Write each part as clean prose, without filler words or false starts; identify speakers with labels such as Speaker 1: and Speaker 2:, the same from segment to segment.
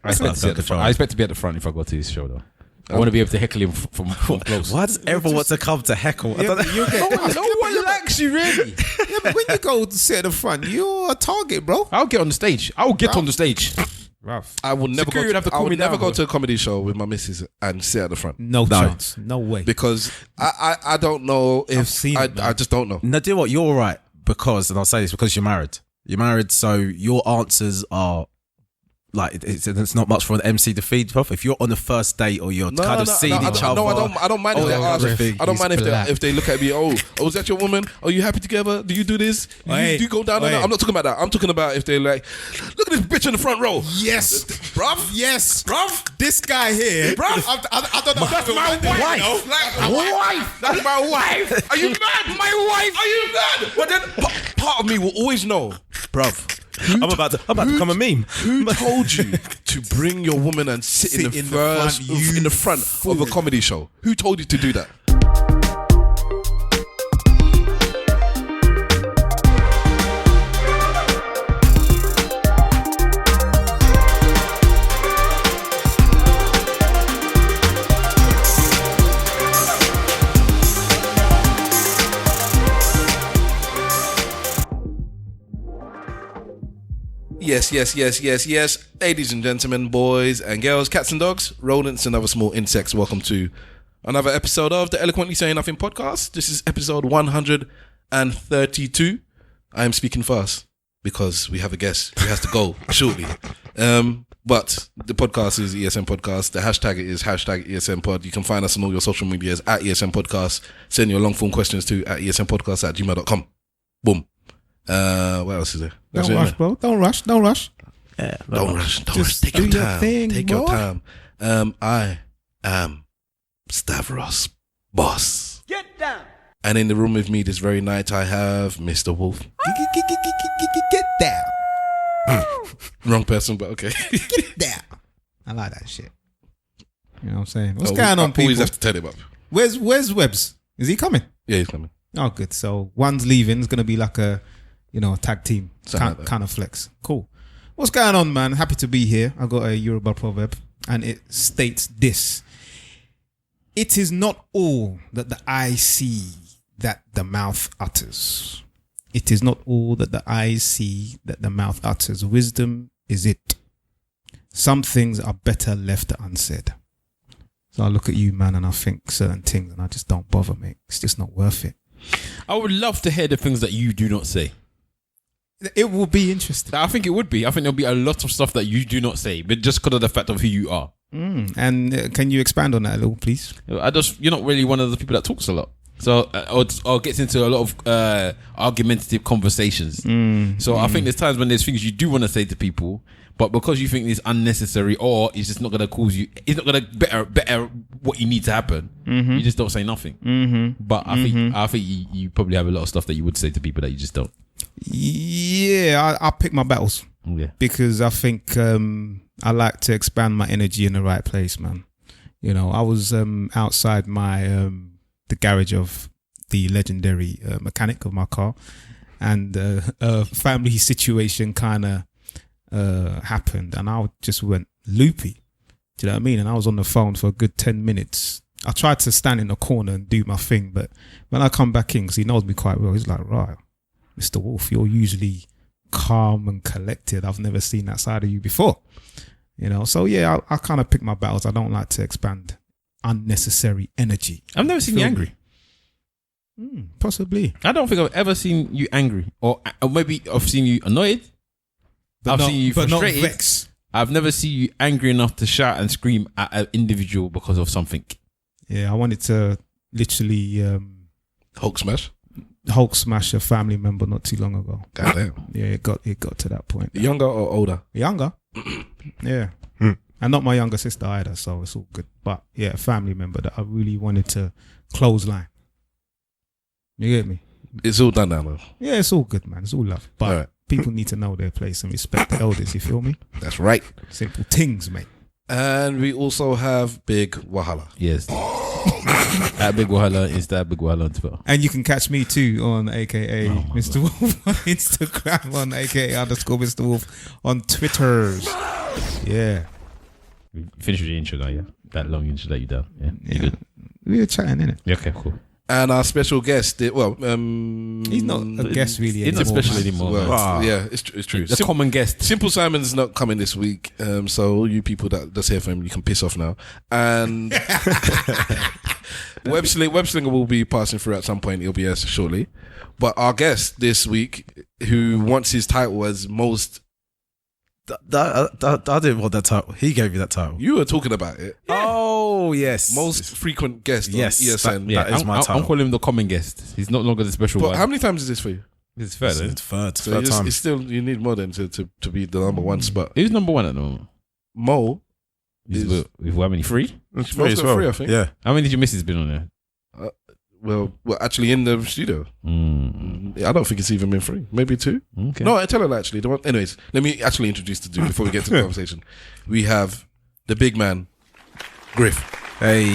Speaker 1: I expect to be at the front if I go to this show though. I want to be able to heckle him from close.
Speaker 2: Why does everyone want to come to heckle?
Speaker 3: Yeah,
Speaker 1: No one likes you really.
Speaker 3: Yeah, but when you go to sit at the front, you're a target, bro.
Speaker 1: I'll get on the stage. I'll get on the stage.
Speaker 3: Rough.
Speaker 4: I would never
Speaker 1: Security would have to cool me
Speaker 4: never
Speaker 1: down,
Speaker 4: go
Speaker 1: bro.
Speaker 4: to a comedy show with my missus and sit at the front.
Speaker 3: No chance. No way.
Speaker 4: Because I don't know if
Speaker 3: I've seen it,
Speaker 4: I just don't know.
Speaker 2: No, do you know what? You're all right because, and I'll say this because you're married. You're married, so your answers are like it's not much for an MC to feed off. If you're on the first date or you're kind of seeing each other.
Speaker 4: No, I don't mind if they ask. I don't mind if they look at me. Oh, is that your woman? Are you happy together? Do you do this? Do you go down on that? I'm not talking about that. I'm talking about if they like, look at this bitch in the front row.
Speaker 3: Yes,
Speaker 4: bruv.
Speaker 3: Yes, bruv. This guy here, bruv. I don't know.
Speaker 4: That's my wife. My wife. That's my wife. Are you mad? My wife. Are you mad? But then part of me will always know, bruv.
Speaker 2: I'm about to become a meme.
Speaker 4: Who told you to bring your woman and sit in the front of a comedy show? Who told you to do that? Yes. Ladies and gentlemen, boys and girls, cats and dogs, rodents and other small insects, welcome to another episode of the Eloquently Saying Nothing podcast. This is episode 132. I am speaking fast because we have a guest who has to go shortly. But the podcast is ESN Podcast. The hashtag is hashtag ESN Pod. You can find us on all your social medias at ESN Podcast. Send your long form questions to at esnpodcast@gmail.com. Boom. What else is there?
Speaker 3: Don't rush, bro. Don't rush.
Speaker 4: Don't rush. Take your time. Take your time. I am Stavros Boss.
Speaker 5: Get down.
Speaker 4: And in the room with me this very night, I have Mr. Wolf.
Speaker 3: Get down.
Speaker 4: Wrong person, but okay.
Speaker 3: Get down. I like that shit. You know what I'm saying? What's going on, people?
Speaker 4: Always have to tell him up.
Speaker 3: Where's Webbs? Is he coming?
Speaker 4: Yeah, he's coming.
Speaker 3: Oh, good. So one's leaving. It's going to be like a, tag team kind of flex. Cool. What's going on, man? Happy to be here. I got a Yoruba proverb, and it states this: "It is not all that the eye see that the mouth utters. It is not all that the eyes see that the mouth utters. Wisdom is it. Some things are better left unsaid." So I look at you, man, and I think certain things, and I just don't bother, mate. It's just not worth it.
Speaker 1: I would love to hear the things that you do not say.
Speaker 3: It will be interesting.
Speaker 1: I think it would be. I think there'll be a lot of stuff that you do not say, but just because of the fact of who you are.
Speaker 3: And can you expand on that a little, please?
Speaker 1: You're not really one of the people that talks a lot. So, or gets into a lot of argumentative conversations. I think there's times when there's things you do want to say to people, but because you think it's unnecessary or it's just not going to cause you, it's not going to better what you need to happen, you just don't say nothing. But I think you probably have a lot of stuff that you would say to people that you just don't.
Speaker 3: Yeah, I pick my battles.
Speaker 1: Yeah.
Speaker 3: Because I think I like to expand my energy in the right place, man. I was outside my the garage of the legendary mechanic of my car, and a family situation kind of happened, and I just went loopy. Do you know what I mean? And I was on the phone for a good 10 minutes. I tried to stand in the corner and do my thing, but when I come back in, because he knows me quite well, he's like, right, Mr. Wolf, you're usually calm and collected. I've never seen that side of you before. So yeah, I kind of pick my battles. I don't like to expand unnecessary energy.
Speaker 1: I've never seen you angry.
Speaker 3: Possibly.
Speaker 1: I don't think I've ever seen you angry, or maybe I've seen you annoyed. I've seen you frustrated.
Speaker 3: But not vexed.
Speaker 1: I've never seen you angry enough to shout and scream at an individual because of something.
Speaker 3: Yeah, I wanted to literally
Speaker 4: Hulk
Speaker 3: smash a family member not too long ago.
Speaker 4: Goddamn.
Speaker 3: Yeah, it got to that point.
Speaker 4: Younger or older?
Speaker 3: Younger. Yeah. And not my younger sister either, so it's all good. But yeah, a family member that I really wanted to clothesline. You get me?
Speaker 4: It's all done now, though.
Speaker 3: Yeah, it's all good, man. It's all love. But people need to know their place and respect the elders, you feel me?
Speaker 4: That's right.
Speaker 3: Simple things, mate.
Speaker 4: And we also have Big Wahala.
Speaker 1: Yes. At Big Wahala is that Big Wahala on Twitter.
Speaker 3: And you can catch me too on AKA Mr. Wolf on Instagram, on AKA _ Mr. Wolf on Twitter. Yeah.
Speaker 1: Finish with your intro now, yeah. That long intro that you done. Yeah. You good?
Speaker 3: We were chatting, innit?
Speaker 1: Yeah, okay, cool.
Speaker 4: And our special guest,
Speaker 3: He's not a guest really
Speaker 1: He's not
Speaker 3: anymore.
Speaker 1: special
Speaker 3: man.
Speaker 1: anymore.
Speaker 4: well,
Speaker 1: man.
Speaker 4: yeah, it's true.
Speaker 1: The common guest.
Speaker 4: Simple Simon's not coming this week, so all you people that just hear from him, you can piss off now. And Webslinger will be passing through at some point. He'll be here shortly. But our guest this week, who wants his title as most...
Speaker 2: I didn't want that title. He gave me that title.
Speaker 4: You were talking about it.
Speaker 2: Oh, yes.
Speaker 4: Most frequent guest
Speaker 2: Yes,
Speaker 4: on ESN.
Speaker 1: Yeah,
Speaker 2: that is my
Speaker 1: I'm
Speaker 2: title.
Speaker 1: calling him the common guest. He's no longer the special
Speaker 4: But
Speaker 1: one.
Speaker 4: how many times is this for you?
Speaker 1: It's fair, though.
Speaker 2: It's third
Speaker 4: So
Speaker 2: time.
Speaker 4: it's still, you need more than to be the number one spot.
Speaker 1: Who's number one at the moment?
Speaker 4: Mo,
Speaker 1: He's
Speaker 4: Is-
Speaker 1: with how many? 3?
Speaker 2: It's
Speaker 4: Mo's got three, I think.
Speaker 2: Yeah.
Speaker 1: How many did your missus been on there?
Speaker 4: well, actually in the studio. I don't think it's even been 3. Maybe 2.
Speaker 1: Okay.
Speaker 4: No, I tell her actually. Anyways, let me actually introduce the dude before we get to the conversation. We have the big man, Griff.
Speaker 2: Hey,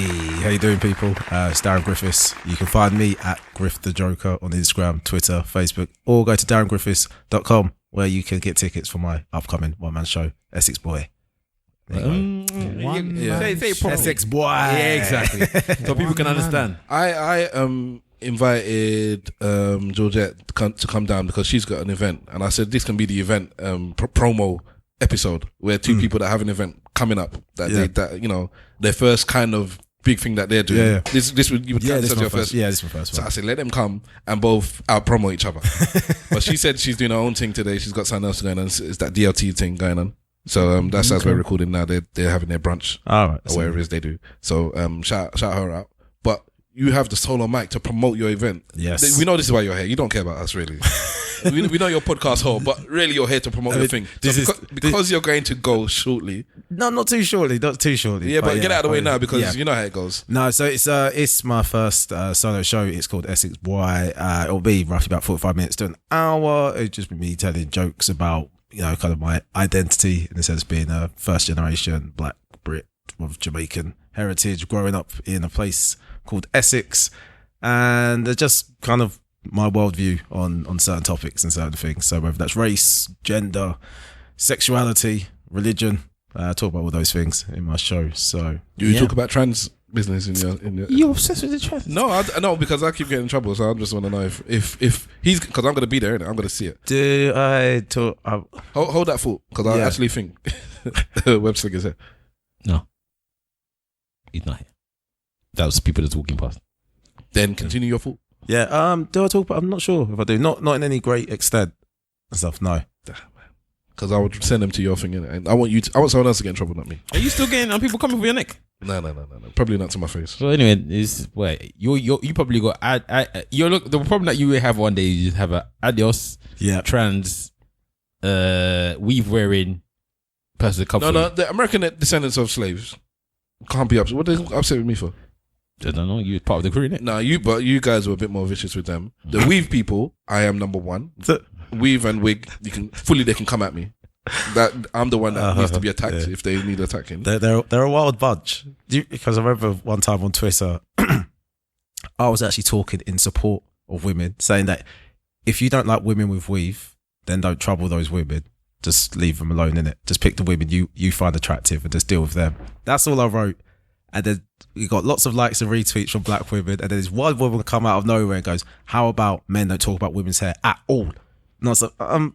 Speaker 2: how you doing, people? It's Darran Griffiths. You can find me at Griff the Joker on Instagram, Twitter, Facebook, or go to darrangriffiths.com where you can get tickets for my upcoming one-man show, Essex Boy.
Speaker 1: Say it properly.
Speaker 2: Essex Boy.
Speaker 1: Yeah, exactly. So people can understand.
Speaker 4: I invited Georgette to come down because she's got an event, and I said this can be the event promo episode where 2 people that have an event coming up that their first kind of big thing that they're doing.
Speaker 2: Yeah.
Speaker 4: This would you would count
Speaker 2: This
Speaker 4: as
Speaker 2: is my
Speaker 4: your
Speaker 2: first.
Speaker 4: first.
Speaker 2: Yeah, this is my first
Speaker 4: So
Speaker 2: one.
Speaker 4: I said, let them come and both out promo each other. But she said she's doing her own thing today. She's got something else going on. It's that DLT thing going on. So that's as we're recording now. They're having their brunch
Speaker 2: All right.
Speaker 4: or whatever it is they do. So shout her out. But you have the solo mic to promote your event.
Speaker 2: Yes.
Speaker 4: We know this is why you're here. You don't care about us really. we know you're podcast whore, but really you're here to promote your thing. So because you're going to go shortly.
Speaker 2: No, not too shortly. Not too shortly.
Speaker 4: Yeah, but get out of the way now because you know how it goes.
Speaker 2: No, so it's my first solo show. It's called Essex Boy. It'll be roughly about 45 minutes to an hour. It'll just be me telling jokes about, kind of my identity in the sense of being a first generation black Brit of Jamaican heritage, growing up in a place called Essex, and just kind of my worldview on certain topics and certain things. So whether that's race, gender, sexuality, religion, I talk about all those things in my show. So
Speaker 4: You talk about trans business in your
Speaker 1: You're obsessed with the trans.
Speaker 4: No, I know because I keep getting in trouble, so I just want to know if he's because I'm going to be there, innit? I'm going to see it.
Speaker 2: do I talk?
Speaker 4: Hold that thought because I actually think Webslinger is here.
Speaker 1: No. He's not here. That was people that's walking past.
Speaker 4: Then continue your thought.
Speaker 2: Yeah. Do I talk about? I'm not sure if I do. Not in any great extent and stuff. No.
Speaker 4: Because I would send them to your thing, innit? And I want someone else to get in trouble, not me.
Speaker 1: Are you still getting people coming for your neck?
Speaker 4: No. Probably not to my face.
Speaker 1: So anyway, you probably got the problem that you will have one day is you just have a adios trans weave wearing person to come for
Speaker 4: No,
Speaker 1: you.
Speaker 4: the American descendants of slaves can't be upset. What are they upset with me for?
Speaker 1: I don't know. You're part of the crew, innit?
Speaker 4: No, but you guys were a bit more vicious with them. The weave people, I am number one. Weave and wig, they can come at me. That I'm the one that needs to be attacked if they need attacking.
Speaker 2: They're a wild bunch. Because I remember one time on Twitter, I was actually talking in support of women, saying that if you don't like women with weave, then don't trouble those women. Just leave them alone, innit? Just pick the women you find attractive and just deal with them. That's all I wrote. And then we got lots of likes and retweets from black women. And then this one woman come out of nowhere and goes, "How about men don't talk about women's hair at all?" And I was like, I'm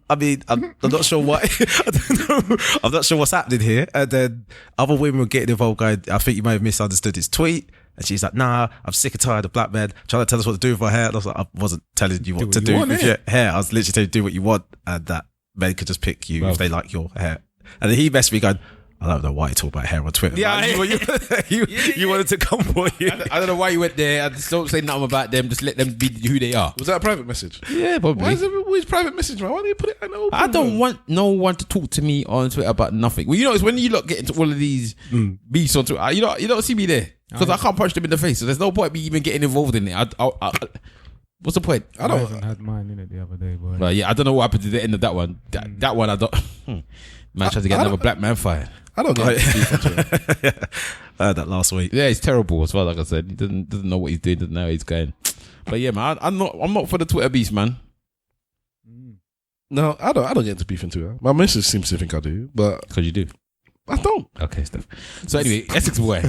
Speaker 2: not sure why. I don't know. I'm not sure what's happening here. And then other women were getting involved going, "I think you may have misunderstood his tweet." And she's like, "Nah, I'm sick and tired of black men trying to tell us what to do with my hair." And I was like, I wasn't telling you what to do with your hair. I was literally telling you to do what you want, and that men could just pick you if they like your hair. And then he messaged me going, "I don't know why you talk about hair on Twitter."
Speaker 1: Yeah,
Speaker 2: you wanted to come for you.
Speaker 1: I don't know why you went there. I just don't say nothing about them. Just let them be who they are.
Speaker 4: Was that a private message?
Speaker 1: Yeah, probably.
Speaker 4: Why is it always private message, man? Why do you put it in open?
Speaker 1: I don't want no one to talk to me on Twitter about nothing. Well, it's when you lot get into all of these beefs on Twitter. You don't see me there because I can't punch them in the face. So there's no point me even getting involved in it. What's the point?
Speaker 3: I haven't had mine in it the other day, boy.
Speaker 1: But yeah, I don't know what happened to the end of that one. That one I don't. Man tried to get another black man fired.
Speaker 4: I don't get it.
Speaker 2: I heard that last week.
Speaker 1: Yeah, it's terrible as well. Like I said, he doesn't know what he's doing. Doesn't know where he's going. But yeah, man, I'm not for the Twitter beast, man.
Speaker 4: No, I don't get into beefing too. My missus seems to think I do, but
Speaker 1: Because you do.
Speaker 4: I don't.
Speaker 1: Okay, Steph. So anyway, Essex boy.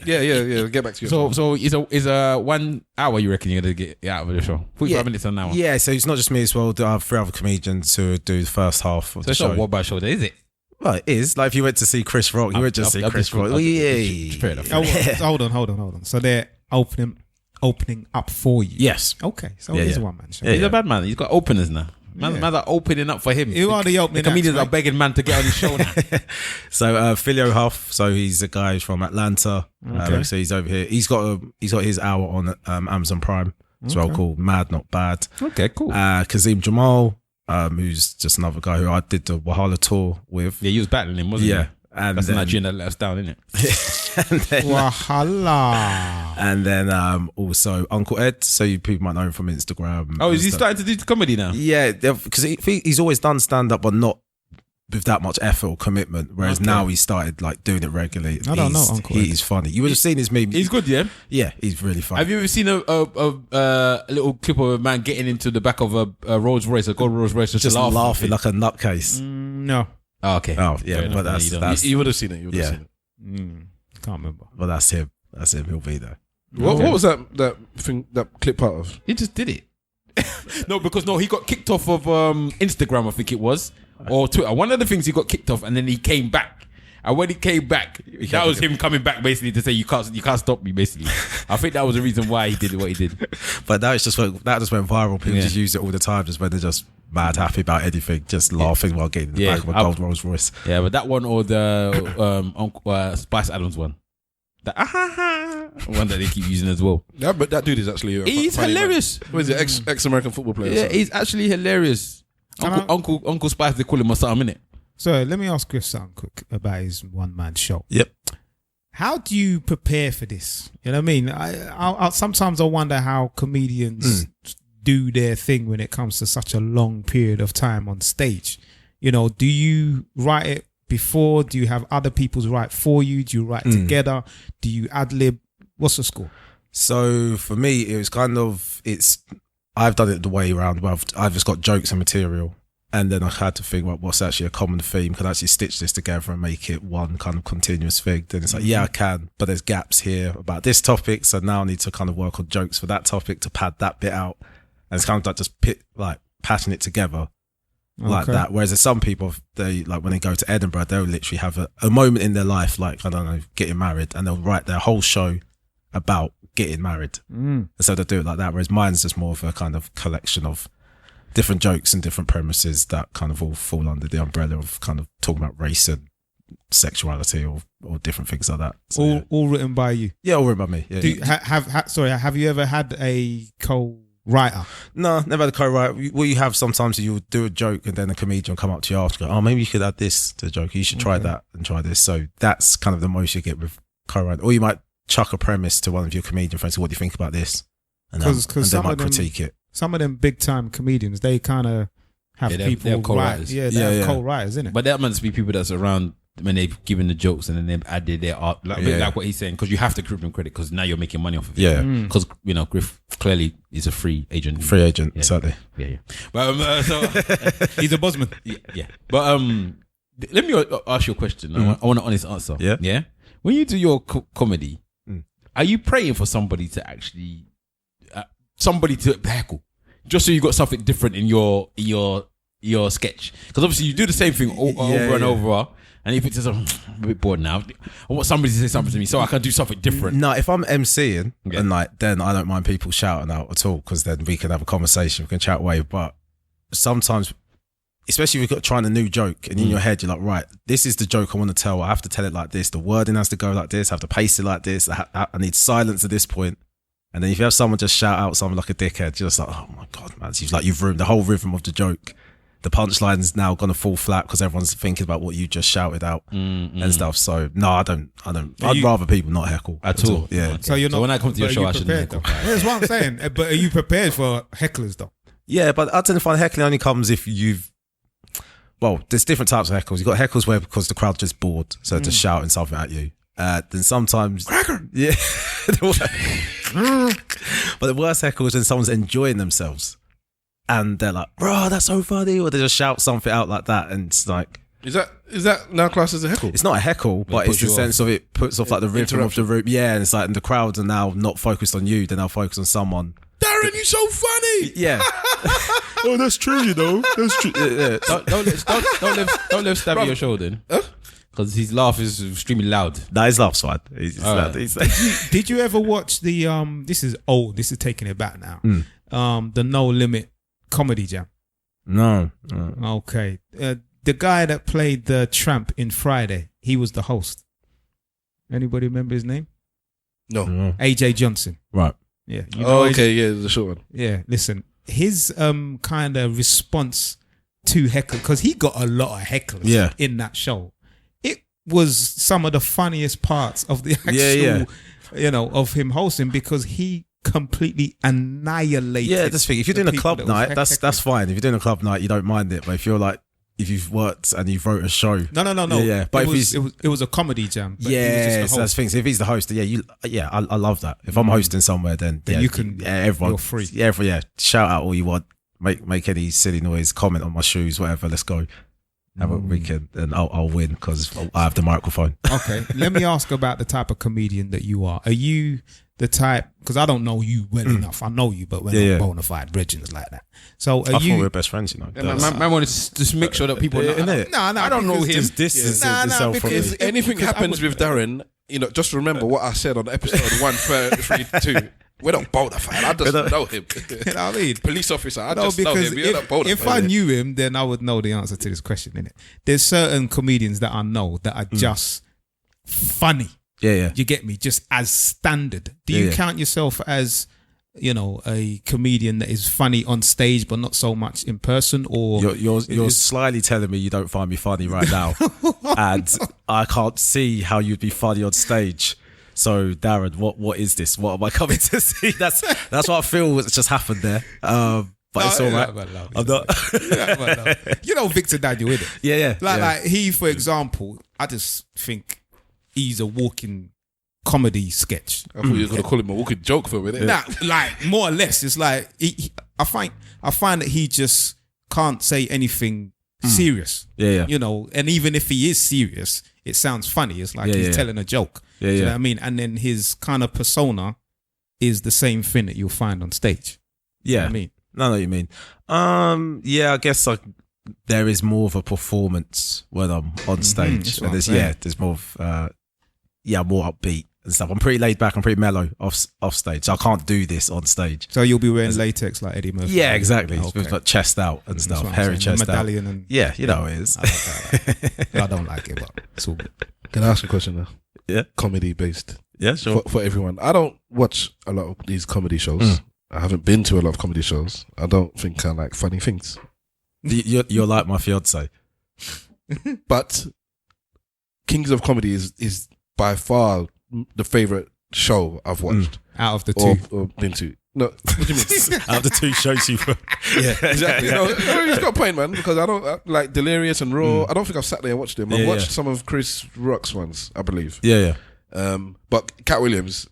Speaker 4: Yeah. Get back to you.
Speaker 1: So is a 1 hour you reckon you're gonna get out of the show? 45 minutes an hour.
Speaker 2: Yeah, so it's not just me as well. I have 3 other comedians who do the first half of
Speaker 1: So
Speaker 2: the
Speaker 1: it's
Speaker 2: show.
Speaker 1: not one by show, is it?
Speaker 2: Well, it is. Like if you went to see Chris Rock, you would just see Chris Rock.
Speaker 1: Fair enough.
Speaker 3: Hold on. So they're opening up for you.
Speaker 2: Yes.
Speaker 3: Okay. So
Speaker 2: Yeah,
Speaker 3: he's
Speaker 2: yeah.
Speaker 3: a one man show.
Speaker 2: Yeah,
Speaker 1: He's a bad man. He's got openers now. Man are opening up for him.
Speaker 3: Who are the opening
Speaker 1: The comedians
Speaker 3: acts,
Speaker 1: are begging man to get on his show now.
Speaker 2: So Filio Huff, so he's a guy from Atlanta. So he's over here. He's got his hour on Amazon Prime as well, called Mad Not Bad.
Speaker 1: Okay, cool.
Speaker 2: Kazim Jamal, who's just another guy who I did the Wahala tour with.
Speaker 1: Yeah, you was battling him, wasn't
Speaker 2: Yeah.
Speaker 1: you?
Speaker 2: And
Speaker 1: That's the
Speaker 2: then,
Speaker 1: Nigerian that let us down, isn't it?
Speaker 3: Wahala.
Speaker 2: and then also Uncle Ed, so you people might know him from Instagram.
Speaker 1: Oh, is he
Speaker 2: and stuff.
Speaker 1: starting to do comedy now?
Speaker 2: Yeah, because he's always done stand up, but not with that much effort or commitment. Whereas now he started like doing it regularly.
Speaker 3: I don't know Uncle Ed.
Speaker 2: He's funny. You would have seen his meme.
Speaker 1: He's good, yeah?
Speaker 2: Yeah, he's really funny.
Speaker 1: Have you ever seen a little clip of a man getting into the back of a Rolls Royce, a gold Rolls Royce, just
Speaker 2: laughing like a nutcase.
Speaker 3: No.
Speaker 1: Oh, okay.
Speaker 2: Oh yeah,
Speaker 1: Fair
Speaker 2: but
Speaker 1: enough.
Speaker 2: that's
Speaker 4: You would have seen it. You would have
Speaker 2: Yeah.
Speaker 4: seen it.
Speaker 3: Can't remember.
Speaker 2: but that's him. That's him. He'll be there.
Speaker 4: What was that clip part of?
Speaker 1: He just did it. No, because he got kicked off of Instagram, I think it was, or Twitter. One of the things he got kicked off, and then he came back. And when he came back, that was him coming back basically to say you can't stop me. Basically, I think that was the reason why he did what he did.
Speaker 2: But that just went viral. People just use it all the time, just when they're just mad happy about anything, just laughing while getting in the back of a gold Rolls Royce.
Speaker 1: Yeah, but that one or the Spice Adams one, the one that they keep using as well.
Speaker 4: Yeah, but that dude is actually
Speaker 1: He's
Speaker 4: funny
Speaker 1: hilarious.
Speaker 4: Man. What is it? Ex-American football player.
Speaker 1: Yeah, he's actually hilarious. Uncle Spice, they call him or something, innit?
Speaker 3: So let me ask Griff something quick about his one man show.
Speaker 2: Yep.
Speaker 3: How do you prepare for this? You know what I mean? I sometimes I wonder how comedians do their thing when it comes to such a long period of time on stage. You know, do you write it before? Do you have other people's write for you? Do you write together? Do you ad lib? What's the score?
Speaker 2: So for me, it was kind of I've done it the way around. Where I've just got jokes and material. And then I had to figure out what's actually a common theme. Can I actually stitch this together and make it one kind of continuous thing? Then it's like, yeah, I can, but there's gaps here about this topic. So now I need to kind of work on jokes for that topic to pad that bit out. And it's kind of like just patching it together like that. Whereas there's some people, they like when they go to Edinburgh, they'll literally have a moment in their life, like, I don't know, getting married, and they'll write their whole show about getting married. And so they'll do it like that. Whereas mine's just more of a kind of collection of different jokes and different premises that kind of all fall under the umbrella of kind of talking about race and sexuality or different things like that. So,
Speaker 3: All written by you.
Speaker 2: Yeah, all written by me. Yeah.
Speaker 3: Have you ever had a co-writer?
Speaker 2: No, never had a co-write. What you have sometimes, you'll do a joke and then a comedian will come up to you after, oh, maybe you could add this to the joke. You should try that and try this. So that's kind of the most you get with co-writing. Or you might chuck a premise to one of your comedian friends. What do you think about this? And they might critique it.
Speaker 3: Some of them big time comedians, they kind of have people
Speaker 1: they're co-writers.
Speaker 3: They have co-writers, isn't it?
Speaker 1: But that must be people that's around when they've given the jokes and then they've added their art, like what he's saying, because you have to give them credit because now you're making money off of it.
Speaker 2: Yeah,
Speaker 1: because Griff clearly is a free agent.
Speaker 2: Certainly.
Speaker 1: Yeah. But so
Speaker 3: he's a buzzman.
Speaker 1: Yeah. But let me ask you a question. I want an honest answer. Yeah. When you do your comedy, are you praying for somebody to actually heckle? Just so you got something different in your sketch, because obviously you do the same thing over and over. And if it's just I'm a bit bored now, I want somebody to say something to me so I can do something different.
Speaker 2: No, if I'm MCing and then I don't mind people shouting out at all, because then we can have a conversation, we can chat away. But sometimes, especially if you're trying a new joke and in your head you're like, right, this is the joke I want to tell. I have to tell it like this. The wording has to go like this. I have to pace it like this. I need silence at this point. And then if you have someone just shout out something like a dickhead, you're just like, oh my God, man. It's like you've ruined the whole rhythm of the joke. The punchline's now going to fall flat because everyone's thinking about what you just shouted out and stuff. So no, I don't. I'd rather people not heckle at all. Yeah.
Speaker 1: Okay. So you're not. So when I come to your show, I shouldn't heckle.
Speaker 3: That's what I'm saying. But are you prepared for hecklers though?
Speaker 2: Yeah, but I tend to find heckling only comes if there's different types of heckles. You've got heckles where because the crowd's just bored, so just shouting something at you. Then sometimes cracker. Yeah. But the worst heckle is when someone's enjoying themselves and they're like, bro, that's so funny, or they just shout something out like that, and it's like,
Speaker 4: Is that now classed as a heckle?
Speaker 2: It's not a heckle, but it's the sense of it puts off like the rhythm of the room. Yeah, and it's like, and the crowds are now not focused on you; they're now focused on someone.
Speaker 4: Darren, you're so funny.
Speaker 2: Yeah. Oh, that's true. You know, that's true. Yeah.
Speaker 1: Don't let stab your shoulder, because his laugh is extremely loud.
Speaker 2: That is laugh's fine.
Speaker 3: Did you ever watch the This is old. This is taking it back now. The No Limit Comedy Jam.
Speaker 2: No.
Speaker 3: Okay. The guy that played the tramp in Friday, he was the host. Anybody remember his name?
Speaker 4: No.
Speaker 3: AJ Johnson.
Speaker 2: Right.
Speaker 3: Yeah. You know
Speaker 4: okay. Yeah, the short one.
Speaker 3: Yeah. Listen, his kind of response to heckle, because he got a lot of hecklers in that show. It was some of the funniest parts of the actual, of him hosting, because he completely annihilated.
Speaker 2: Yeah, that's the thing. If you're doing a club night, that's fine. If you're doing a club night, you don't mind it. But if you're like, if you've worked and you've wrote a show,
Speaker 3: no.
Speaker 2: Yeah. But
Speaker 3: it was a comedy jam. But
Speaker 2: yeah, so that's the thing. So if he's the host, I love that. If I'm hosting somewhere, then
Speaker 3: you can.
Speaker 2: Everyone,
Speaker 3: you're free.
Speaker 2: Yeah, shout out all you want. Make any silly noise. Comment on my shoes, whatever. Let's go. Have a weekend, and I'll win because I have the microphone.
Speaker 3: Okay, let me ask about the type of comedian that you are. Are you the type? Because I don't know you well enough. I know you, but we're not bona fide bridges like that. So
Speaker 2: I thought we were best friends, you know.
Speaker 1: Man wanted to just make sure that people know.
Speaker 3: No,
Speaker 1: I don't know him.
Speaker 4: If anything happens with Darren, just remember what I said on episode 132. We're not bona fide. I just know him.
Speaker 3: You know what I mean?
Speaker 4: Police officer, I just know him. We're not bona fide.
Speaker 3: If I knew him, then I would know the answer to this question, innit? There's certain comedians that I know that are just funny.
Speaker 2: Yeah.
Speaker 3: You get me? Just as standard. Do you count yourself as, a comedian that is funny on stage but not so much in person? Or
Speaker 2: you're slyly telling me you don't find me funny right now, and I can't see how you'd be funny on stage. So Darren, what is this? What am I coming to see? That's what I feel has just happened there. But it's all right. I'm not.
Speaker 3: Victor Daniel, innit?
Speaker 2: Yeah.
Speaker 3: Like he, for example, I just think he's a walking comedy sketch.
Speaker 4: I thought you were going to call him a walking joke for a minute.
Speaker 3: Nah, like more or less, it's like I find that he just can't say anything serious.
Speaker 2: Yeah.
Speaker 3: And even if he is serious, it sounds funny. It's like he's telling a joke.
Speaker 2: Yeah.
Speaker 3: You know what I mean? And then his kind of persona is the same thing that you'll find on stage.
Speaker 2: Yeah.
Speaker 3: You know what I mean?
Speaker 2: I know what you mean. I guess like there is more of a performance when I'm on stage. And there's more of more upbeat and stuff. I'm pretty laid back. I'm pretty mellow off stage. So I can't do this on stage.
Speaker 3: So you'll be wearing latex like Eddie Murphy.
Speaker 2: Yeah, exactly. Okay. With like chest out and stuff, hairy chest out.
Speaker 3: Medallion and
Speaker 2: you know it is.
Speaker 3: I don't like it, but it's all good.
Speaker 4: Can I ask a question now?
Speaker 2: Yeah.
Speaker 4: Comedy based.
Speaker 2: Yeah, sure.
Speaker 4: For everyone. I don't watch a lot of these comedy shows. I haven't been to a lot of comedy shows. I don't think I like funny things.
Speaker 2: You're like my fiance.
Speaker 4: But Kings of Comedy is by far the favourite show I've watched.
Speaker 3: Out of the two.
Speaker 4: Or been to. No, what do you mean?
Speaker 2: Out of the two shows you've
Speaker 4: Yeah, exactly. He's got a point, man, because I don't like Delirious and Raw. I don't think I've sat there and watched them. I've watched some of Chris Rock's ones, I believe.
Speaker 2: Yeah.
Speaker 4: But Cat Williams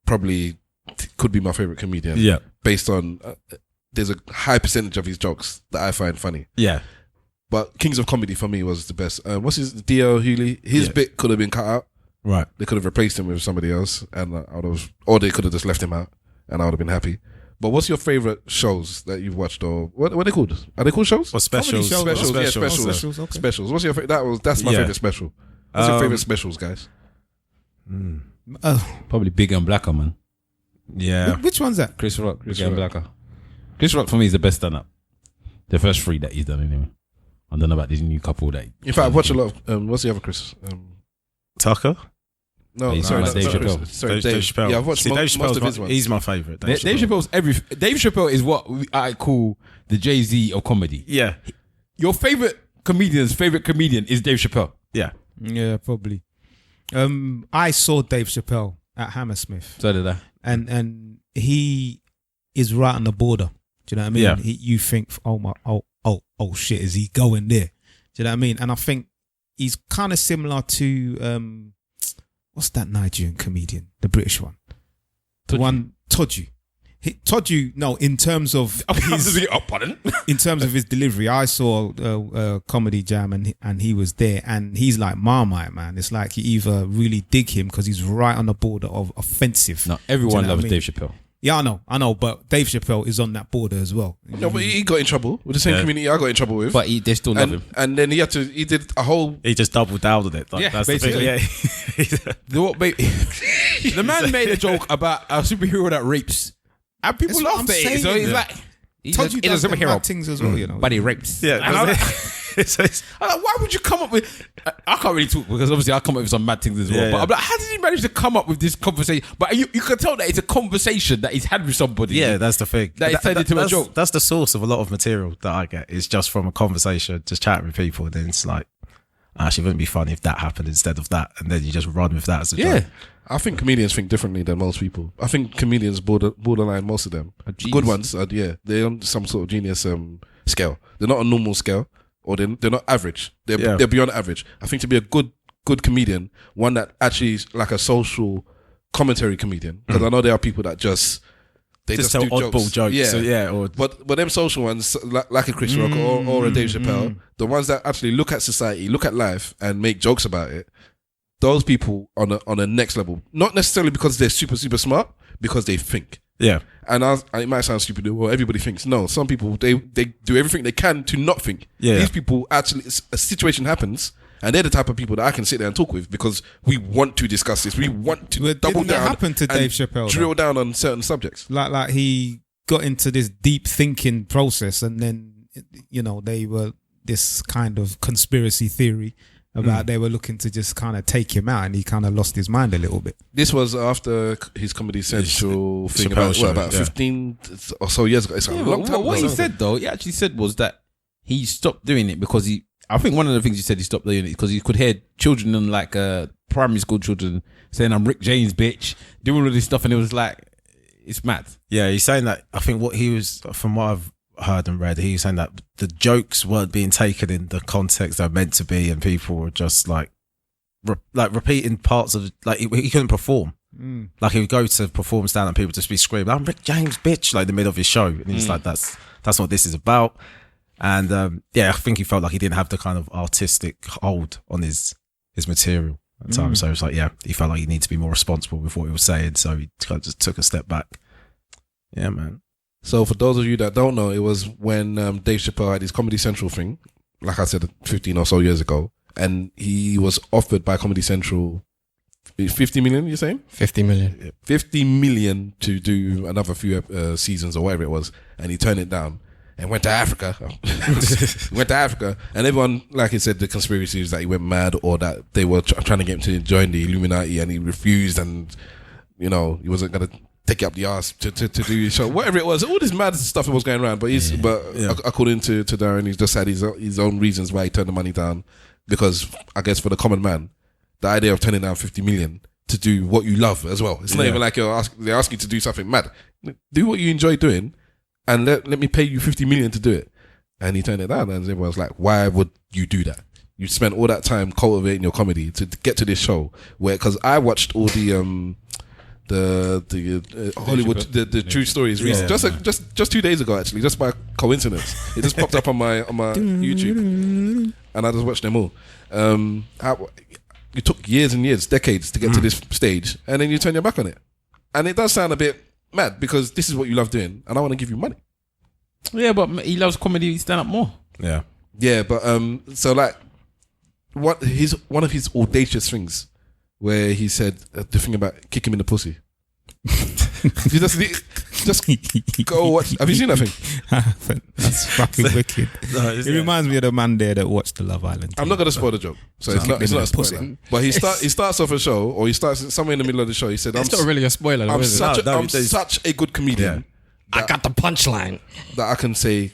Speaker 4: probably could be my favourite comedian.
Speaker 2: Yeah.
Speaker 4: Based on, there's a high percentage of his jokes that I find funny.
Speaker 2: Yeah.
Speaker 4: But Kings of Comedy for me was the best. What's his, D.L. Hughley? His bit could have been cut out.
Speaker 2: Right.
Speaker 4: They could have replaced him with somebody else, and or they could have just left him out, and I would have been happy. But what's your favourite shows that you've watched, or what are they called? Are they called shows?
Speaker 2: Or specials?
Speaker 4: Specials.
Speaker 3: Okay.
Speaker 4: Specials. What's your that's my favourite special. What's your favourite specials, guys?
Speaker 1: Probably Bigger and Blacker, man.
Speaker 2: Yeah.
Speaker 3: Which one's that?
Speaker 1: Chris Rock, Bigger and Blacker. Chris Rock for me is the best stand-up. The first three that he's done anyway. I don't know about this new couple that.
Speaker 4: In fact, I've watched a lot of. What's the other Chris?
Speaker 2: Tucker?
Speaker 4: No,
Speaker 1: Dave Chappelle.
Speaker 4: Sorry, Dave Chappelle. Yeah, I've watched most of his ones.
Speaker 2: He's my favourite.
Speaker 1: Dave Chappelle is what I call the Jay-Z of comedy.
Speaker 2: Yeah.
Speaker 1: Your favourite comedian's favourite comedian is Dave Chappelle.
Speaker 2: Yeah.
Speaker 3: Yeah, probably. I saw Dave Chappelle at Hammersmith.
Speaker 1: So did I.
Speaker 3: And he is right on the border. Do you know what I mean?
Speaker 2: Yeah.
Speaker 3: You think, oh shit, is he going there? Do you know what I mean? And I think he's kind of similar to what's that Nigerian comedian, the British one, the one Toju. in terms of in terms of his delivery, I saw a comedy jam and he was there, and he's like Marmite, man. It's like you either really dig him because he's right on the border of offensive.
Speaker 1: No, everyone loves Dave Chappelle.
Speaker 3: Yeah, I know, but Dave Chappelle is on that border as well.
Speaker 4: No, but he got in trouble with the same community I got in trouble with.
Speaker 1: But they still love him.
Speaker 4: And then he did a whole...
Speaker 2: He just doubled down on it. Like,
Speaker 3: Yeah,
Speaker 2: that's
Speaker 3: basically.
Speaker 2: the thing. Yeah.
Speaker 1: The man made a joke about a superhero that rapes, and people
Speaker 3: That's what
Speaker 1: laughed
Speaker 3: I'm
Speaker 1: at it. So
Speaker 3: saying.
Speaker 1: he's like, he's
Speaker 3: Told you
Speaker 1: a
Speaker 3: does
Speaker 1: superhero,
Speaker 3: bad things as well, you know.
Speaker 1: but he rapes.
Speaker 2: Yeah,
Speaker 1: And I'm like,
Speaker 2: so it's-
Speaker 1: I'm like, why would you come up with? I can't really talk because obviously I come up with some mad things as well.
Speaker 2: Yeah,
Speaker 1: But
Speaker 2: yeah.
Speaker 1: I'm like, how did he manage to come up with this conversation? But you can tell that it's a conversation that he's had with somebody.
Speaker 2: Yeah, that's the thing.
Speaker 1: That is turned into a
Speaker 2: that's-
Speaker 1: joke.
Speaker 2: That's the source of a lot of material that I get. Is just from a conversation, just chatting with people, and then it's like, actually, it wouldn't be funny if that happened instead of that, and then you just run with that as a
Speaker 1: Yeah.
Speaker 2: joke.
Speaker 4: I think comedians think differently than most people. I think comedians borderline, most of them.
Speaker 1: A genius.
Speaker 4: Good ones, they're on some sort of genius scale. They're not a normal scale, or they're not average. They're beyond average. I think to be a good comedian, one that actually is like a social commentary comedian, because I know there are people that just
Speaker 2: Tell
Speaker 4: do
Speaker 2: oddball jokes.
Speaker 4: Yeah,
Speaker 2: So, yeah, or
Speaker 4: but them social ones, like a Chris Rock or a Dave Chappelle, the ones that actually look at society, look at life, and make jokes about it. Those people on a next level, not necessarily because they're super smart, because they think.
Speaker 2: yeah,
Speaker 4: And it might sound stupid. Well, everybody thinks. No, some people they do everything they can to not think.
Speaker 2: Yeah.
Speaker 4: These people actually, a situation happens, and they're the type of people that I can sit there and talk with because we want to discuss this. We want to
Speaker 3: Well,
Speaker 4: double
Speaker 3: didn't that
Speaker 4: down.
Speaker 3: happen to
Speaker 4: and
Speaker 3: Dave Chappelle,
Speaker 4: Drill down on certain subjects.
Speaker 3: Like he got into this deep thinking process, and then they were this kind of conspiracy theory about they were looking to just kind of take him out, and he kind of lost his mind a little bit.
Speaker 4: This was after his Comedy Central thing
Speaker 2: Chappelle show,
Speaker 4: about
Speaker 2: yeah.
Speaker 4: 15 or so years ago. It's a
Speaker 1: Yeah,
Speaker 4: long
Speaker 1: but
Speaker 4: time
Speaker 1: what
Speaker 4: ago.
Speaker 1: he said though, he actually said was that he stopped doing it because I think one of the things he said he stopped doing it because he could hear children and like primary school children saying I'm Rick James bitch, doing all this stuff, and it was like, it's mad.
Speaker 2: yeah. He's saying that. I think what he was, from what I've heard and read, he was saying that the jokes weren't being taken in the context they're meant to be, and people were just like repeating parts of he couldn't perform. Like he would go to perform stand and people just be screaming, "I'm Rick James, bitch!" like in the middle of his show, and he's like, "That's not what this is about." And I think he felt like he didn't have the kind of artistic hold on his material at the time. So it's like, he felt like he needed to be more responsible with what he was saying. So he kind of just took a step back. Yeah, man.
Speaker 4: So for those of you that don't know, it was when Dave Chappelle had his Comedy Central thing, like I said, 15 or so years ago, and he was offered by Comedy Central 50 million, you're saying?
Speaker 5: 50 million.
Speaker 4: 50 million to do another few seasons or whatever it was, and he turned it down and went to Africa. He went to Africa, and everyone, like he said, the conspiracy is that he went mad or that they were trying to get him to join the Illuminati, and he refused, and he wasn't going to take it up the arse to do his show, whatever it was. All this mad stuff was going around, but according to Darran, he's just had his own reasons why he turned the money down, because I guess for the common man, the idea of turning down 50 million to do what you love as well, it's not even like they ask you to do something mad. Do what you enjoy doing, and let me pay you 50 million to do it. And he turned it down, and everyone's like, why would you do that? You spent all that time cultivating your comedy to get to this show because I watched all the Hollywood, the true stories, just 2 days ago, actually, just by coincidence. It just popped up on my YouTube, and I just watched them all. You took years and years, decades to get to this stage, and then you turn your back on it. And it does sound a bit mad because this is what you love doing, and I want to give you money.
Speaker 1: Yeah, but he loves comedy stand up more.
Speaker 2: Yeah.
Speaker 4: Yeah, but so like, one of his audacious things where he said the thing about kick him in the pussy. You just go watch. Have you seen that thing?
Speaker 3: That's fucking wicked.
Speaker 2: No,
Speaker 3: It reminds me of the man there that watched the Love Island.
Speaker 4: I'm not going to spoil the joke, so it's not a spoiler. But he starts off a show, or he starts somewhere in the middle of the show. He said,
Speaker 5: It's not really a spoiler, though,
Speaker 4: I'm
Speaker 5: is it?
Speaker 4: such a good comedian
Speaker 5: I got the punchline.
Speaker 4: that I can say,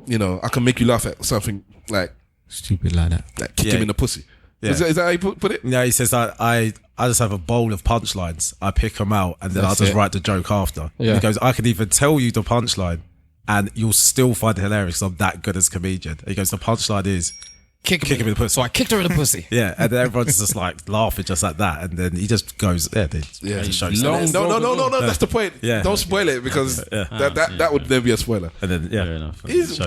Speaker 4: I can make you laugh at something like
Speaker 3: Stupid like that.
Speaker 4: kick him in the pussy.
Speaker 2: Yeah.
Speaker 4: Is that how you put it?
Speaker 2: Yeah, he says that I just have a bowl of punchlines. I pick them out and then I'll just write the joke after.
Speaker 5: Yeah.
Speaker 2: He goes, I can even tell you the punchline and you'll still find it hilarious because I'm that good as a comedian. He goes, the punchline is,
Speaker 5: kick him in the pussy. So I kicked her in the pussy.
Speaker 2: Yeah, and then everyone's just like laughing just like that, and then he just goes, yeah, just shows
Speaker 4: No, that's the point.
Speaker 2: Yeah.
Speaker 4: Don't spoil it because that would then be a spoiler.
Speaker 2: and then
Speaker 1: Fair enough.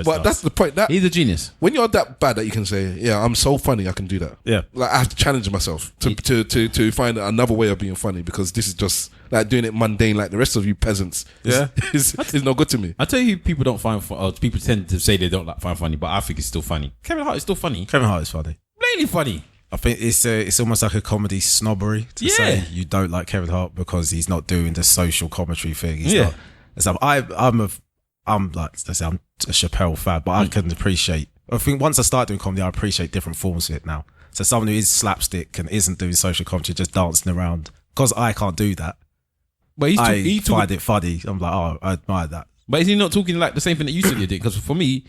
Speaker 4: But that's the point. That
Speaker 1: He's a genius.
Speaker 4: when you're that bad that you can say, yeah, I'm so funny, I can do that.
Speaker 2: Yeah.
Speaker 4: Like I have to challenge myself to find another way of being funny because this is just like doing it mundane like the rest of you peasants.
Speaker 2: Yeah.
Speaker 4: is no good to me.
Speaker 1: I tell you, people don't find or people tend to say they don't like find funny, but I think it's still funny. Kevin Hart is still funny.
Speaker 2: Kevin Hart is funny.
Speaker 1: Blatantly funny.
Speaker 2: I think it's almost like a comedy snobbery to say you don't like Kevin Hart because he's not doing the social commentary thing. He's not. So I'm a Chappelle fan, but I can appreciate. I think once I start doing comedy, I appreciate different forms of it now. So someone who is slapstick and isn't doing social commentary, just dancing around, because I can't do that.
Speaker 1: But
Speaker 2: I find it funny. I'm like, oh, I admire that.
Speaker 1: But is he not talking like the same thing that you said you did? Because for me,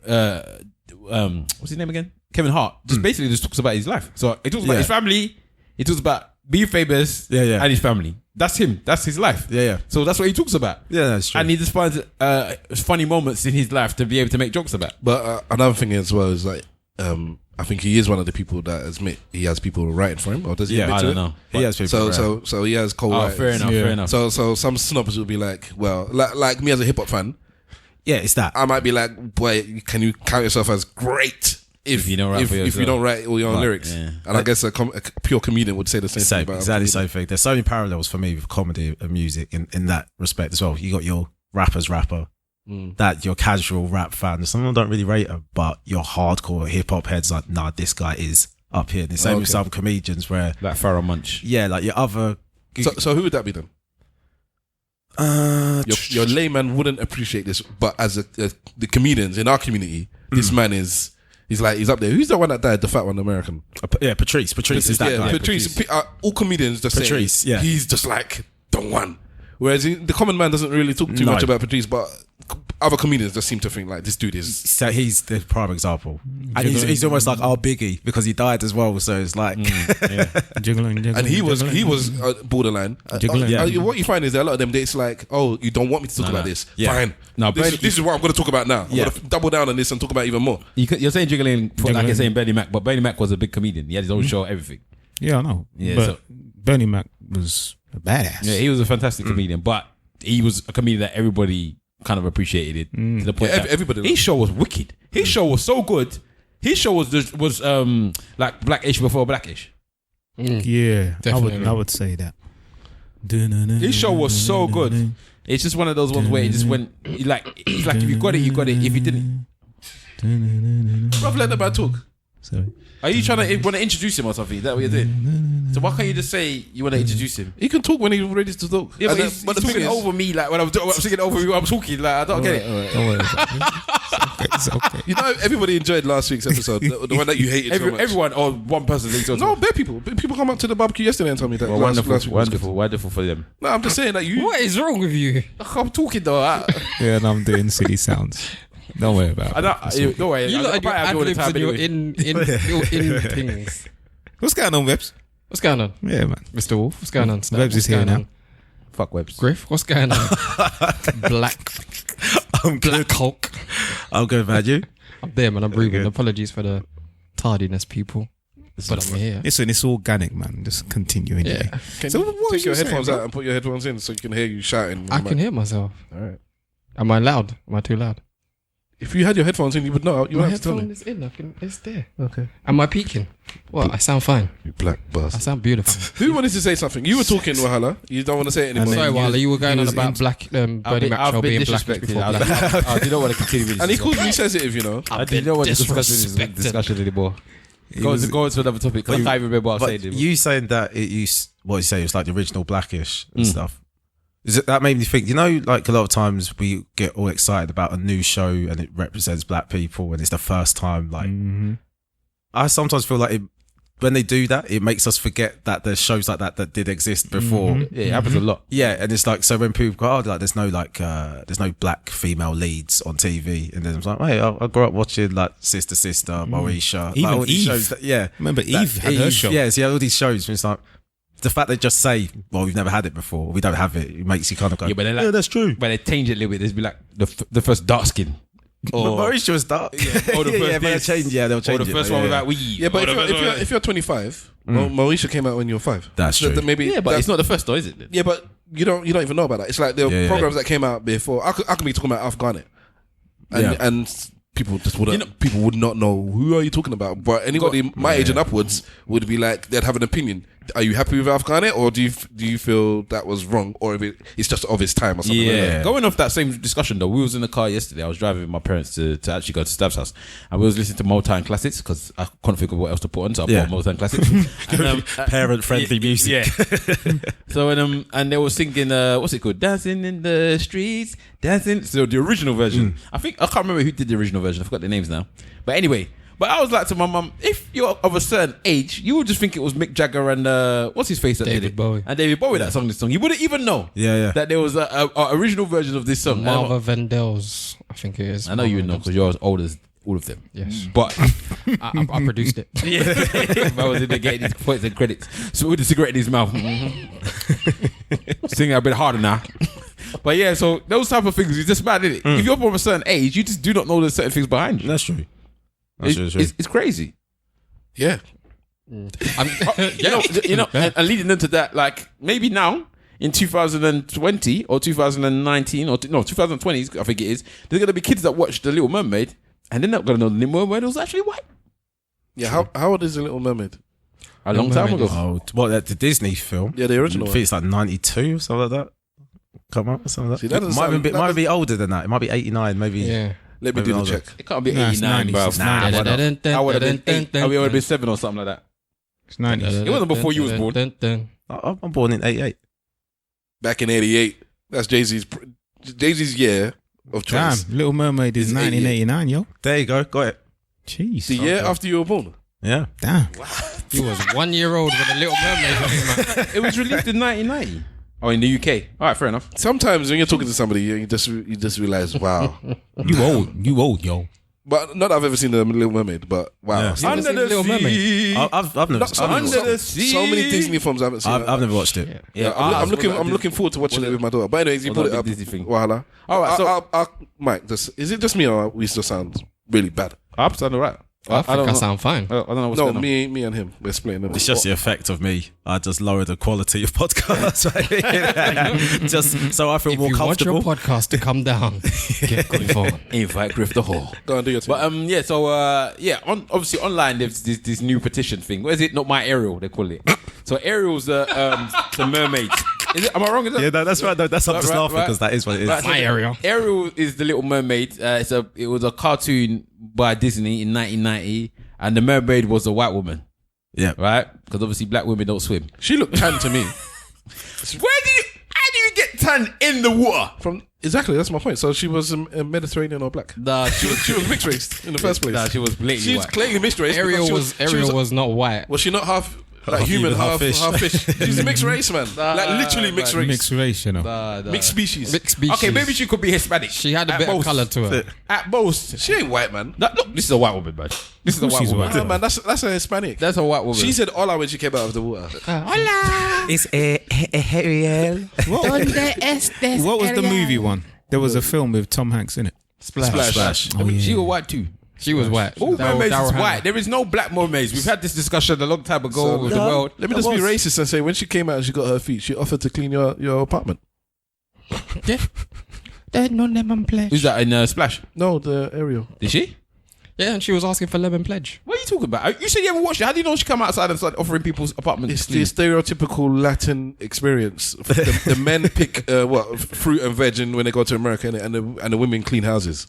Speaker 1: what's his name again? Kevin Hart just basically just talks about his life. So he talks about his family. He talks about being famous and his family. That's him. That's his life.
Speaker 2: Yeah.
Speaker 1: So that's what he talks about.
Speaker 2: Yeah, that's true.
Speaker 1: And he just finds funny moments in his life to be able to make jokes about.
Speaker 4: But another thing as well is like, I think he is one of the people that admit he has people writing for him, or does he?
Speaker 2: Yeah,
Speaker 4: admit
Speaker 1: I
Speaker 4: to
Speaker 1: don't
Speaker 4: it?
Speaker 1: know.
Speaker 2: He has people.
Speaker 4: So he has co-writers.
Speaker 1: Fair enough.
Speaker 4: So some snobs will be like, well, like me as a hip hop fan,
Speaker 2: yeah, it's that.
Speaker 4: I might be like, boy, can you count yourself as great if you don't write all your own lyrics?
Speaker 1: Yeah.
Speaker 4: And I guess a pure comedian would say the same thing about
Speaker 2: exactly the same thing. There's so many parallels for me with comedy and music in that respect as well. You got your rapper, that your casual rap fan. Some of them don't really rate him, but your hardcore hip hop heads like, nah, this guy is up here. The same with some comedians where
Speaker 1: Like Pharoah Munch.
Speaker 2: yeah, like your other.
Speaker 4: So who would that be then? Your layman wouldn't appreciate this, but as the comedians in our community, this man he's up there. Who's the one that died? The fat one, the American.
Speaker 2: Patrice is that guy.
Speaker 4: Patrice. All comedians just
Speaker 2: Patrice,
Speaker 4: say he's just like the one. Whereas the common man doesn't really talk too much about Patrice, but other comedians just seem to think like this dude is.
Speaker 2: So he's the prime example, and he's almost like our Biggie because he died as well. So it's like,
Speaker 3: Jiggling.
Speaker 4: And he was borderline.
Speaker 3: Jiggling.
Speaker 4: What you find is that a lot of them, it's like, oh, you don't want me to talk about this.
Speaker 2: Yeah.
Speaker 4: Fine.
Speaker 1: No,
Speaker 4: this is what I'm going to talk about now. I'm going to double down on this and talk about even more.
Speaker 1: You're saying jiggling like you're saying Bernie Mac, but Bernie Mac was a big comedian. He had his own show, everything.
Speaker 3: Yeah, I know.
Speaker 1: Yeah,
Speaker 3: but
Speaker 1: so-
Speaker 3: Bernie Mac was a badass.
Speaker 1: Yeah, he was a fantastic comedian, but he was a comedian that everybody kind of appreciated it to the point that
Speaker 4: everybody.
Speaker 1: His show was wicked. His show was so good. His show was like Blackish before Blackish.
Speaker 3: Yeah,
Speaker 5: Definitely.
Speaker 3: I would say that.
Speaker 1: His show was so good. It's just one of those ones where it just went like it's like if you got it, you got it. If you didn't,
Speaker 4: Bruv, let the man talk.
Speaker 3: Sorry.
Speaker 1: are you trying to want to introduce him or something? Is that what you're doing? So why can't you just say you want to introduce him?
Speaker 4: He can talk when he's ready to talk.
Speaker 1: Yeah, but
Speaker 4: And
Speaker 1: he's
Speaker 4: the thing
Speaker 1: talking
Speaker 4: is-
Speaker 1: over me like when I'm singing over you. I'm talking like I don't get it.
Speaker 3: Don't worry about it. It's okay.
Speaker 4: You know, everybody enjoyed last week's episode, the one that you hated so much.
Speaker 1: Everyone or one person thinks so.
Speaker 4: No, bare people. People come up to the barbecue yesterday and tell me that.
Speaker 1: Well,
Speaker 4: last week was
Speaker 1: wonderful for them.
Speaker 4: good. No, I'm just saying that you.
Speaker 5: What is wrong with you?
Speaker 1: I'm talking though.
Speaker 3: Yeah, and I'm doing silly sounds. Don't worry about it.
Speaker 1: Don't worry.
Speaker 5: You lot
Speaker 1: I'll
Speaker 5: and your
Speaker 1: probably have you all the
Speaker 5: ad-libs
Speaker 1: time
Speaker 5: and
Speaker 1: anyway.
Speaker 5: your in things.
Speaker 3: What's going on, Webs?
Speaker 5: What's going on,
Speaker 3: Yeah, man.
Speaker 5: Mr. Wolf? What's going on, Stan?
Speaker 3: Webs is
Speaker 5: What's
Speaker 3: here
Speaker 5: going
Speaker 3: now.
Speaker 5: on?
Speaker 1: Fuck Webs.
Speaker 5: Griff, what's going on? Black Hulk.
Speaker 2: I'll go bad you.
Speaker 5: I'm there, man. I'm breathing. Apologies for the tardiness, people. But I'm here.
Speaker 3: Listen, it's organic, man. Just continue anyway.
Speaker 5: Yeah.
Speaker 4: Can
Speaker 3: So
Speaker 4: you
Speaker 3: what was
Speaker 4: take your
Speaker 3: you saying,
Speaker 4: headphones
Speaker 3: bro?
Speaker 4: out and put your headphones in so you can hear you shouting?
Speaker 5: I can hear myself.
Speaker 4: All right.
Speaker 5: Am I loud? Am I too loud?
Speaker 4: If you had your headphones in, you would know. You
Speaker 5: My
Speaker 4: would have to tell
Speaker 5: headphone
Speaker 4: me.
Speaker 5: is in. It's there.
Speaker 4: Okay.
Speaker 5: Am I peaking? What? I sound fine.
Speaker 4: You black
Speaker 5: I
Speaker 4: bastard.
Speaker 5: sound beautiful.
Speaker 4: Who wanted to say something? You were talking, Wahala. You don't want to say it anymore.
Speaker 5: Sorry, Wally. You were going on
Speaker 3: was
Speaker 5: about black Bernie Mac show being black before black.
Speaker 1: I do not want to continue with this.
Speaker 4: And he called me sensitive, you know.
Speaker 1: I do not want to discuss this
Speaker 5: disrespected.
Speaker 1: discussion anymore. Go on to another topic. 'Cause I can't even remember what I was
Speaker 2: But
Speaker 1: saying.
Speaker 2: you saying that it used, what you say, it was like the original Blackish and stuff. Is it that made me think? You know, like a lot of times we get all excited about a new show and it represents black people and it's the first time. Like, I sometimes feel like when they do that, it makes us forget that there's shows like that did exist before.
Speaker 1: Yeah, it happens a lot.
Speaker 2: Yeah, and it's like, so when people go, oh, like there's no black female leads on TV, and then it's like, hey, I grew up watching like Sister, Moesha,
Speaker 3: Even
Speaker 2: like, all these
Speaker 3: Eve.
Speaker 2: shows that, yeah.
Speaker 3: Remember Eve had her show.
Speaker 2: Yeah, so you have all these shows, and it's like the fact they just say, well, we've never had it before, we don't have it. It makes you kind of go,
Speaker 1: Yeah, but they're like,
Speaker 2: yeah, that's true.
Speaker 1: But they change it a little bit. There's be like the first dark skin Or
Speaker 2: Mauricio was dark.
Speaker 1: or the first
Speaker 2: yeah,
Speaker 1: this,
Speaker 2: they'll change. Yeah, they'll change
Speaker 1: or the
Speaker 2: it.
Speaker 1: first one without weed.
Speaker 4: Yeah, but
Speaker 1: Or the first one
Speaker 4: if you're 25, well, Mauricio came out when you were 5.
Speaker 2: That's true.
Speaker 4: Maybe
Speaker 1: yeah, but
Speaker 4: that's-
Speaker 1: it's not the first though, is it?
Speaker 4: Yeah, but you don't even know about that. It's like there are programs that came out before. I could be talking about Afghanistan, and people just wouldn't. People would not know who are you talking about. But anybody my age and upwards would be like, they'd have an opinion. Are you happy with Afghanistan, or do you feel that was wrong, or if it's just of its time or something?
Speaker 1: Yeah.
Speaker 4: Like that?
Speaker 1: Going off that same discussion though, we was in the car yesterday. I was driving with my parents to actually go to Stab's house, and we was listening to Motown classics because I couldn't think of what else to put on, so I put on Motown classics. And,
Speaker 2: Parent-friendly music.
Speaker 1: Yeah. So and they were singing what's it called? Dancing in the streets, dancing. So the original version. I can't remember who did the original version. I forgot the names now. But anyway. But I was like to my mum, if you're of a certain age, you would just think it was Mick Jagger and what's his face that did it?
Speaker 5: Bowie.
Speaker 1: And David Bowie that sung this song. You wouldn't even know that there was a original version of this song.
Speaker 5: Marva Vandel's, I think it is.
Speaker 1: I know you would know because you're as old as all of them.
Speaker 5: Yes.
Speaker 1: But
Speaker 5: I produced it.
Speaker 1: yeah, I was in there getting his points and credits. So with the cigarette in his mouth. Singing a bit harder now. But yeah, so those type of things, it's just mad, isn't it? If you're from a certain age, you just do not know there's certain things behind you.
Speaker 2: That's true.
Speaker 1: It's crazy.
Speaker 4: Yeah.
Speaker 1: You know, and leading into that, like maybe now in 2020 or 2019 or 2020, I think it is, there's gonna be kids that watch The Little Mermaid and they're not gonna know The Little Mermaid was actually white.
Speaker 4: Yeah. How old is The Little Mermaid?
Speaker 1: A long time ago.
Speaker 2: Oh, what, the Disney film?
Speaker 4: Yeah, the original
Speaker 2: I think it's like 92 or something like that. Come up or something like that.
Speaker 4: See, that doesn't sound-
Speaker 2: might be older than that. It might be 89, maybe.
Speaker 5: Yeah.
Speaker 4: Let me
Speaker 2: Maybe
Speaker 4: do the
Speaker 2: older.
Speaker 4: check.
Speaker 1: It can't be
Speaker 3: No, it's
Speaker 1: 89,
Speaker 3: 90s,
Speaker 1: bro.
Speaker 3: it's
Speaker 1: Nah,
Speaker 3: 90s.
Speaker 1: why not? I would have been 8. I would have been 7 or something like that.
Speaker 3: It's 90s.
Speaker 1: It wasn't before you was born.
Speaker 2: I'm born in 88.
Speaker 4: Back in 88. That's Jay-Z's year of
Speaker 3: Damn,
Speaker 4: choice.
Speaker 3: Little Mermaid is
Speaker 4: It's
Speaker 3: 1989, yo.
Speaker 2: There you go. Got it.
Speaker 3: Jeez.
Speaker 4: The year after you were born.
Speaker 2: Yeah.
Speaker 3: Damn.
Speaker 5: He was 1 year old when the Little Mermaid came out.
Speaker 1: It was released in 1990. Oh, in the UK. All right, fair enough.
Speaker 4: Sometimes when you're talking to somebody, you just realize, wow.
Speaker 3: You old, yo.
Speaker 4: But not that I've ever seen the Little Mermaid, but wow.
Speaker 2: Yeah.
Speaker 5: Under the Little Mermaid.
Speaker 2: I've never.
Speaker 4: Not some,
Speaker 1: Under the
Speaker 4: so
Speaker 1: sea.
Speaker 4: many Disney films I haven't seen.
Speaker 2: I've never watched it.
Speaker 1: Yeah,
Speaker 4: I'm looking forward to watching it with my daughter. But anyways, you
Speaker 1: Was
Speaker 4: put
Speaker 1: that
Speaker 4: it
Speaker 1: a
Speaker 4: up.
Speaker 1: big Disney thing?
Speaker 4: Wahala.
Speaker 1: All right, so
Speaker 4: Mike, is it just me or we still sound really bad?
Speaker 1: I'm sound alright.
Speaker 5: I think I sound fine.
Speaker 1: I don't know what's
Speaker 4: No,
Speaker 1: going on.
Speaker 4: me and him. We're splitting it.
Speaker 2: It's just the effect of me. I just lower the quality of podcasts. Just so I feel
Speaker 5: If
Speaker 2: more
Speaker 5: you want
Speaker 2: comfortable.
Speaker 5: your podcast to come down, get Griff on.
Speaker 1: Invite Griff the Hall.
Speaker 4: Go and do your thing.
Speaker 1: But yeah, so obviously online there's this new petition thing. What is it? Not my Ariel, they call it. So Ariel's the mermaid. Is it? Am I wrong? Is it?
Speaker 2: Yeah, no, that's right. No, that's I'm just
Speaker 1: Right,
Speaker 2: laughing
Speaker 1: right.
Speaker 2: because that is what it is.
Speaker 1: Right, so
Speaker 5: My Ariel.
Speaker 1: Ariel is the Little Mermaid. It was a cartoon by Disney in 1990, and the mermaid was a white woman,
Speaker 2: Yeah.
Speaker 1: right? Because obviously black women don't swim.
Speaker 4: She looked tan to me.
Speaker 1: How do you get tan in the water?
Speaker 4: Exactly, that's my point. So she was a Mediterranean or black.
Speaker 1: Nah,
Speaker 4: She was mixed race in the first place.
Speaker 1: Nah, she was blatantly
Speaker 4: She's
Speaker 1: white.
Speaker 4: clearly mixed race.
Speaker 5: Ariel
Speaker 4: because
Speaker 5: was not white.
Speaker 4: Was she not half like
Speaker 2: Half
Speaker 4: human,
Speaker 2: human, half
Speaker 4: half
Speaker 2: fish.
Speaker 4: fish? She's a mixed race, man. Like literally mixed race.
Speaker 3: Mixed race, you know.
Speaker 4: Mixed species.
Speaker 5: Mixed species.
Speaker 1: Okay, maybe she could be Hispanic.
Speaker 5: She had a
Speaker 1: At
Speaker 5: bit
Speaker 1: most.
Speaker 5: of colour to her.
Speaker 1: At most.
Speaker 4: She ain't white, man.
Speaker 1: Look, this is a white woman, man. This is a white
Speaker 3: she's
Speaker 1: woman.
Speaker 3: white.
Speaker 4: Nah, man, that's a Hispanic.
Speaker 1: That's a white woman.
Speaker 4: She said hola when she came out of the water.
Speaker 2: It's Ariel.
Speaker 3: What was the movie one? There was a film with Tom Hanks in it.
Speaker 4: Splash.
Speaker 3: Oh, yeah.
Speaker 1: She was white too.
Speaker 5: She was white.
Speaker 1: All mermaids is
Speaker 5: Darran.
Speaker 1: white. There is no black mermaids. We've had this discussion a long time ago
Speaker 4: So,
Speaker 1: with the world.
Speaker 4: Let me just be racist and say when she came out and she got her feet, she offered to clean your apartment.
Speaker 5: There's no lemon pledge.
Speaker 1: Who's that in Splash?
Speaker 4: No, the Ariel.
Speaker 1: Did she?
Speaker 5: Yeah, and she was asking for lemon pledge.
Speaker 1: What are you talking about? You said you ever watched it. How do you know she come outside and start offering people's apartments?
Speaker 4: It's the stereotypical Latin experience. The men pick fruit and veg when they go to America, and the women clean houses.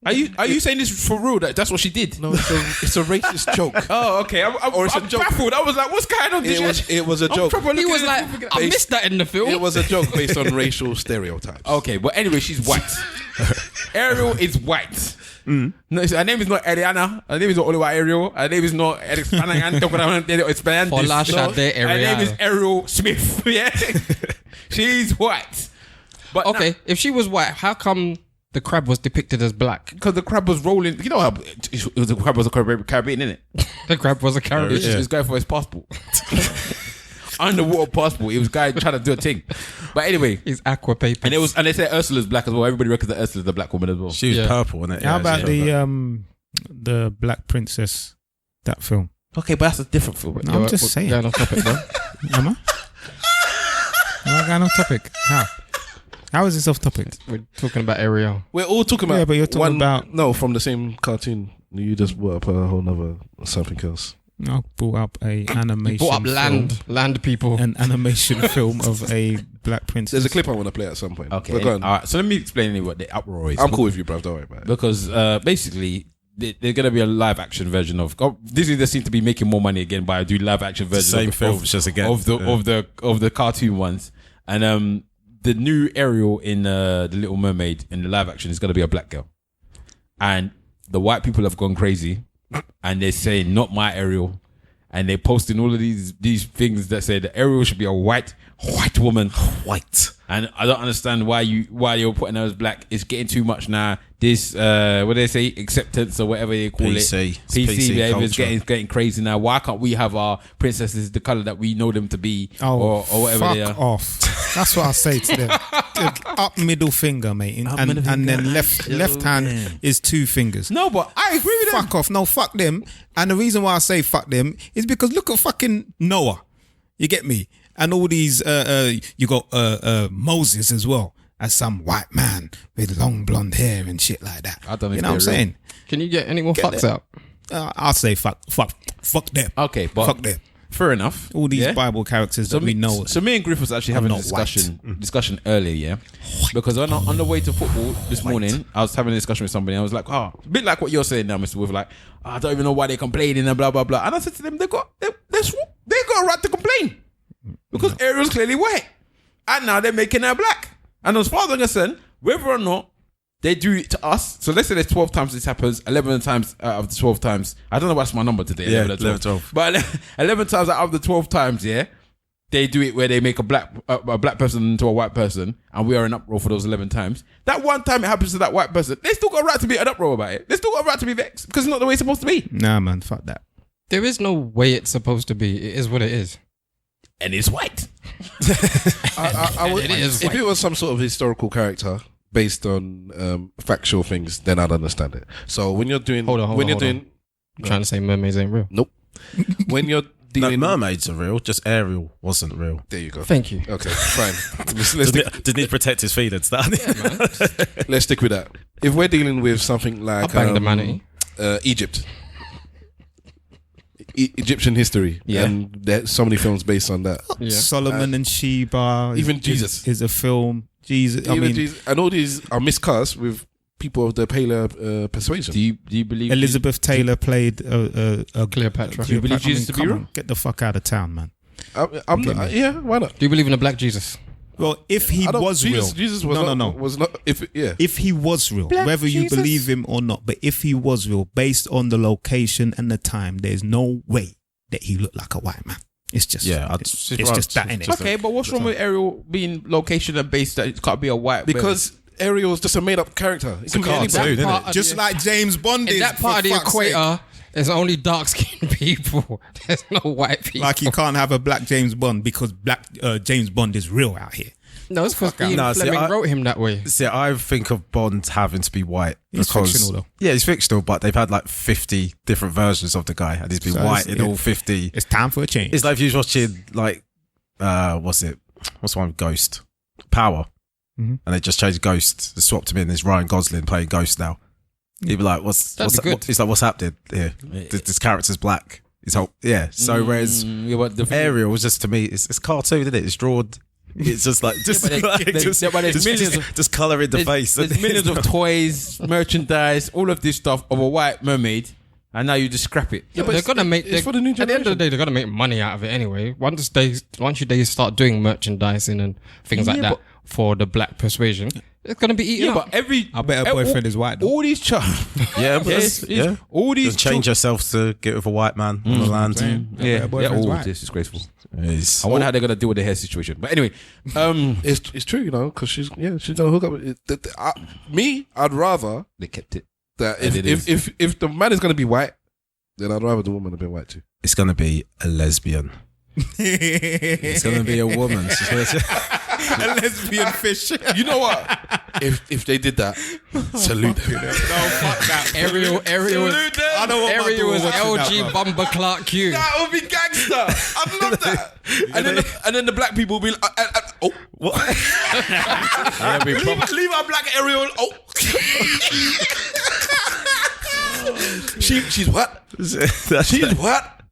Speaker 1: Are you saying this for real? That's what she did?
Speaker 4: No, it's a racist joke.
Speaker 1: Oh, okay. I'm
Speaker 4: Or it's a joke.
Speaker 1: baffled. I was like, what's going on?
Speaker 4: It was a joke.
Speaker 5: He was like, I missed that in the film.
Speaker 4: It was a joke based on racial stereotypes.
Speaker 1: Okay, but anyway, she's white. Ariel is white. No, her name is not Ariana. Her name is not Oliver Ariel. Her name is not Ariel.
Speaker 5: Fola Shade
Speaker 1: Her name is
Speaker 5: Ariel.
Speaker 1: Ariel Smith. Yeah, she's white. But
Speaker 5: Okay, if she was white, how come the crab was depicted as black?
Speaker 1: because the crab was rolling. You know how it was the crab was a Caribbean, innit?
Speaker 5: The crab was a Caribbean.
Speaker 1: He was going for his passport. Underwater passport. He was guy trying to do a thing. But anyway,
Speaker 5: He's aqua paper.
Speaker 1: and they say Ursula's black as well. Everybody reckons that Ursula's the black woman as well.
Speaker 2: She was
Speaker 5: Yeah.
Speaker 2: purple, wasn't it?
Speaker 3: How
Speaker 2: Yeah,
Speaker 3: about
Speaker 2: she was
Speaker 3: the Black Princess, that film?
Speaker 1: Okay, but that's a different film.
Speaker 3: No, I'm just saying.
Speaker 5: Going off topic, though.
Speaker 3: Am I? Am I going off topic? How? How is this off topic?
Speaker 5: We're talking about Ariel.
Speaker 4: We're all talking about.
Speaker 3: Yeah, but you're talking about-
Speaker 4: no from the same cartoon. You just brought up a whole nother something else.
Speaker 3: I brought up a animation.
Speaker 5: Brought up land people.
Speaker 3: An animation film of a Black Princess.
Speaker 4: There's a clip I want to play at some point.
Speaker 1: Okay,
Speaker 4: but go on.
Speaker 1: all right. So let me explain to you what the Uproar is.
Speaker 4: I'm cool with you, bruv. Don't worry about it.
Speaker 1: Because basically there's gonna be a live action version of Disney. They seem to be making more money again by doing live action versions
Speaker 2: Same
Speaker 1: of
Speaker 2: films, just again.
Speaker 1: of the cartoon ones. And the new Ariel in the Little Mermaid in the live action is gonna be a black girl, and the white people have gone crazy, and they're saying not my Ariel, and they're posting all of these things that say that Ariel should be a white woman.
Speaker 2: white.
Speaker 1: And I don't understand why you're putting her as black. It's getting too much now. This what do they say, acceptance or whatever they call
Speaker 2: PC.
Speaker 1: it. PC behavior is
Speaker 2: culture.
Speaker 1: getting crazy now. Why can't we have our princesses the color that we know them to be, or whatever
Speaker 3: fuck
Speaker 1: they are?
Speaker 3: off. That's what I say to them. Up middle finger, mate, and then left hand is 2 fingers.
Speaker 1: No, but I agree with them.
Speaker 3: Fuck off. No, fuck them. And the reason why I say fuck them is because look at fucking Noah. You get me? And all these, you got Moses as well as some white man with long blonde hair and shit like that.
Speaker 1: I don't know
Speaker 3: you
Speaker 1: if
Speaker 3: know what I'm
Speaker 1: they're real.
Speaker 3: saying?
Speaker 5: Can you get any more fucks out?
Speaker 3: I'll say fuck them.
Speaker 1: Okay, but
Speaker 3: Fuck them.
Speaker 1: fair enough.
Speaker 3: All these
Speaker 1: Yeah?
Speaker 3: Bible characters that we know.
Speaker 1: So me and Griff was actually having a discussion earlier, yeah. Because on the way to football this morning, I was having a discussion with somebody. I was like, a bit like what you're saying now, Mr. Wolf. Like, I don't even know why they're complaining and blah blah blah. And I said to them, they got a right to complain because Ariel's clearly white, and now they're making her black. And as far as I'm concerned, whether or not they do it to us, so let's say there's 12 times this happens, 11 times out of the 12 times, I don't know what's my number today,
Speaker 2: Yeah,
Speaker 1: 11 or
Speaker 2: 12.
Speaker 1: But 11 times out of the 12 times, yeah, they do it where they make a black person into a white person, and we are in uproar for those 11 times. That one time it happens to that white person, they still got a right to be an uproar about it. They still got a right to be vexed because it's not the way it's supposed to be.
Speaker 3: Nah, man, fuck that.
Speaker 5: There is no way it's supposed to be. It is what it is.
Speaker 1: And it's white.
Speaker 4: I would,
Speaker 5: It is
Speaker 4: if
Speaker 5: white.
Speaker 4: it was some sort of historical character based on factual things, then I'd understand it. So when you're doing,
Speaker 5: Hold on.
Speaker 4: doing,
Speaker 5: I'm trying to say mermaids ain't real.
Speaker 4: nope. When you're
Speaker 2: No,
Speaker 4: dealing,
Speaker 2: mermaids are real. Just Ariel wasn't real.
Speaker 4: there you go.
Speaker 5: Thank you.
Speaker 4: Okay, fine. let's
Speaker 2: Didn't need to protect his feelings.
Speaker 4: let's stick with that. If we're dealing with something like
Speaker 5: I banged the manatee.
Speaker 4: Egypt, Egyptian history,
Speaker 1: Yeah.
Speaker 4: and there's so many films based on that.
Speaker 5: Yeah.
Speaker 3: Solomon and Sheba.
Speaker 4: Even Jesus.
Speaker 3: is a film. Jesus. I
Speaker 4: Even
Speaker 3: mean,
Speaker 4: these, and all these are miscast with people of the paler persuasion.
Speaker 1: Do you believe
Speaker 3: Elizabeth Taylor played
Speaker 5: Cleopatra.
Speaker 1: Do you believe Jesus to be
Speaker 3: come
Speaker 1: real?
Speaker 3: on, get the fuck out of town, man.
Speaker 4: I'm not, yeah, why not?
Speaker 5: Do you believe in a black Jesus?
Speaker 3: Well, if he
Speaker 4: I don't-
Speaker 3: was
Speaker 4: Jesus,
Speaker 3: real,
Speaker 4: Jesus was
Speaker 3: no.
Speaker 4: was not.
Speaker 3: If he was real, whether you believe him or not, but if he was real, based on the location and the time, there's no way that he looked like a white man. It's just, it's just that, innit?
Speaker 1: Okay, but what's wrong with Ariel being location and based that it can't be a white?
Speaker 4: because Ariel is just a made up character. It can be anybody.
Speaker 2: cartoon, isn't
Speaker 5: part
Speaker 2: it?
Speaker 5: of
Speaker 3: Just like James Bond
Speaker 5: In
Speaker 3: is.
Speaker 5: that part of
Speaker 3: for
Speaker 5: the
Speaker 3: fuck's sake.
Speaker 5: equator, there's only dark skinned people. There's no white people.
Speaker 3: Like you can't have a black James Bond because black James Bond is real out here.
Speaker 5: no, it's because Ian
Speaker 2: No, see,
Speaker 5: Fleming
Speaker 2: I-
Speaker 5: wrote him that way.
Speaker 2: See, I think of Bond having to be white
Speaker 3: He's
Speaker 2: because
Speaker 3: fictional, though.
Speaker 2: Yeah, he's fictional, but they've had like 50 different versions of the guy, and he's been
Speaker 3: So
Speaker 2: white
Speaker 3: it's-
Speaker 2: in
Speaker 3: yeah.
Speaker 2: all 50.
Speaker 3: It's time for a change.
Speaker 2: It's like if you was watching like what's the one with Ghost Power,
Speaker 3: Mhm.
Speaker 2: and they just changed Ghost, they swapped him in. There's Ryan Gosling playing Ghost now. He'd be like, what's
Speaker 5: good.
Speaker 2: he's like, what's happening here? This character's black. His whole So whereas
Speaker 1: yeah, but the
Speaker 2: Ariel was just, to me, it's cartoon, isn't it? It's drawn. It's just like
Speaker 1: but there's millions of-
Speaker 2: just color in the face.
Speaker 1: There's millions of toys, merchandise, all of this stuff of a white mermaid, and now you just scrap it.
Speaker 5: Yeah, but they're gonna make.
Speaker 4: it's for the new
Speaker 5: At the end of the
Speaker 4: generation.
Speaker 5: day, they're gonna make money out of it anyway. Once they start doing merchandising and things like that for the black persuasion, it's gonna be eaten
Speaker 1: Yeah,
Speaker 5: up.
Speaker 1: but
Speaker 3: I bet her boyfriend is white, though.
Speaker 1: All these
Speaker 2: Yeah, but
Speaker 1: yes,
Speaker 2: yeah.
Speaker 1: all these
Speaker 2: Just change yourself to get with a white man on the land.
Speaker 1: Yeah,
Speaker 3: boyfriend's
Speaker 1: all
Speaker 3: white.
Speaker 1: this is disgraceful.
Speaker 2: It's-
Speaker 1: I wonder how they're gonna deal with the hair situation. But anyway,
Speaker 4: It's true, you know, because she's gonna hook up. I'd rather
Speaker 1: they kept it.
Speaker 4: that
Speaker 1: And it is.
Speaker 4: if the man is gonna be white, then I'd rather the woman have been white too.
Speaker 2: It's gonna be a lesbian. It's gonna be a woman.
Speaker 1: A lesbian fish.
Speaker 4: You know what? If they did that, salute them.
Speaker 3: No, fuck that.
Speaker 5: Ariel
Speaker 1: Salute them.
Speaker 3: I don't want my
Speaker 5: Ariel was
Speaker 3: daughter watching
Speaker 5: LG
Speaker 3: that,
Speaker 5: Bumba Clark Q.
Speaker 4: That would be gangster. I'd love that. And then the black people will be like, oh,
Speaker 2: What?
Speaker 4: leave our black Ariel. Oh, she's what? She's what?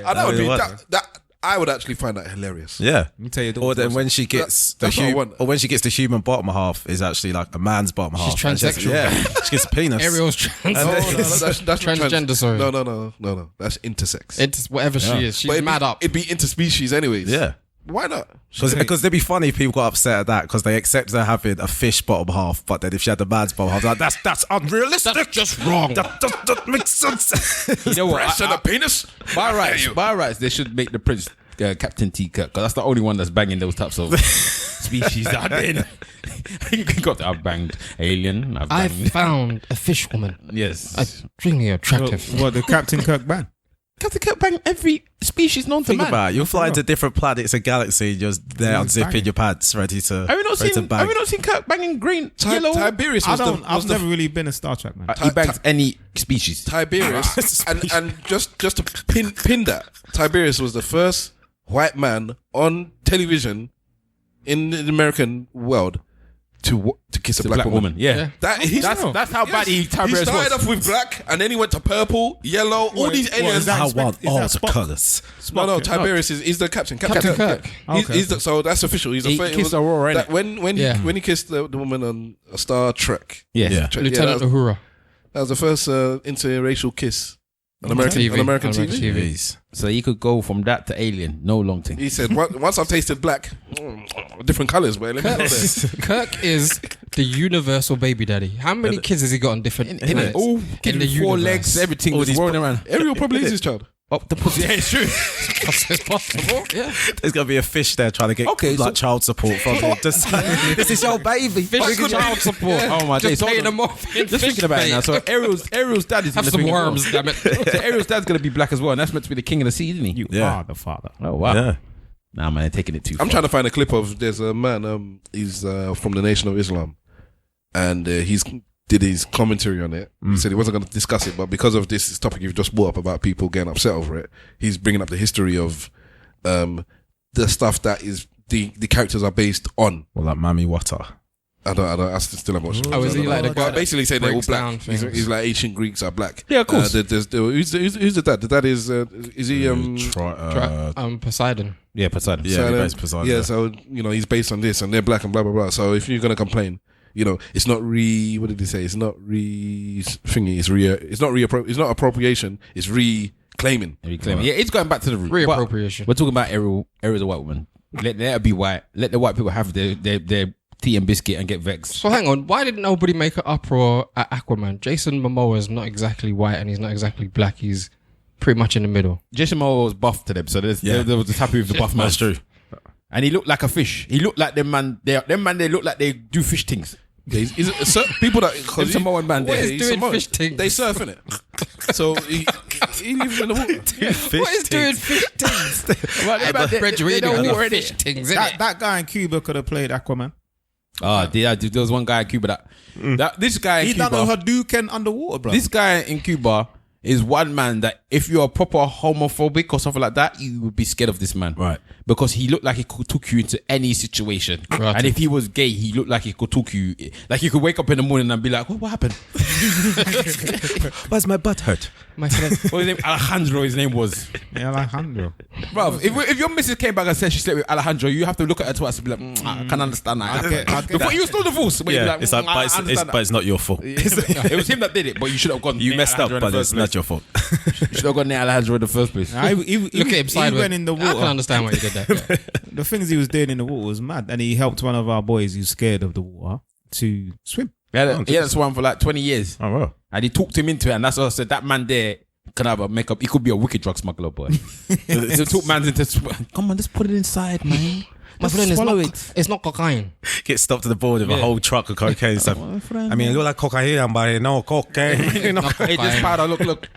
Speaker 4: That would be that. I would actually find that hilarious.
Speaker 2: Yeah.
Speaker 3: Let me tell you.
Speaker 2: Or then when she gets
Speaker 4: That's what I want.
Speaker 2: or when she gets the human bottom half is actually like a man's bottom half.
Speaker 5: She's transsexual.
Speaker 2: Yeah. She gets a penis.
Speaker 5: Ariel's trans.
Speaker 4: That's
Speaker 5: Transgender, sorry.
Speaker 4: No. That's intersex.
Speaker 5: It's whatever she is. She's mad up.
Speaker 4: It'd be interspecies anyways.
Speaker 2: Yeah.
Speaker 4: Why not?
Speaker 2: Because they'd be funny if people got upset at that because they accept her having a fish bottom half, but then if she had the man's bottom half, like, that's unrealistic.
Speaker 5: That's just wrong.
Speaker 2: That makes sense.
Speaker 1: You know what?
Speaker 4: Breast and a penis?
Speaker 1: By rights, they should make the prince Captain T Kirk because that's the only one that's banging those types of species out there. I've banged alien.
Speaker 5: I found a fish woman.
Speaker 1: Yes.
Speaker 5: Extremely attractive.
Speaker 3: What the Captain Kirk band?
Speaker 1: Captain Kirk bang every species known to
Speaker 2: Think
Speaker 1: man.
Speaker 2: about it. You'll fly into different planets and galaxies, just there
Speaker 3: Yeah,
Speaker 2: unzipping
Speaker 3: banging.
Speaker 2: your pants, ready to.
Speaker 1: Have you not
Speaker 2: ready to
Speaker 1: seen?
Speaker 2: bang.
Speaker 1: Have you not seen Kirk banging green, yellow?
Speaker 4: Tiberius was
Speaker 3: I've never really been a Star Trek man.
Speaker 1: He bangs any species.
Speaker 4: Tiberius, and just to pin that, Tiberius was the first white man on television in the American world to kiss a
Speaker 1: It's a
Speaker 4: black woman.
Speaker 1: Yeah.
Speaker 4: That's
Speaker 1: how bad
Speaker 4: he
Speaker 1: Tiberius
Speaker 4: started
Speaker 1: was.
Speaker 4: off with black, and then he went to purple, yellow, all these aliens.
Speaker 3: is that
Speaker 2: I want
Speaker 3: is
Speaker 2: all
Speaker 3: that
Speaker 2: the
Speaker 3: Spock?
Speaker 2: colours.
Speaker 4: No, Tiberius is the captain.
Speaker 5: Captain Kirk.
Speaker 4: So that's official. He's
Speaker 1: He
Speaker 4: the first.
Speaker 1: kissed Aurora,
Speaker 4: that
Speaker 1: innit?
Speaker 4: when he kissed the woman on Star Trek.
Speaker 1: Yes.
Speaker 2: Yeah.
Speaker 4: Trek,
Speaker 5: Lieutenant
Speaker 4: that
Speaker 5: Uhura.
Speaker 4: was the first interracial kiss on American TV.
Speaker 2: Jeez.
Speaker 1: So you could go from that to alien. No long thing.
Speaker 4: He said, "Once I've tasted black, different colours, boy. Let me go there."
Speaker 5: Kirk is the universal baby daddy. How many kids has he got on different planets?
Speaker 1: All
Speaker 5: in the
Speaker 1: four
Speaker 5: universe?
Speaker 1: legs, everything was rolling around.
Speaker 4: Ariel probably is his child.
Speaker 1: Up the pussy. Yeah, it's true.
Speaker 5: It's possible. Yeah.
Speaker 2: There's gonna be a fish there trying to get child support from him. Just this is your baby.
Speaker 5: Fish child support.
Speaker 1: Oh my days.
Speaker 5: Just paying them off.
Speaker 1: Just thinking about it now. So Ariel's dad is
Speaker 5: Have
Speaker 1: gonna
Speaker 5: some
Speaker 1: bring it
Speaker 5: worms,
Speaker 1: well.
Speaker 5: damn it.
Speaker 1: So Ariel's dad's gonna be black as well, and that's meant to be the king of the sea, isn't he?
Speaker 3: You
Speaker 2: Yeah.
Speaker 3: are the father.
Speaker 1: Oh wow.
Speaker 2: Yeah.
Speaker 1: Nah, man, they're taking it too far.
Speaker 4: I'm trying to find a clip of there's a man. He's from the Nation of Islam, and he's did his commentary on it. He said he wasn't going to discuss it, but because of this topic you've just brought up about people getting upset over it, he's bringing up the history of the stuff that is the characters are based on.
Speaker 2: Well, like Mami Water.
Speaker 4: I still haven't watched it.
Speaker 5: Oh, is he like the guy
Speaker 4: But
Speaker 5: that
Speaker 4: basically saying they're all
Speaker 5: breaks
Speaker 4: black.
Speaker 5: down
Speaker 4: He's
Speaker 5: things?
Speaker 4: like ancient Greeks are black.
Speaker 1: Yeah, of course.
Speaker 4: Who's the dad? The dad is he
Speaker 5: Poseidon.
Speaker 1: Yeah, Poseidon.
Speaker 2: Yeah,
Speaker 4: So,
Speaker 2: based Poseidon.
Speaker 4: yeah, so he's based on this, and they're black and blah blah blah. So if you're gonna complain, it's not what did he say? It's not thingy. It's not appropriation. It's reclaiming.
Speaker 1: Yeah, it's going back to the root.
Speaker 5: Reappropriation.
Speaker 1: But we're talking about Ariel. Ariel's a white woman. Let her be white. Let the white people have their tea and biscuit and get vexed.
Speaker 5: So hang on, why didn't nobody make an uproar at Aquaman? Jason Momoa is not exactly white and he's not exactly black. He's pretty much in the middle.
Speaker 1: Jason Momoa was buff to them, so they was just happy with the buff man.
Speaker 2: That's true.
Speaker 1: And he looked like a fish. He looked like them man. They look like they do fish things.
Speaker 4: Yeah, people that
Speaker 1: Them Samoan man
Speaker 5: What
Speaker 1: there.
Speaker 5: is
Speaker 4: he's
Speaker 5: doing
Speaker 4: Samoan.
Speaker 5: fish things?
Speaker 4: They surf in it. So he lives in the water.
Speaker 5: What is doing fish things?
Speaker 1: Well,
Speaker 5: Fred
Speaker 1: they
Speaker 5: reading
Speaker 1: don't
Speaker 5: on
Speaker 1: water
Speaker 5: the
Speaker 1: in
Speaker 5: fish
Speaker 1: it.
Speaker 5: things,
Speaker 3: That
Speaker 5: innit?
Speaker 3: that guy in Cuba could have played Aquaman.
Speaker 1: There was one guy in Cuba that this guy in
Speaker 3: He done all
Speaker 1: Cuba.
Speaker 3: her Hadouken underwater, bro.
Speaker 1: This guy in Cuba is one man that if you're proper homophobic or something like that, you would be scared of this man.
Speaker 2: Right.
Speaker 1: Because he looked like he could talk you into any situation.
Speaker 5: Right.
Speaker 1: And if he was gay, he looked like he could talk you. Like you could wake up in the morning and be like, what happened?
Speaker 2: Why's my butt hurt?
Speaker 5: My friend.
Speaker 1: What his name? Alejandro, his name was.
Speaker 3: Yeah, Alejandro.
Speaker 1: Bro, if your missus came back and said she slept with Alejandro, you have to look at her twice and be like, I can understand that.
Speaker 3: I get
Speaker 1: Before
Speaker 3: that.
Speaker 1: you still divorced, but you'd be
Speaker 2: Yeah,
Speaker 1: like,
Speaker 2: it's like,
Speaker 1: I understand
Speaker 2: but it's not your fault.
Speaker 1: that. It was him that did it, but you should have gone.
Speaker 2: You
Speaker 1: near
Speaker 2: messed up,
Speaker 1: Alejandro in
Speaker 2: but
Speaker 1: the
Speaker 2: it's
Speaker 1: first
Speaker 2: not
Speaker 1: place.
Speaker 2: your fault.
Speaker 1: You should have gone near Alejandro in the first place.
Speaker 3: Look
Speaker 5: Look at him sideways.
Speaker 3: He went in the
Speaker 5: I can
Speaker 3: water.
Speaker 5: understand why he did that. Yeah.
Speaker 3: The things he was doing in the water was mad, and he helped one of our boys who's scared of the water to swim.
Speaker 1: Yeah, that's one for like 20 years.
Speaker 2: Oh, wow.
Speaker 1: And he talked him into it, and that's what I said. That man there can have a makeup. He could be a wicked drug smuggler, boy. He'll talk man into. Come on, just put it inside, man.
Speaker 5: My friend, it's not cocaine.
Speaker 2: Get stopped at the border with a whole truck of cocaine. So, I mean, it look like cocaine, but no cocaine.
Speaker 5: Not
Speaker 1: Hey, this
Speaker 5: cocaine.
Speaker 1: powder, look.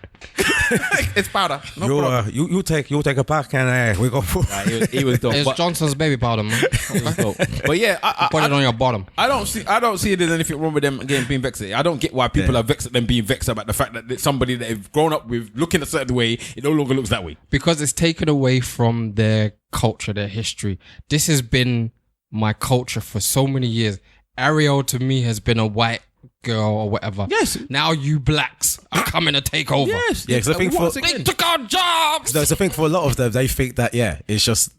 Speaker 1: It's powder. No
Speaker 2: you,
Speaker 1: problem.
Speaker 2: you take a pack and we go.
Speaker 1: He was dope.
Speaker 5: It's
Speaker 1: But,
Speaker 5: Johnson's baby powder, man.
Speaker 1: he was dope. But yeah,
Speaker 5: Put it on your bottom.
Speaker 1: I don't see there's anything wrong with them again being vexed. I don't get why people are vexed at them being vexed about the fact that somebody that they've grown up with looking a certain way, it no longer looks that way.
Speaker 5: Because it's taken away from their culture, their history. This has been my culture for so many years. Ariel to me has been a white girl or whatever.
Speaker 1: Yes.
Speaker 5: Now you blacks are coming to take over.
Speaker 1: Yes.
Speaker 2: Yeah, because I think
Speaker 5: They took our jobs.
Speaker 2: there's a thing for a lot of them. They think that it's just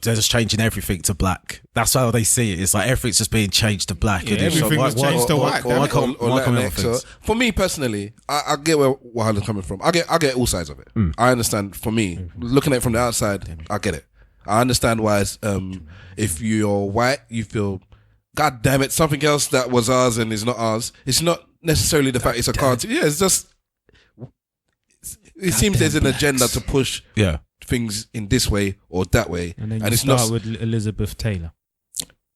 Speaker 2: they're just changing everything to black. That's how they see it. It's like everything's just being changed to black.
Speaker 3: Yeah, everything was changed to white.
Speaker 2: Why can't
Speaker 4: Latinx,
Speaker 2: things?
Speaker 4: so for me personally, I get where Halle's coming from. I get all sides of it. I understand. For me, looking at it from the outside, I get it. I understand why if you're white, you feel, God damn it, something else that was ours and is not ours. It's not necessarily the fact it's a cartoon. Yeah, it's just it seems there's an agenda to push things in this way or that way,
Speaker 6: And then you
Speaker 4: it's
Speaker 6: start
Speaker 4: not
Speaker 6: with Elizabeth Taylor.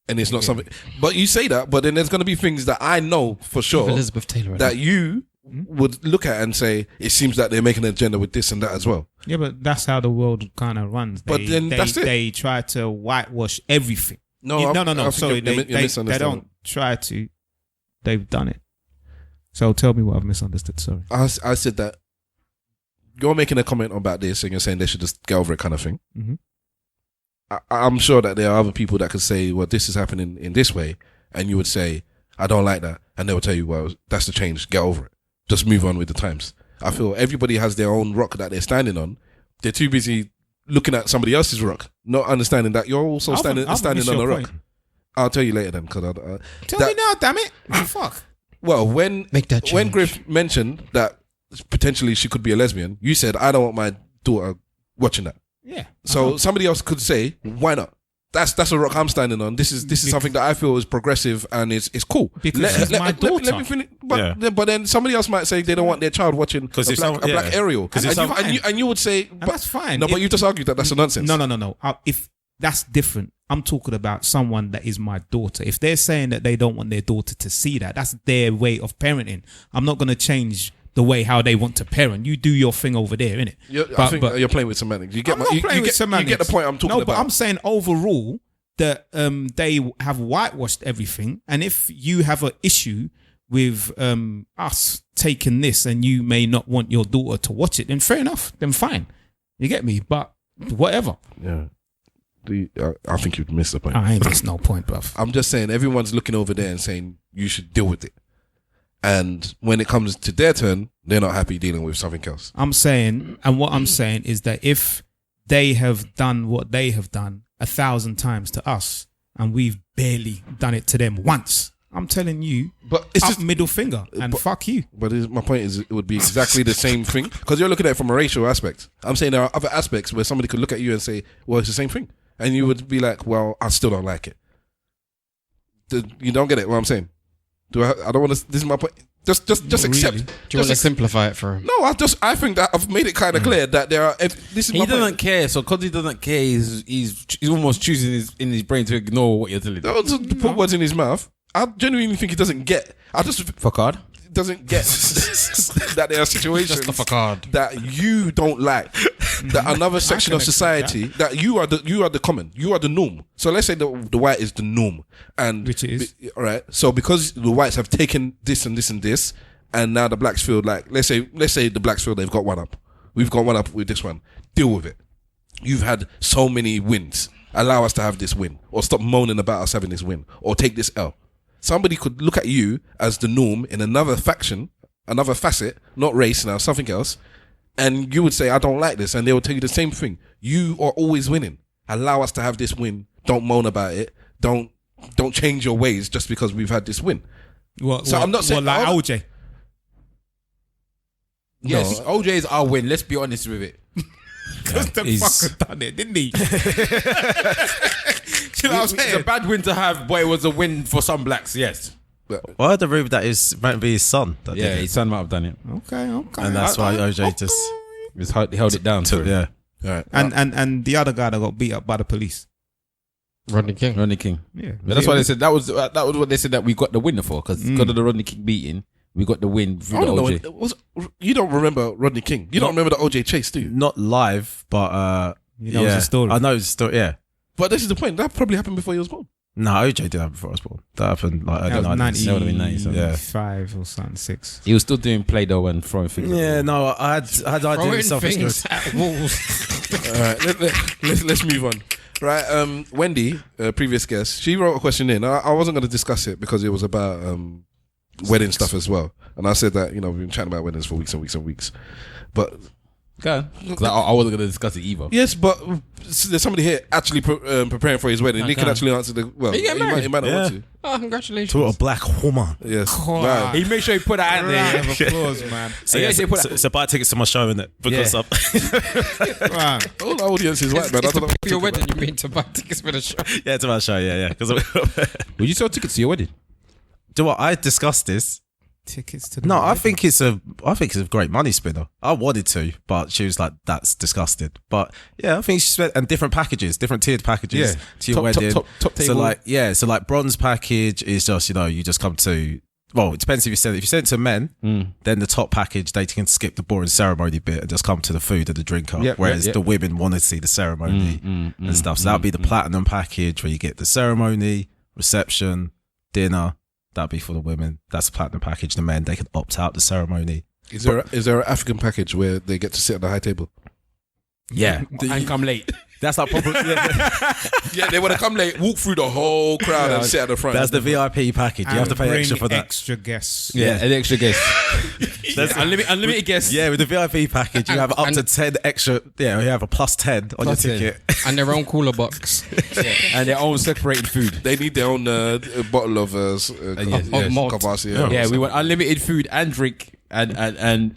Speaker 4: and it's not something. But you say that, but then there's going to be things that I know for sure
Speaker 5: Elizabeth Taylor.
Speaker 4: that you would look at and say it seems that they're making an agenda with this and that as well.
Speaker 3: Yeah, but that's how the world kind of runs.
Speaker 4: But then that's it.
Speaker 3: They try to whitewash everything.
Speaker 4: No,
Speaker 3: No. Sorry,
Speaker 4: you're
Speaker 3: they
Speaker 4: misunderstanding.
Speaker 3: don't try to. They've done it. So tell me what I've misunderstood. Sorry.
Speaker 4: I said that you're making a comment about this and you're saying they should just get over it kind of thing.
Speaker 3: Mhm.
Speaker 4: I'm sure that there are other people that could say, well, this is happening in this way. And you would say, I don't like that. And they will tell you, well, that's the change. Get over it. Just move on with the times. I feel everybody has their own rock that they're standing on. They're too busy looking at somebody else's rock, not understanding that you're also standing on a rock. I'll tell you later then. Cause
Speaker 3: Tell me now, damn it. Fuck.
Speaker 4: Well, when
Speaker 5: Make that
Speaker 4: when
Speaker 5: change.
Speaker 4: Griff mentioned that potentially she could be a lesbian, you said, I don't want my daughter watching that.
Speaker 3: Yeah.
Speaker 4: So somebody else could say, why not? That's a rock I'm standing on. This is something that I feel is progressive and it's cool.
Speaker 3: Because she's my daughter.
Speaker 4: Let me finish. But then somebody else might say they don't want their child watching a black Ariel. And you would say,
Speaker 3: And that's fine.
Speaker 4: No, but you just argued that that's a nonsense.
Speaker 3: No. If that's different, I'm talking about someone that is my daughter. If they're saying that they don't want their daughter to see that, that's their way of parenting. I'm not going to change the way how they want to parent. You do your thing over there, innit?
Speaker 4: I think you're playing with semantics. You get
Speaker 3: I'm not playing with semantics.
Speaker 4: You get the point I'm talking about.
Speaker 3: No, but I'm saying overall that they have whitewashed everything. And if you have an issue with us taking this and you may not want your daughter to watch it, then fair enough. Then fine. You get me? But whatever.
Speaker 4: Yeah. I think you've missed the point.
Speaker 3: I ain't missed no point, bruv.
Speaker 4: I'm just saying everyone's looking over there and saying you should deal with it. And when it comes to their turn, they're not happy dealing with something else.
Speaker 3: I'm saying, and what I'm saying is that if they have done what they have done 1,000 times to us and we've barely done it to them once, I'm telling you,
Speaker 4: But it's
Speaker 3: up
Speaker 4: just,
Speaker 3: middle finger and fuck you.
Speaker 4: but my point is, it would be exactly the same thing because you're looking at it from a racial aspect. I'm saying there are other aspects where somebody could look at you and say, "Well, it's the same thing," and you would be like, "Well, I still don't like it." You don't get it. What I'm saying? I don't want to. This is my point. Just accept.
Speaker 5: Do you want to simplify it for him?
Speaker 4: No, I think that I've made it kind of clear that there are. This is
Speaker 1: He
Speaker 4: my
Speaker 1: doesn't
Speaker 4: point.
Speaker 1: care, so because he doesn't care, he's almost choosing in his brain to ignore what you're telling him.
Speaker 4: Don't just put words in his mouth. I genuinely think he doesn't get. I just
Speaker 1: Fuck hard.
Speaker 4: doesn't get that there are situations
Speaker 5: Just a facade.
Speaker 4: that you don't like. That another section of society that you are the common, you are the norm. So let's say the white is the norm, and
Speaker 3: Which it is.
Speaker 4: all right. So because the whites have taken this and this and this, and now the blacks feel like let's say the blacks feel they've got one up. We've got one up with this one. Deal with it. You've had so many wins. Allow us to have this win, or stop moaning about us having this win, or take this L. Somebody could look at you as the norm in another faction, another facet, not race now, something else, and you would say, I don't like this, and they will tell you the same thing. You are always winning. Allow us to have this win. Don't moan about it. Don't change your ways just because we've had this win. I'm not saying
Speaker 3: like OJ.
Speaker 1: Yes, OJ is our win. Let's be honest with it.
Speaker 3: Because the fucker done it, didn't he? You know what I'm
Speaker 1: It's
Speaker 3: saying?
Speaker 1: a bad win to have, but it was a win for some blacks. Yes.
Speaker 2: I heard the rumor that it might be his son. That
Speaker 1: Yeah,
Speaker 2: did it.
Speaker 1: his son might have done it.
Speaker 3: Okay.
Speaker 2: And that's why OJ just
Speaker 1: He held it down.
Speaker 2: yeah.
Speaker 4: All right.
Speaker 3: And the other guy that got beat up by the police.
Speaker 5: Rodney King.
Speaker 1: Rodney King.
Speaker 3: Yeah.
Speaker 1: But that's why they said that was what they said that we got the winner for because of the Rodney King beating. we got the win through
Speaker 4: I
Speaker 1: the
Speaker 4: don't know.
Speaker 1: OJ.
Speaker 4: You don't remember Rodney King. You don't remember the OJ chase, do you?
Speaker 2: Not live, but
Speaker 3: You know the story.
Speaker 2: I know the story. Yeah.
Speaker 4: But this is the point. That probably happened before he was born.
Speaker 2: No, OJ didn't happen before I was born. That happened like
Speaker 3: That was
Speaker 2: early 90s.
Speaker 1: That would have been 90s.
Speaker 2: Yeah.
Speaker 3: 95 or something, 6.
Speaker 1: He was still doing Play-Doh and throwing things.
Speaker 2: Yeah, no, I had
Speaker 5: Throwing
Speaker 2: ideas of
Speaker 5: things at walls.
Speaker 4: All right, let's move on. Right, Wendy, previous guest, she wrote a question in. I wasn't going to discuss it because it was about wedding stuff as well. And I said that, we've been chatting about weddings for weeks and weeks and weeks. But
Speaker 1: Go on. 'Cause I wasn't going to discuss it either.
Speaker 4: yes, but there's somebody here actually preparing for his wedding. He can actually answer the. Well,
Speaker 5: Are you getting married?
Speaker 4: he might not want to.
Speaker 5: Oh, congratulations.
Speaker 2: to a black woman.
Speaker 4: Yes.
Speaker 5: Wow.
Speaker 4: Right.
Speaker 1: He made sure he put that out there.
Speaker 3: Round of applause, man.
Speaker 2: So,
Speaker 1: Yeah,
Speaker 2: yeah,
Speaker 1: they put
Speaker 2: so buy tickets to my show, innit? Because
Speaker 3: Wow.
Speaker 4: All our audience is white, man. I
Speaker 5: It's
Speaker 4: don't know.
Speaker 5: to pay for your wedding, you mean to buy tickets for the show?
Speaker 2: yeah, to my show, yeah. Because
Speaker 1: Would you sell tickets to your wedding?
Speaker 2: do what I discussed this.
Speaker 3: Tickets to the
Speaker 2: No, I
Speaker 3: wedding.
Speaker 2: think it's a great money spinner. I wanted to, but she was like, "That's disgusting." But yeah, I think she spent and different packages, different tiered packages
Speaker 1: Yeah.
Speaker 2: to your
Speaker 1: Top-
Speaker 2: wedding.
Speaker 1: top
Speaker 2: so
Speaker 1: table.
Speaker 2: so like bronze package is just you just come to. Well, it depends if you send it to men. Then the top package they can skip the boring ceremony bit and just come to the food and the drink up.
Speaker 1: Yep,
Speaker 2: whereas
Speaker 1: yep.
Speaker 2: the women want to see the ceremony and stuff. So that'd be the platinum package where you get the ceremony, reception, dinner. That'd be for the women. That's the platinum package. The men, they can opt out the ceremony.
Speaker 4: Is there an African package where they get to sit at the high table?
Speaker 2: Yeah.
Speaker 1: And come late.
Speaker 2: That's like probably
Speaker 4: Yeah, they want to come late, walk through the whole crowd and sit at the front.
Speaker 2: that's the VIP package. You have to pay
Speaker 3: bring
Speaker 2: extra for that.
Speaker 3: Extra guests.
Speaker 1: Yeah, an extra guest.
Speaker 2: That's
Speaker 1: Unlimited guests.
Speaker 2: Yeah, with the VIP package, you have up to 10 extra. Yeah, you have a plus 10 on
Speaker 1: Plus
Speaker 2: your
Speaker 1: 10.
Speaker 2: ticket.
Speaker 5: And their own cooler box.
Speaker 1: And their own separated food.
Speaker 4: They need their own bottle of
Speaker 5: malt.
Speaker 4: Kvass,
Speaker 1: Yeah, we want unlimited food and drink and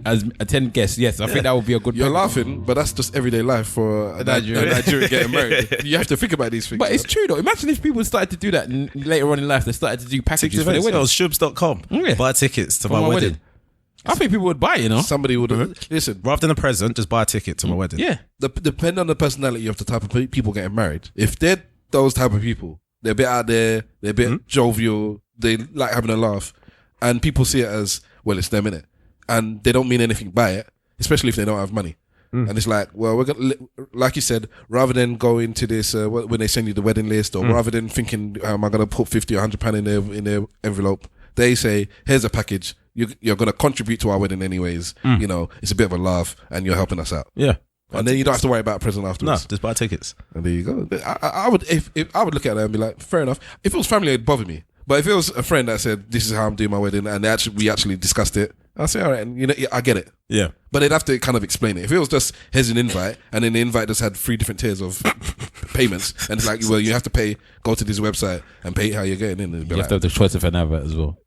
Speaker 1: as 10 guests. Yes, I think that would be a good.
Speaker 4: You're
Speaker 1: package.
Speaker 4: laughing, but that's just everyday life for a
Speaker 1: Nigerian.
Speaker 4: Nigerian getting married. You have to think about these things.
Speaker 1: But it's true though. Imagine if people started to do that later on in life. They started to do packages for their wedding.
Speaker 2: Shubs.com.
Speaker 1: Yeah.
Speaker 2: Buy tickets to
Speaker 1: For
Speaker 2: my
Speaker 1: my
Speaker 2: wedding.
Speaker 1: wedding. I think people would buy it,
Speaker 4: Somebody would listen.
Speaker 2: Rather than a present, just buy a ticket to my wedding.
Speaker 1: Yeah.
Speaker 4: Depending on the personality of the type of people getting married. If they're those type of people, they're a bit out there, they're a bit jovial, they like having a laugh, and people see it as, well, it's them, innit? And they don't mean anything by it, especially if they don't have money. And it's like, well, we're gonna, like you said, rather than go into this when they send you the wedding list, or rather than thinking, am I going to put 50 or 100 pound in their envelope? They say, here's a package. You're going to contribute to our wedding anyways. It's a bit of a laugh, and you're helping us out.
Speaker 2: Yeah.
Speaker 4: And then you don't have to worry about a present
Speaker 2: No,
Speaker 4: afterwards.
Speaker 2: just buy tickets.
Speaker 4: And there you go. I would if I would look at that and be like, fair enough. If it was family, it'd bother me. But if it was a friend that said, this is how I'm doing my wedding, and we actually discussed it, I'll say, all right, and I get it.
Speaker 2: Yeah.
Speaker 4: But they'd have to kind of explain it. If it was just, here's an invite, and then the invite just had 3 different tiers of payments, and it's like, well, you have to go to this website and pay how you're getting in.
Speaker 1: You have to have the choice of an advert as well.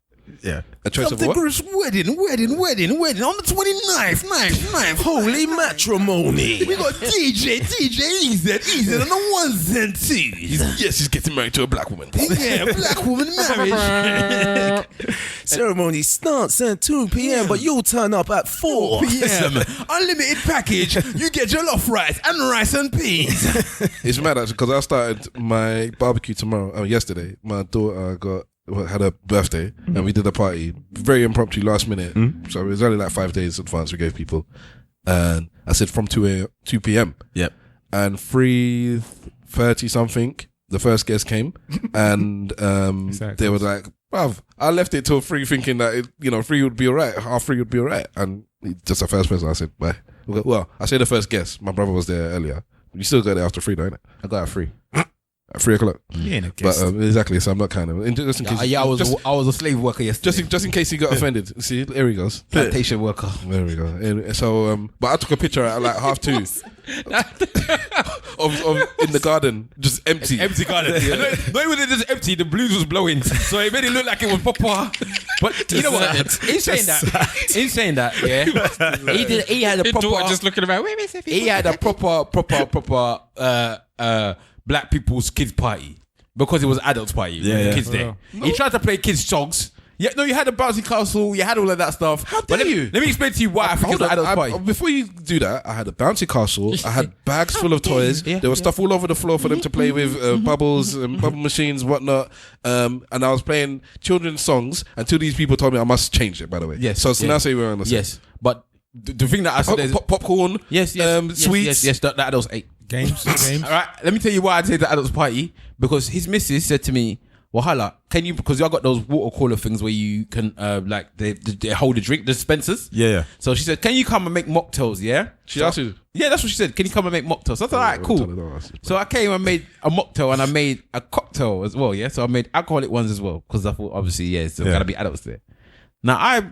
Speaker 2: Yeah.
Speaker 4: A choice of what?
Speaker 1: wedding on the 29th.
Speaker 2: Holy matrimony.
Speaker 1: We got DJ EZ on the ones and twos.
Speaker 4: Yes, he's getting married to a black woman.
Speaker 1: Yeah, black woman marriage.
Speaker 2: Ceremony starts at 2 p.m., but you'll turn up at 4
Speaker 1: PM. Unlimited package. You get jollof rice and rice and peas.
Speaker 4: It's mad actually, because I started my barbecue yesterday. My daughter had a birthday, and we did a party, very impromptu, last minute. So it was only like 5 days in advance we gave people, and I said from 2 p.m.
Speaker 2: Yep.
Speaker 4: and 3:30 something the first guest came, and they were like, bruv, I left it till 3 thinking that 3 would be alright, half 3 would be alright, and just the first person I said bye. Well, I say the first guest, my brother was there earlier. You still got there after 3 though, innit? I got at 3 at 3 o'clock.
Speaker 3: Yeah, no
Speaker 4: But
Speaker 3: guess.
Speaker 4: exactly, so I'm not kind of just in case.
Speaker 1: I was a slave worker yesterday.
Speaker 4: just in case he got offended. See, there he goes.
Speaker 1: Plantation worker.
Speaker 4: There we go. And so, but I took a picture at like 2:30 of in the garden, just empty.
Speaker 1: Empty garden. Not even just empty, the breeze was blowing. So it made it look like it was proper. But you know what? In saying that, yeah. He had a
Speaker 5: Your daughter
Speaker 1: proper
Speaker 5: just looking around. Wait a minute.
Speaker 1: he had a proper black people's kids party. Because it was adults party with
Speaker 2: Yeah.
Speaker 1: the kids there. He tried to play kids songs Yeah, no, you had a bouncy castle, you had all of that stuff.
Speaker 4: How
Speaker 1: But
Speaker 4: dare
Speaker 1: let me-
Speaker 4: you?
Speaker 1: Let me explain to you why I think it's an adult party.
Speaker 4: Before you do that, I had a bouncy castle. I had bags full of toys. There was stuff all over the floor for them to play with, bubbles and bubble machines, whatnot. And I was playing children's songs until these people told me I must change it. By the way,
Speaker 1: Yes,
Speaker 4: So
Speaker 1: yes.
Speaker 4: now say we're on the same.
Speaker 1: Yes, but the thing that I said is
Speaker 4: Popcorn.
Speaker 1: yes,
Speaker 4: sweets.
Speaker 1: yes, the adults ate.
Speaker 3: Games.
Speaker 1: All right, let me tell you why I say the adults party, because his missus said to me, well, Hala, can you, because y'all got those water cooler things where you can like they hold a drink, the dispensers.
Speaker 2: Yeah.
Speaker 1: So she said, can you come and make mocktails? Yeah.
Speaker 4: She asked you.
Speaker 1: Yeah, that's what she said. Can you come and make mocktails? So I thought, all right, cool. So I came and made a mocktail and I made a cocktail as well. Yeah. So I made alcoholic ones as well because I thought obviously so gotta be adults there. Now I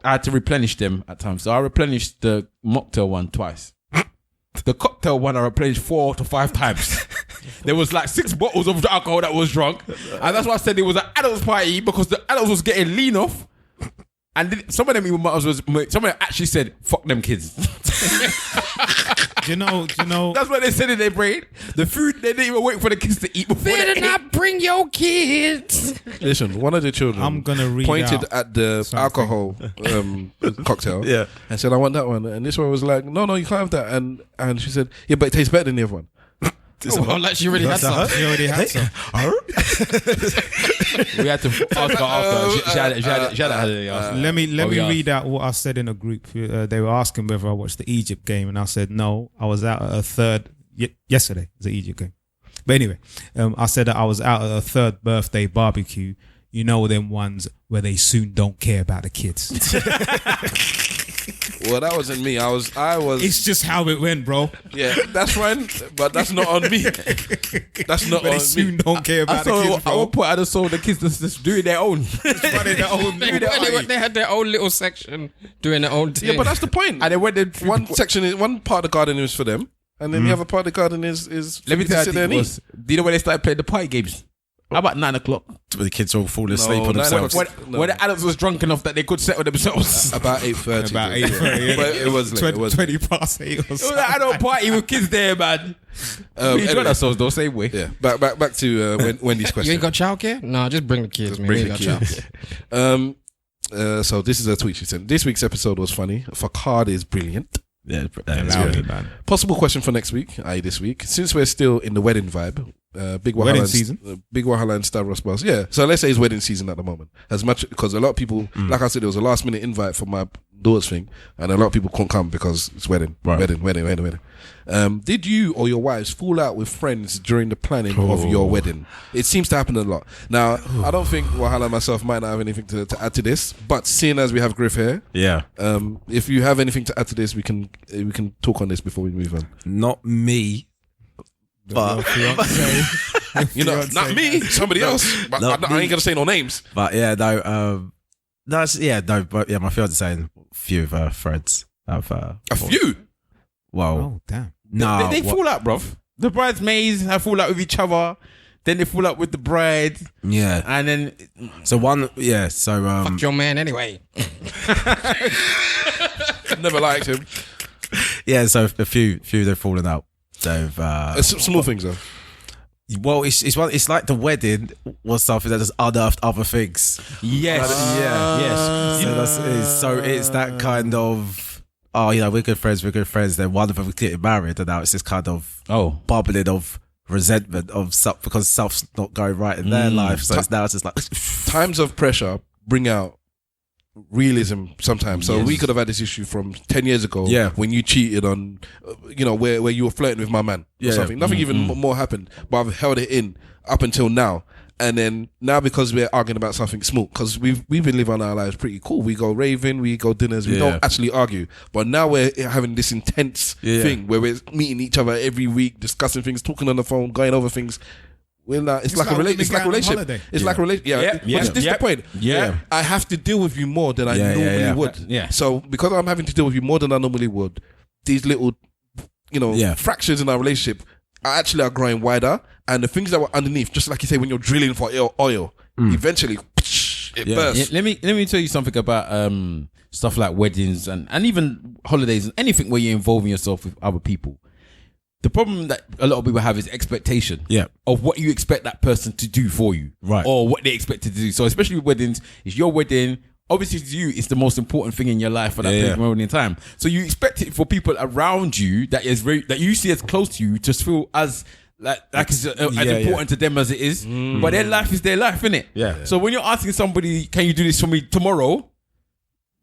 Speaker 1: had to replenish them at times. So I replenished the mocktail one twice. The cocktail one I replenished 4 to 5 times. There was like 6 bottles of alcohol that was drunk. And that's why I said it was an adults party, because the adults was getting lean off. And some of them even someone actually said, fuck them kids.
Speaker 3: Do you know?
Speaker 1: That's what they said in their brain. The food, they didn't even wait for the kids to eat before they
Speaker 5: Better
Speaker 1: ate.
Speaker 5: not bring your kids.
Speaker 4: Listen, one of the children
Speaker 3: I'm gonna read
Speaker 4: pointed
Speaker 3: out
Speaker 4: at the
Speaker 3: something.
Speaker 4: alcohol cocktail
Speaker 2: Yeah.
Speaker 4: and said, I want that one. And this one was like, no, you can't have that. And she said, yeah, but it tastes better than the other one.
Speaker 5: Well, like she already had some.
Speaker 3: You already had some.
Speaker 1: We had to ask her after. She had
Speaker 3: Let me
Speaker 1: we asked.
Speaker 3: read out what I said in a group. They were asking whether I watched the Egypt game, and I said no. I was out at a third yesterday. It was the Egypt game, but anyway, I said that I was out at a third birthday barbecue. You know them ones where they soon don't care about the kids.
Speaker 4: Well, that wasn't me. I was.
Speaker 3: It's just how it went, bro.
Speaker 4: Yeah, that's fine, but that's not on me. That's not
Speaker 3: But they
Speaker 4: on
Speaker 3: soon
Speaker 4: me.
Speaker 3: don't care about the kids,
Speaker 1: At
Speaker 3: bro.
Speaker 1: one point, I just saw the kids just doing their own.
Speaker 3: Running their own
Speaker 5: They had their own little section doing their own thing.
Speaker 4: Yeah, but that's the point.
Speaker 1: And they went in
Speaker 4: One section, one part of the garden is for them, and then the other part of the garden is.
Speaker 1: Let me
Speaker 4: for
Speaker 1: tell
Speaker 4: to
Speaker 1: you,
Speaker 4: sit there and
Speaker 1: it
Speaker 4: eat.
Speaker 1: was. Do you know when they started playing the party games? How about 9 o'clock?
Speaker 2: Where the kids all falling asleep on
Speaker 4: 9
Speaker 2: themselves.
Speaker 4: o'clock.
Speaker 1: When the adults was drunk enough that they could settle themselves.
Speaker 4: About 8:30.
Speaker 3: About
Speaker 4: yeah.
Speaker 3: 8:30.
Speaker 4: But it was late. It was
Speaker 3: 20 past 8 or
Speaker 1: It was
Speaker 3: something.
Speaker 1: an adult party with kids there, man. We enjoyed
Speaker 4: anyway.
Speaker 1: ourselves though, same way.
Speaker 4: Yeah, back to Wendy's question.
Speaker 5: You ain't got childcare? No, just bring the kids, man.
Speaker 4: Bring
Speaker 5: We
Speaker 4: the
Speaker 5: ain't got
Speaker 4: kids.
Speaker 5: childcare.
Speaker 4: So this is a tweet she sent. This week's episode was funny. Fakad is brilliant.
Speaker 2: Yeah,
Speaker 3: Loudly, man.
Speaker 4: Possible question for next week, i.e. this week. Since we're still in the wedding vibe, Big Wahala
Speaker 3: Wedding
Speaker 4: and,
Speaker 3: season?
Speaker 4: Big Wahala and Stavros Buzz. Yeah. So let's say it's wedding season at the moment. As much because a lot of people, like I said, there was a last minute invite for my daughter's thing, and a lot of people couldn't come because it's wedding. Did you or your wives fall out with friends during the planning of your wedding? It seems to happen a lot. Now, I don't think Wahala and myself might not have anything to add to this, but seeing as we have Griff here,
Speaker 2: Yeah.
Speaker 4: if you have anything to add to this, we can talk on this before we move on.
Speaker 2: Not me. But
Speaker 4: You know, not me, somebody else. But
Speaker 2: Not
Speaker 4: I
Speaker 2: me.
Speaker 4: ain't gonna say no names.
Speaker 2: but yeah, no, but yeah, my fiance and a few of her friends have
Speaker 4: A few.
Speaker 2: well,
Speaker 3: Oh, damn.
Speaker 2: no,
Speaker 1: They fall out, bruv. The bridesmaids have fall out with each other. Then they fall out with the bride.
Speaker 2: yeah.
Speaker 1: And then
Speaker 2: So one, yeah, so
Speaker 5: Fuck your man anyway.
Speaker 4: Never liked him.
Speaker 2: yeah, so a few they've fallen out. They've
Speaker 4: Small things though.
Speaker 2: well, it's like the wedding was something that just unearthed other things.
Speaker 1: yes,
Speaker 2: Yes. So it's that kind of we're good friends. Then one of them getting married, and now it's this kind of bubbling of resentment of stuff because stuff's not going right in their life. So it's now it's just like
Speaker 4: Times of pressure bring out realism sometimes. So we could have had this issue from 10 years ago when you cheated on where you were flirting with my man or something. Nothing even more happened, but I've held it in up until now. And then now because we're arguing about something small, because we've been living our lives pretty cool. We go raving, we go dinners, we don't actually argue. But now we're having this intense thing where we're meeting each other every week, discussing things, talking on the phone, going over things. We're not, it's like a relationship. It's like a relationship. But this is the point. I have to deal with you more than I normally would. So because I'm having to deal with you more than I normally would, these little, fractures in our relationship are growing wider, and the things that were underneath, just like you say, when you're drilling for oil, eventually it bursts.
Speaker 1: Let me tell you something about stuff like weddings and even holidays and anything where you're involving yourself with other people. the problem that a lot of people have is expectation of what you expect that person to do for you,
Speaker 2: right?
Speaker 1: Or what they expect to do. So especially with weddings, it's your wedding. Obviously, to you, it's the most important thing in your life for that moment in time. So you expect it for people around you that you see as close to you to feel as it's as important to them as it is. But their life is their life, innit?
Speaker 2: Yeah.
Speaker 1: So when you're asking somebody, can you do this for me tomorrow?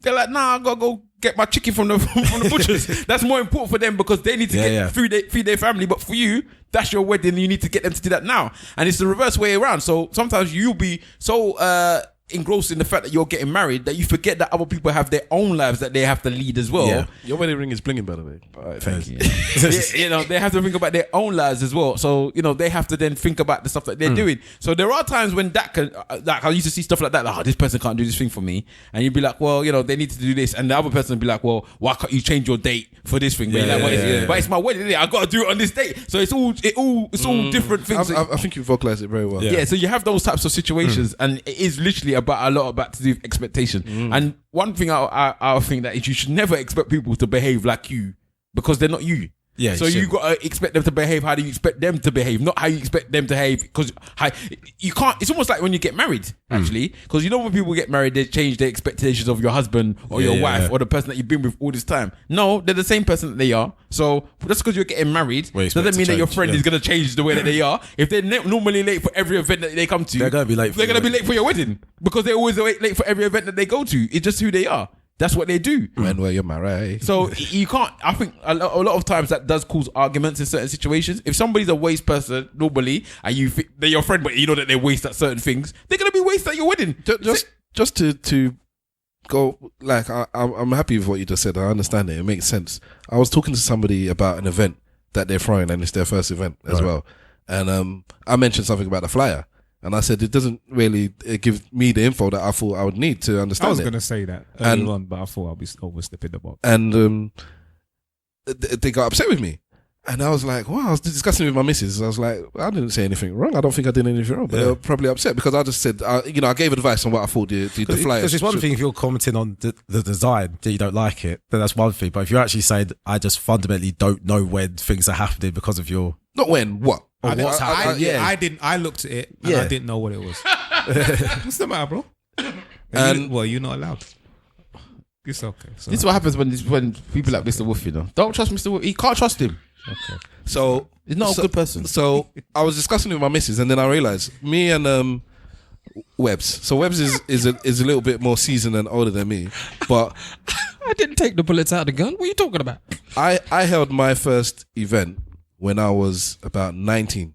Speaker 1: They're like, nah, I gotta go get my chicken from the butchers. That's more important for them because they need to feed their family. But for you, that's your wedding. You need to get them to do that now. And it's the reverse way around. So sometimes you'll be so engrossed in the fact that you're getting married that you forget that other people have their own lives that they have to lead as well.
Speaker 4: Yeah. Your wedding ring is blinging, by the way. Right,
Speaker 2: thank you.
Speaker 1: They have to think about their own lives as well. So they have to then think about the stuff that they're doing. So there are times when that can, like I used to see stuff like that. Like, this person can't do this thing for me, and you'd be like, well, they need to do this, and the other person would be like, well, why can't you change your date for this thing? But it's my wedding. I got to do it on this date. So it's all different things.
Speaker 4: I think you vocalized it very well.
Speaker 1: Yeah. So you have those types of situations, and it is literally about a lot about to do with expectation. And one thing I think that is you should never expect people to behave like you because they're not you. Yeah. So you got to expect them to behave how do you expect them to behave, not how you expect them to behave. Because you can't. It's almost like when you get married, actually, because when people get married, they change their expectations of your husband or your wife or the person that you've been with all this time. No, they're the same person that they are. So just because you're getting married doesn't mean that your friend is going to change the way that they are. If they're normally late for every event that they come to,
Speaker 2: they're going to be late.
Speaker 1: They're going to be late for your wedding because they're always late for every event that they go to. It's just who they are. That's what they do.
Speaker 4: When were you married?
Speaker 1: So you can't. I think a lot of times that does cause arguments in certain situations. If somebody's a waste person normally, and they're your friend, but you know that they waste at certain things, they're gonna be waste at your wedding.
Speaker 4: Just to go, like I'm happy with what you just said. I understand it. It makes sense. I was talking to somebody about an event that they're throwing, and it's their first event as well. And I mentioned something about the flyer. And I said, it doesn't really give me the info that I thought I would need to understand.
Speaker 3: I was going to say that earlier on, but I thought I'll be overstepping the box.
Speaker 4: And they got upset with me. And I was like, wow, I was discussing with my missus. I was like, I didn't say anything wrong. I don't think I did anything wrong. But they were probably upset because I just said, I gave advice on what I thought the flyer.
Speaker 2: Because it's one thing if you're commenting on the design that you don't like it, then that's one thing. But if you're actually saying, I just fundamentally don't know when things are happening because of your...
Speaker 4: Not when, what?
Speaker 3: I didn't. I looked at it and I didn't know what it was. What's the matter, bro? You're not allowed. It's okay. So.
Speaker 1: This is what happens when people like Mr. Wolf, don't trust Mr. Wolf. You can't trust him.
Speaker 3: Okay.
Speaker 4: So
Speaker 1: he's not a good person.
Speaker 4: So I was discussing with my missus, and then I realized me and Webbs. So Webbs is a little bit more seasoned and older than me, but
Speaker 5: I didn't take the bullets out of the gun. What are you talking about?
Speaker 4: I held my first event when I was about 19.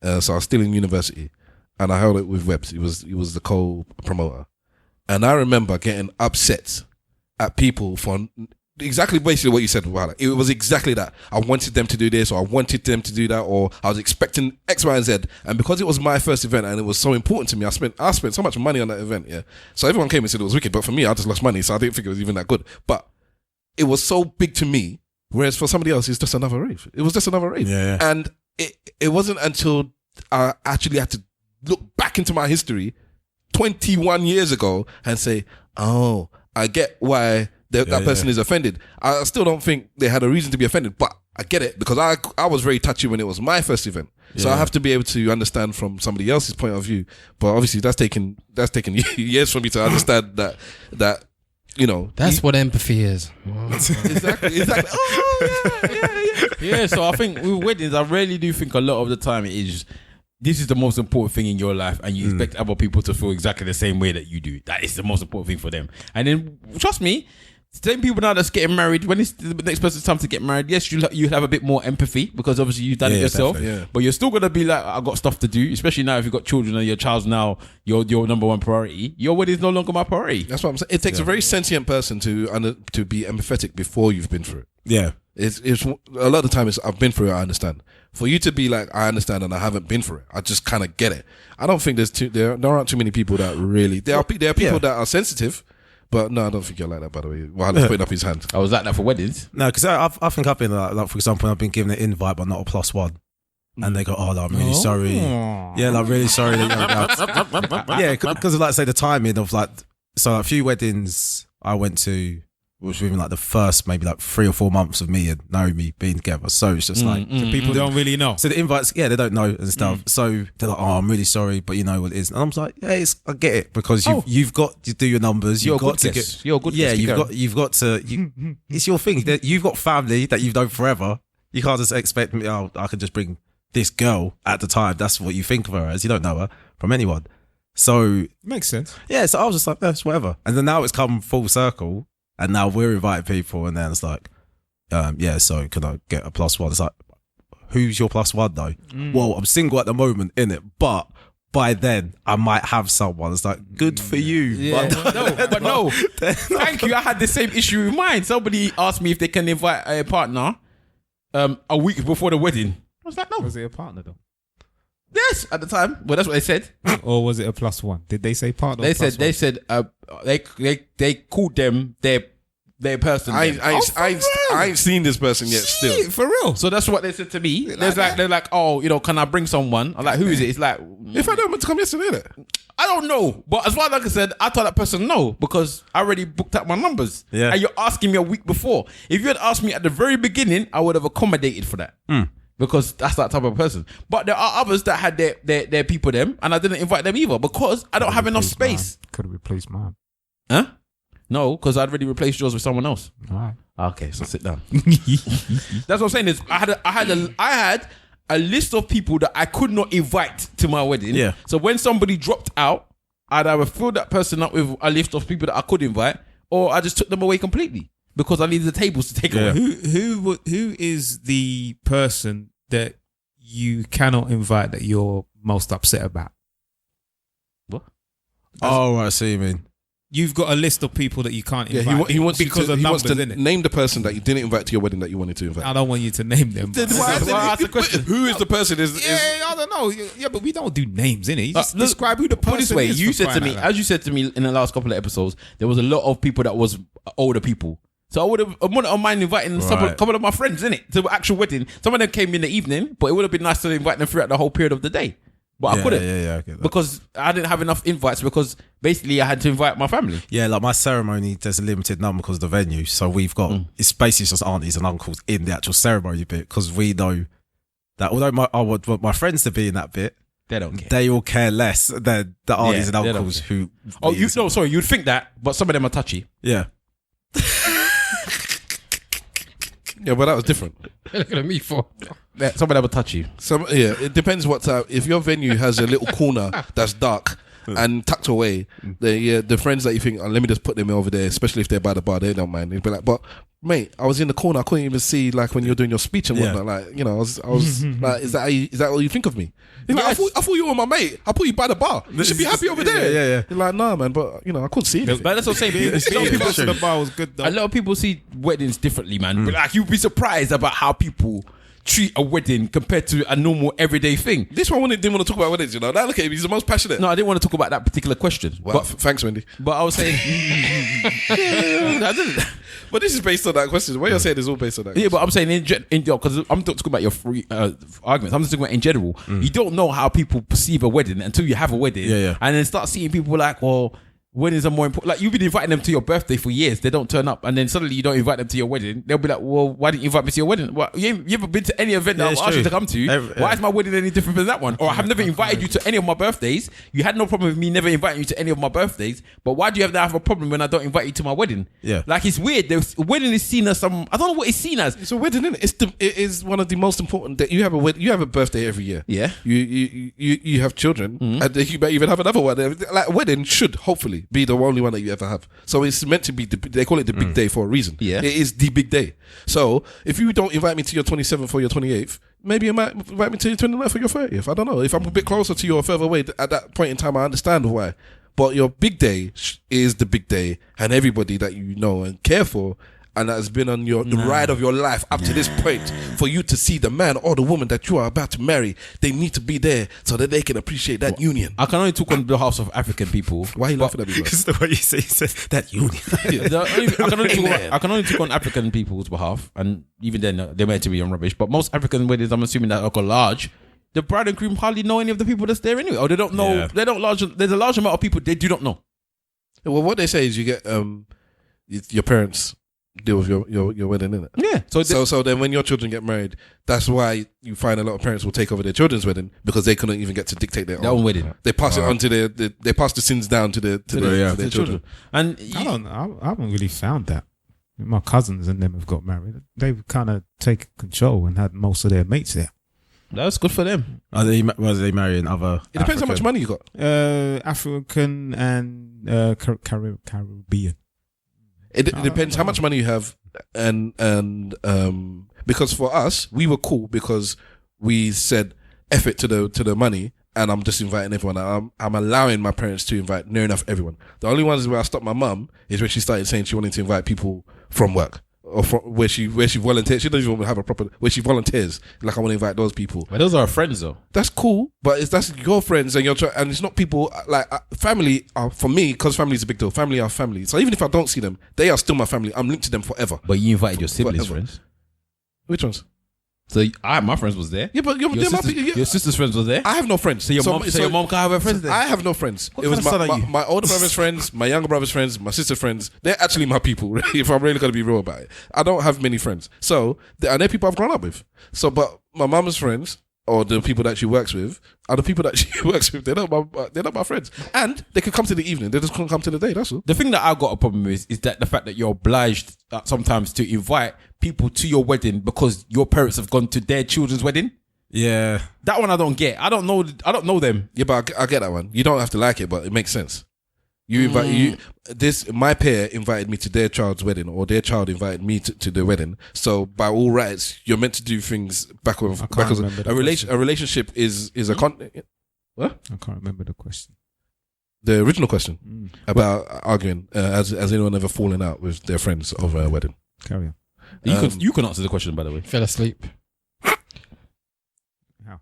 Speaker 4: So I was still in university, and I held it with Webbs. He was the co-promoter, and I remember getting upset at people for exactly basically what you said. It was exactly that. I wanted them to do this, or I wanted them to do that, or I was expecting X, Y, and Z. And because it was my first event and it was so important to me, I spent so much money on that event. Yeah. So everyone came and said it was wicked, but for me, I just lost money, so I didn't think it was even that good. But it was so big to me. Whereas for somebody else, it's just another rave. It was just another rave.
Speaker 2: Yeah.
Speaker 4: And it wasn't until I actually had to look back into my history 21 years ago and say, oh, I get why that person is offended. I still don't think they had a reason to be offended, but I get it because I was very touchy when it was my first event. So I have to be able to understand from somebody else's point of view. But obviously that's taken years for me to understand that
Speaker 5: that's what empathy is.
Speaker 4: Exactly. Oh,
Speaker 1: yeah. So I think with weddings, I really do think a lot of the time this is the most important thing in your life, and you expect other people to feel exactly the same way that you do. That is the most important thing for them. And then trust me, same people now that's getting married, when it's the next person's time to get married, yes, you have a bit more empathy because obviously you've done it yourself. But you're still gonna be like, I got stuff to do, especially now if you've got children and your child's now your number one priority. Your wedding is no longer my priority.
Speaker 4: That's what I'm saying. It takes a very sentient person to be empathetic before you've been through it.
Speaker 2: Yeah.
Speaker 4: It's a lot of the time I've been through it, I understand. For you to be like, I understand and I haven't been through it, I just kind of get it. I don't think there aren't too many people that really, there are people that are sensitive. But no, I don't think you're like that, by the way. While he's putting up his hand.
Speaker 1: I was like that for weddings.
Speaker 2: No, because I think I've been like, for example, I've been given an invite but not a +1. And they go, oh, no, I'm really sorry. Yeah, like really sorry. That yeah, because of like, say, the timing of like, so a few weddings I went to was within like the first maybe like 3 or 4 months of me and Naomi being together. So it's just like
Speaker 3: People don't really know.
Speaker 2: so the invites, yeah, they don't know and stuff. So they're like, "Oh, I'm really sorry, but you know what it is." And I'm just like, "Yeah, I get it because you've got to do your numbers.
Speaker 1: You're
Speaker 2: You've
Speaker 1: a
Speaker 2: got
Speaker 1: good
Speaker 2: to
Speaker 1: guest.
Speaker 2: get.
Speaker 1: You're a good
Speaker 2: Yeah,
Speaker 1: guest.
Speaker 2: you've got to. It's your thing. You've got family that you've known forever. You can't just expect me. Oh, I can just bring this girl at the time. That's what you think of her as. You don't know her from anyone. So
Speaker 3: Makes sense.
Speaker 2: yeah. So I was just like, "That's whatever." And then now it's come full circle, and now we're inviting people, and then it's like, yeah. So can I get a +1? It's like, who's your +1 though? Well, I'm single at the moment, innit? But by then, I might have someone. It's like, good for you.
Speaker 1: Yeah. But no. Thank you. I had the same issue with mine. Somebody asked me if they can invite a partner a week before the wedding. I was like, no.
Speaker 3: Was it a partner though?
Speaker 1: Yes, at the time. Well, that's what they said.
Speaker 3: Or was it a +1? Did they say partner?
Speaker 1: They
Speaker 3: or
Speaker 1: said
Speaker 3: +1?
Speaker 1: they called them their person.
Speaker 4: I ain't seen this person yet. Still,
Speaker 3: for real.
Speaker 1: So that's what they said to me. They're like, oh, you know, can I bring someone? I'm like, who is it? It's like,
Speaker 4: if I don't want to come yesterday, innit?
Speaker 1: I don't know. But as far as like I said, I told that person no because I already booked out my numbers.
Speaker 2: Yeah.
Speaker 1: And you're asking me a week before. If you had asked me at the very beginning, I would have accommodated for that. Because that's that type of person. But there are others that had their people them, and I didn't invite them either because I don't have enough space.
Speaker 3: Could have replaced mine.
Speaker 1: Huh? No, because I'd already replaced yours with someone else.
Speaker 3: All right.
Speaker 1: Okay, so sit down. That's what I'm saying is I had a list of people that I could not invite to my wedding.
Speaker 2: Yeah.
Speaker 1: So when somebody dropped out, I'd either fill that person up with a list of people that I could invite, or I just took them away completely because I needed the tables to take away.
Speaker 3: Who is the person that you cannot invite that you're most upset about?
Speaker 1: What?
Speaker 2: Oh, right, I see what you mean.
Speaker 3: You've got a list of people that you can't invite.
Speaker 4: He wants
Speaker 3: because of numbers, innit?
Speaker 4: name the person that you didn't invite to your wedding that you wanted to invite.
Speaker 3: I don't want you to name them.
Speaker 1: Why I asked the question?
Speaker 4: Who is the person?
Speaker 3: I don't know. Yeah, but we don't do names, innit? You just
Speaker 1: Look,
Speaker 3: describe who the person
Speaker 1: Put it this way,
Speaker 3: is.
Speaker 1: you
Speaker 3: for
Speaker 1: said to
Speaker 3: crying
Speaker 1: me,
Speaker 3: out loud.
Speaker 1: as you said to me in the last couple of episodes, there was a lot of people that was older people. So I wouldn't mind inviting a couple of my friends in it to the actual wedding. Some of them came in the evening, but it would have been nice to invite them throughout the whole period of the day. But I couldn't.
Speaker 2: Yeah, I get that.
Speaker 1: Because I didn't have enough invites because basically I had to invite my family.
Speaker 2: Yeah, like my ceremony, there's a limited number because of the venue. So we've got, it's basically just aunties and uncles in the actual ceremony bit because we know that although I would want my friends to be in that bit,
Speaker 1: They don't care.
Speaker 2: they all care less than the aunties and
Speaker 1: they don't
Speaker 2: uncles
Speaker 1: care.
Speaker 2: who.
Speaker 1: You'd think that, but some of them are touchy.
Speaker 2: Yeah.
Speaker 4: Yeah, but that was different.
Speaker 5: Look at me for.
Speaker 1: Some of them are touchy.
Speaker 4: It depends what type. If your venue has a little corner that's dark and tucked away, the friends that you think, let me just put them over there, especially if they're by the bar, they don't mind. They'd be like, but mate, I was in the corner, I couldn't even see like when you're doing your speech and whatnot. Like, you know, I was like, is that all you think of me? He's like, I thought you were my mate. I put you by the bar. You should be happy over there.
Speaker 2: Yeah.
Speaker 4: You're like, nah, man, but you know, I couldn't see anything.
Speaker 1: But that's what I'm saying.
Speaker 3: Being close to the bar was good though.
Speaker 1: A lot of people see weddings differently, man. But like, you'd be surprised about how people treat a wedding compared to a normal everyday thing.
Speaker 4: This one didn't want to talk about weddings, you know. Now look at him, he's the most passionate.
Speaker 1: No, I didn't want to talk about that particular question.
Speaker 4: Well, thanks, Wendy.
Speaker 1: But I was saying, I didn't.
Speaker 4: But this is based on that question. What you're saying is all based on that.
Speaker 1: Yeah, but I'm saying because I'm not talking about your free arguments. I'm just talking about in general. You don't know how people perceive a wedding until you have a wedding.
Speaker 2: Yeah.
Speaker 1: And then start seeing people like, well, weddings are more important. Like, you've been inviting them to your birthday for years. They don't turn up. And then suddenly you don't invite them to your wedding. They'll be like, well, why didn't you invite me to your wedding? Well, you ever been to any event that I've asked you to come to? Why is my wedding any different than that one? Or I have never invited you to any of my birthdays. You had no problem with me never inviting you to any of my birthdays. But why do you have a problem when I don't invite you to my wedding?
Speaker 2: Yeah.
Speaker 1: Like, it's weird. The wedding is seen as some, I don't know what it's seen as.
Speaker 4: It's a wedding, isn't it? It is one of the most important. That you have a birthday every year.
Speaker 1: Yeah.
Speaker 4: You have children, and you may even have another one. Like, a wedding should hopefully be the only one that you ever have. So it's meant to be. They call it the big day for a reason.
Speaker 1: Yeah.
Speaker 4: It is the big day. So if you don't invite me to your 27th or your 28th, maybe you might invite me to your 29th or your 30th. I don't know. If I'm a bit closer to you or further away at that point in time, I understand why. But your big day is the big day, and everybody that you know and care for, and that has been on the ride of your life up to this point, for you to see the man or the woman that you are about to marry, they need to be there so that they can appreciate that union.
Speaker 1: I can only talk on behalf of African people.
Speaker 4: Why are you laughing at me, bro?
Speaker 2: Because the way you say that union.
Speaker 1: I can only talk on African people's behalf, and even then they meant to be on rubbish. But most African weddings, I'm assuming that are large. The bride and groom hardly know any of the people that's there anyway, or they don't know.
Speaker 2: Yeah.
Speaker 1: They don't large. There's a large amount of people they do not know.
Speaker 4: Well, what they say is you get your parents deal with your wedding, innit?
Speaker 1: Yeah.
Speaker 4: So then when your children get married, that's why you find a lot of parents will take over their children's wedding because they couldn't even get to dictate their
Speaker 1: own wedding.
Speaker 4: They pass it on to they pass the sins down to their children.
Speaker 1: And
Speaker 3: I haven't really found that. My cousins and them have got married. They've kind of taken control and had most of their mates there.
Speaker 1: that's good for them.
Speaker 2: Are they marrying other?
Speaker 4: It depends how much money you got.
Speaker 3: African and Caribbean.
Speaker 4: It depends how much money you have, and because for us we were cool because we said F it to the money, and I'm just inviting everyone. I'm allowing my parents to invite near enough everyone. The only ones where I stopped my mum is when she started saying she wanted to invite people from work or from where she volunteers. She doesn't even have a proper where she volunteers. Like I want to invite those people.
Speaker 1: But those are our friends though.
Speaker 4: That's cool, but that's your friends and and it's not people like family. For me, because family is a big deal. Family are family. So even if I don't see them, they are still my family. I'm linked to them forever.
Speaker 1: But you invited your siblings'
Speaker 4: Forever.
Speaker 1: friends.
Speaker 4: Which ones?
Speaker 1: So my friends was there.
Speaker 4: Yeah, but
Speaker 1: Your sister's friends was there.
Speaker 4: I have no friends.
Speaker 1: So your mom can't have her friends there.
Speaker 4: I have no friends.
Speaker 2: What
Speaker 4: It was
Speaker 2: kind of son are you?
Speaker 4: my older brother's friends, my younger brother's friends, my sister's friends. They're actually my people. If I'm really going to be real about it, I don't have many friends. So they're people I've grown up with. So, but my mum's friends or the people that she works with are the people that she works with. They're not my friends, and they could come to the evening. They just couldn't come to the day. That's all.
Speaker 1: The thing that I've got a problem with is that the fact that you're obliged sometimes to invite people to your wedding because your parents have gone to their children's wedding.
Speaker 2: Yeah,
Speaker 1: That one I don't get. I don't know them.
Speaker 4: Yeah, but I get that one. You don't have to like it, but it makes sense. You invite my pair invited me to their child's wedding, or their child invited me to their wedding. So by all rights, you're meant to do things backwards. A relationship is a What?
Speaker 3: I can't remember the question.
Speaker 4: The original question about arguing. Has anyone ever fallen out with their friends over a wedding?
Speaker 3: Carry on.
Speaker 1: You can answer the question, by the way.
Speaker 5: Fell asleep.
Speaker 3: How?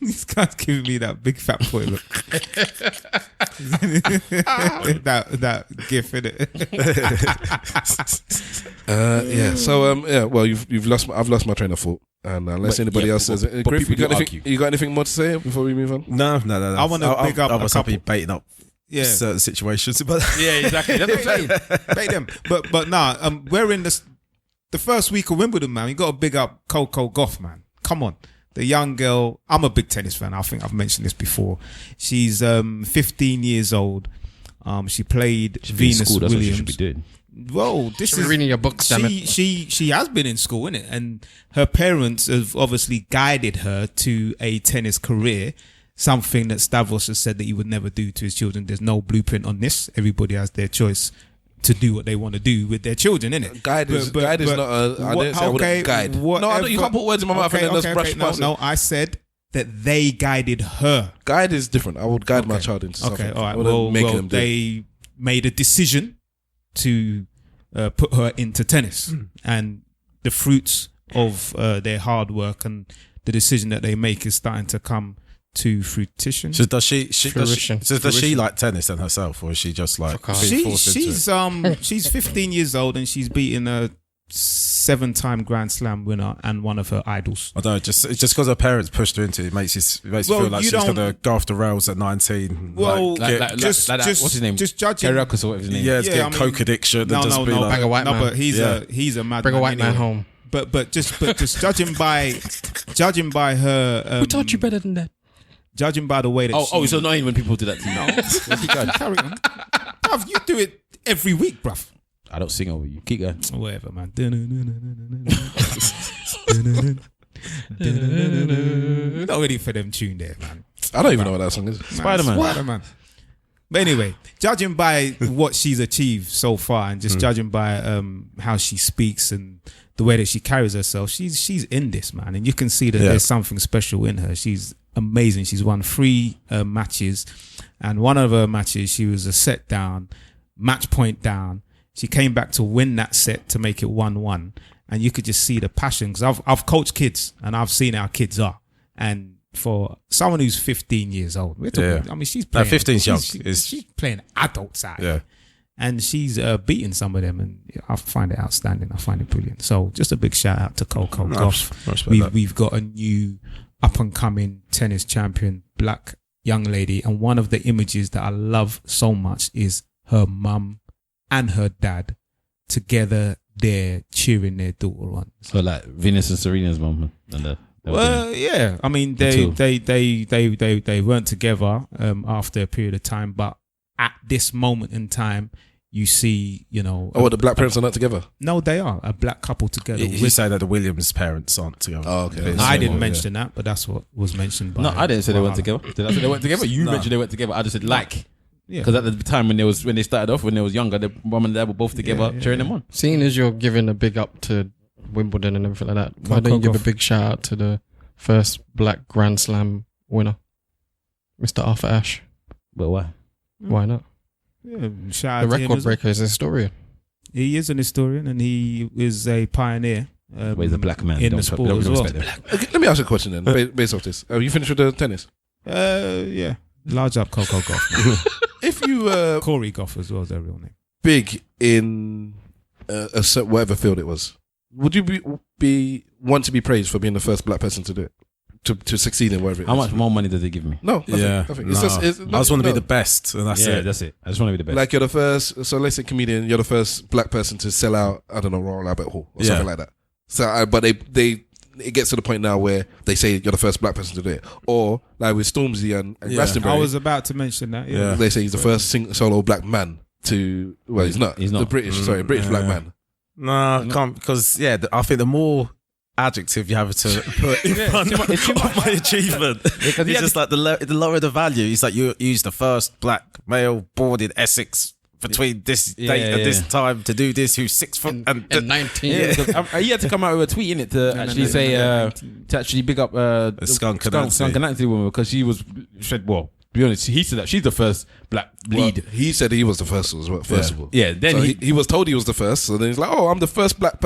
Speaker 3: This guy's giving me that big fat boy look. that gif, innit?
Speaker 4: Yeah. So Well, I've lost my train of thought. And unless anybody else says it, Griff, you got anything more to say before we move on?
Speaker 2: no.
Speaker 3: I want to big up
Speaker 2: I
Speaker 3: a
Speaker 2: was
Speaker 3: couple.
Speaker 2: happy baiting up certain situations, but
Speaker 1: Yeah, exactly. That's what I'm saying.
Speaker 3: Bait them. But nah, we're in the first week of Wimbledon, man. You got to big up Coco Gauff, man. Come on. The young girl, I'm a big tennis fan. I think I've mentioned this before. She's 15 years old. She played Venus
Speaker 1: School, that's what
Speaker 3: Williams.
Speaker 1: you should be doing.
Speaker 3: Whoa, this
Speaker 5: Should be
Speaker 3: is
Speaker 5: reading your books, damn it.
Speaker 3: She has been in school, innit? And her parents have obviously guided her to a tennis career. Something that Stavros has said that he would never do to his children. There's no blueprint on this. Everybody has their choice to do what they want to do with their children, innit?
Speaker 4: Guide is not a. I didn't say I wouldn't guide. No, you can't put words in my mouth and then just brush past it.
Speaker 3: No, I said that they guided her.
Speaker 4: Guide is different. I would guide my child into something.
Speaker 3: Okay, all right.
Speaker 4: I wouldn't make them do it.
Speaker 3: They made a decision to put her into tennis, and the fruits of their hard work and the decision that they make is starting to come to fruition.
Speaker 2: So does she
Speaker 3: Fruition.
Speaker 2: like tennis then herself, or is she just like
Speaker 5: Fuck off.
Speaker 2: being forced into it?
Speaker 3: She's 15 years old and she's beaten a 7-time Grand Slam winner and one of her idols.
Speaker 2: I don't know, just because her parents pushed her into it, it makes you feel like she's gonna go off the rails at 19.
Speaker 3: Well,
Speaker 1: Like
Speaker 3: just
Speaker 1: what's his name?
Speaker 3: Just judging.
Speaker 1: Keriakis or whatever his name.
Speaker 2: yeah, it's
Speaker 3: Yeah,
Speaker 2: getting
Speaker 3: I mean,
Speaker 2: coke addiction and
Speaker 3: No,
Speaker 2: just be like,
Speaker 5: Bring a white man.
Speaker 3: but he's a mad
Speaker 5: Bring a
Speaker 3: man
Speaker 5: white man
Speaker 3: anyway.
Speaker 5: home.
Speaker 3: But just judging by her.
Speaker 5: Who taught you better than that?
Speaker 3: Judging by the way that
Speaker 1: Oh, it's annoying when people do that to you. Keep going.
Speaker 3: carry on. Bruv, you do it every week, bruv.
Speaker 1: I don't sing over you. Keep going.
Speaker 3: Whatever, man. Not ready for them tune there, man.
Speaker 4: I don't even know what that song is.
Speaker 3: Spider-Man. But anyway, judging by what she's achieved so far and just judging by how she speaks and the way that she carries herself, she's in this, man. And you can see that there's something special in her. She's amazing. She's won 3 matches, and one of her matches, she was a set down, match point down. She came back to win that set to make it 1-1, and you could just see the passion. Because I've coached kids, and I've seen how kids are, and for someone who's 15 years old, we're talking, I mean, she's playing.
Speaker 2: 15's young.
Speaker 3: She's playing adults out.
Speaker 2: yeah.
Speaker 3: And she's beating some of them, and I find it outstanding. I find it brilliant. So just a big shout out to Coco Gauff. We've got a new up and coming tennis champion, black young lady, and one of the images that I love so much is her mum and her dad together there cheering their daughter on.
Speaker 1: So like Venus and Serena's mum.
Speaker 3: Well, yeah. I mean, they weren't together after a period of time, but at this moment in time, you see, you know.
Speaker 4: Oh, the black parents are not together?
Speaker 3: No, they are a black couple together.
Speaker 2: You say that the Williams parents aren't together.
Speaker 4: Oh, okay.
Speaker 3: I didn't mention that, but that's what was mentioned by.
Speaker 1: No, I didn't say they went together. Did I say they went together? You mentioned they went together. I just said like.
Speaker 3: Yeah.
Speaker 1: Because at the time when they started off, when they was younger, the mum and dad were both together cheering them on.
Speaker 5: Seeing as you're giving a big up to Wimbledon and everything like that, why don't you give a big shout out to the first black Grand Slam winner, Mr. Arthur Ashe?
Speaker 1: But why?
Speaker 5: Why not?
Speaker 3: Yeah, shout
Speaker 5: The
Speaker 3: out to him
Speaker 5: record
Speaker 3: as
Speaker 5: breaker is a historian.
Speaker 3: well. He is an historian and he is a pioneer.
Speaker 1: Well, he's a black man.
Speaker 3: in the sport as well.
Speaker 4: Okay, let me ask you a question then, based off this. You finished with the tennis?
Speaker 3: Yeah, large up Coco Gauff.
Speaker 4: If you were
Speaker 3: Corey Gauff as well as their real name.
Speaker 4: big in a certain, whatever field it was, would you want to be praised for being the first black person to do it? To succeed in whatever it is?
Speaker 1: How much more money did they give me?
Speaker 4: No, nothing,
Speaker 2: Yeah,
Speaker 4: nothing.
Speaker 2: no.
Speaker 4: I
Speaker 2: I just want to be the best, and that's it.
Speaker 1: That's it. I just want to be the best.
Speaker 4: Like you're the first, so let's say comedian, you're the first black person to sell out, I don't know, Royal Albert Hall or something like that. So, but it gets to the point now where they say you're the first black person to do it. Or like with Stormzy and Glastonbury,
Speaker 3: I was about to mention that. Yeah.
Speaker 4: they say he's the first solo black man to, well, he's not.
Speaker 1: He's not.
Speaker 4: The British black man.
Speaker 2: No, I can't, because I think the more adjective you have to put in front of my achievement, it's just like the lower the value. It's like you use the first black male born in Essex between this date and this time to do this, who's 6 foot and
Speaker 5: 19.
Speaker 1: Yeah, because he had to come out with a tweet in it to actually say to actually big up
Speaker 2: Skunk
Speaker 1: Anansi woman, because she said, well, to be honest, he said that she's the first black lead.
Speaker 4: Well, he said he was the first as well, first of all.
Speaker 1: Yeah, then
Speaker 4: so he was told he was the first, so then he's like, oh, I'm the first black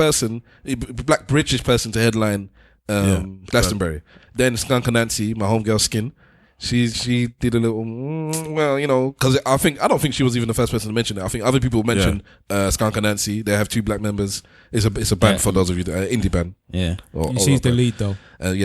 Speaker 4: British person to headline Glastonbury. Then Skunk Anansi, my homegirl Skin, she did a little, well, you know, because I don't think she was even the first person to mention it. I think other people mentioned Skunk Anansi. They have 2 black members. It's a band for those of you, indie band.
Speaker 1: Yeah,
Speaker 3: She's the lead though.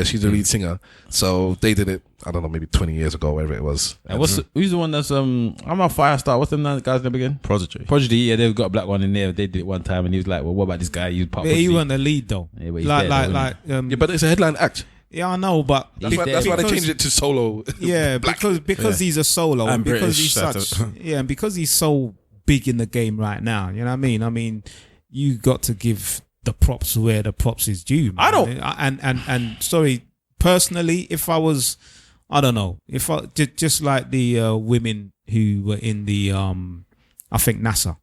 Speaker 4: She's the lead singer. So they did it, I don't know, maybe 20 years ago, whatever it was.
Speaker 1: And who's the one that's I'm a Firestar? What's the guy's name again? Prodigy. Yeah, they've got a black one in there. They did it one time, and he was like, "Well, what about this guy? He was part of
Speaker 3: He wasn't the lead though.
Speaker 1: Yeah, but he's there,
Speaker 4: but it's a headline act.
Speaker 3: Yeah, I know, but
Speaker 4: That's why they changed it to solo.
Speaker 3: Yeah, because he's a solo,
Speaker 2: and
Speaker 3: because
Speaker 2: British,
Speaker 3: he's such, and because he's so big in the game right now. You know what I mean? I mean, you got to give the props where the props is due. Man.
Speaker 1: I don't.
Speaker 3: And sorry, personally, if I was, I don't know, if I just like the women who were in the, I think NASA.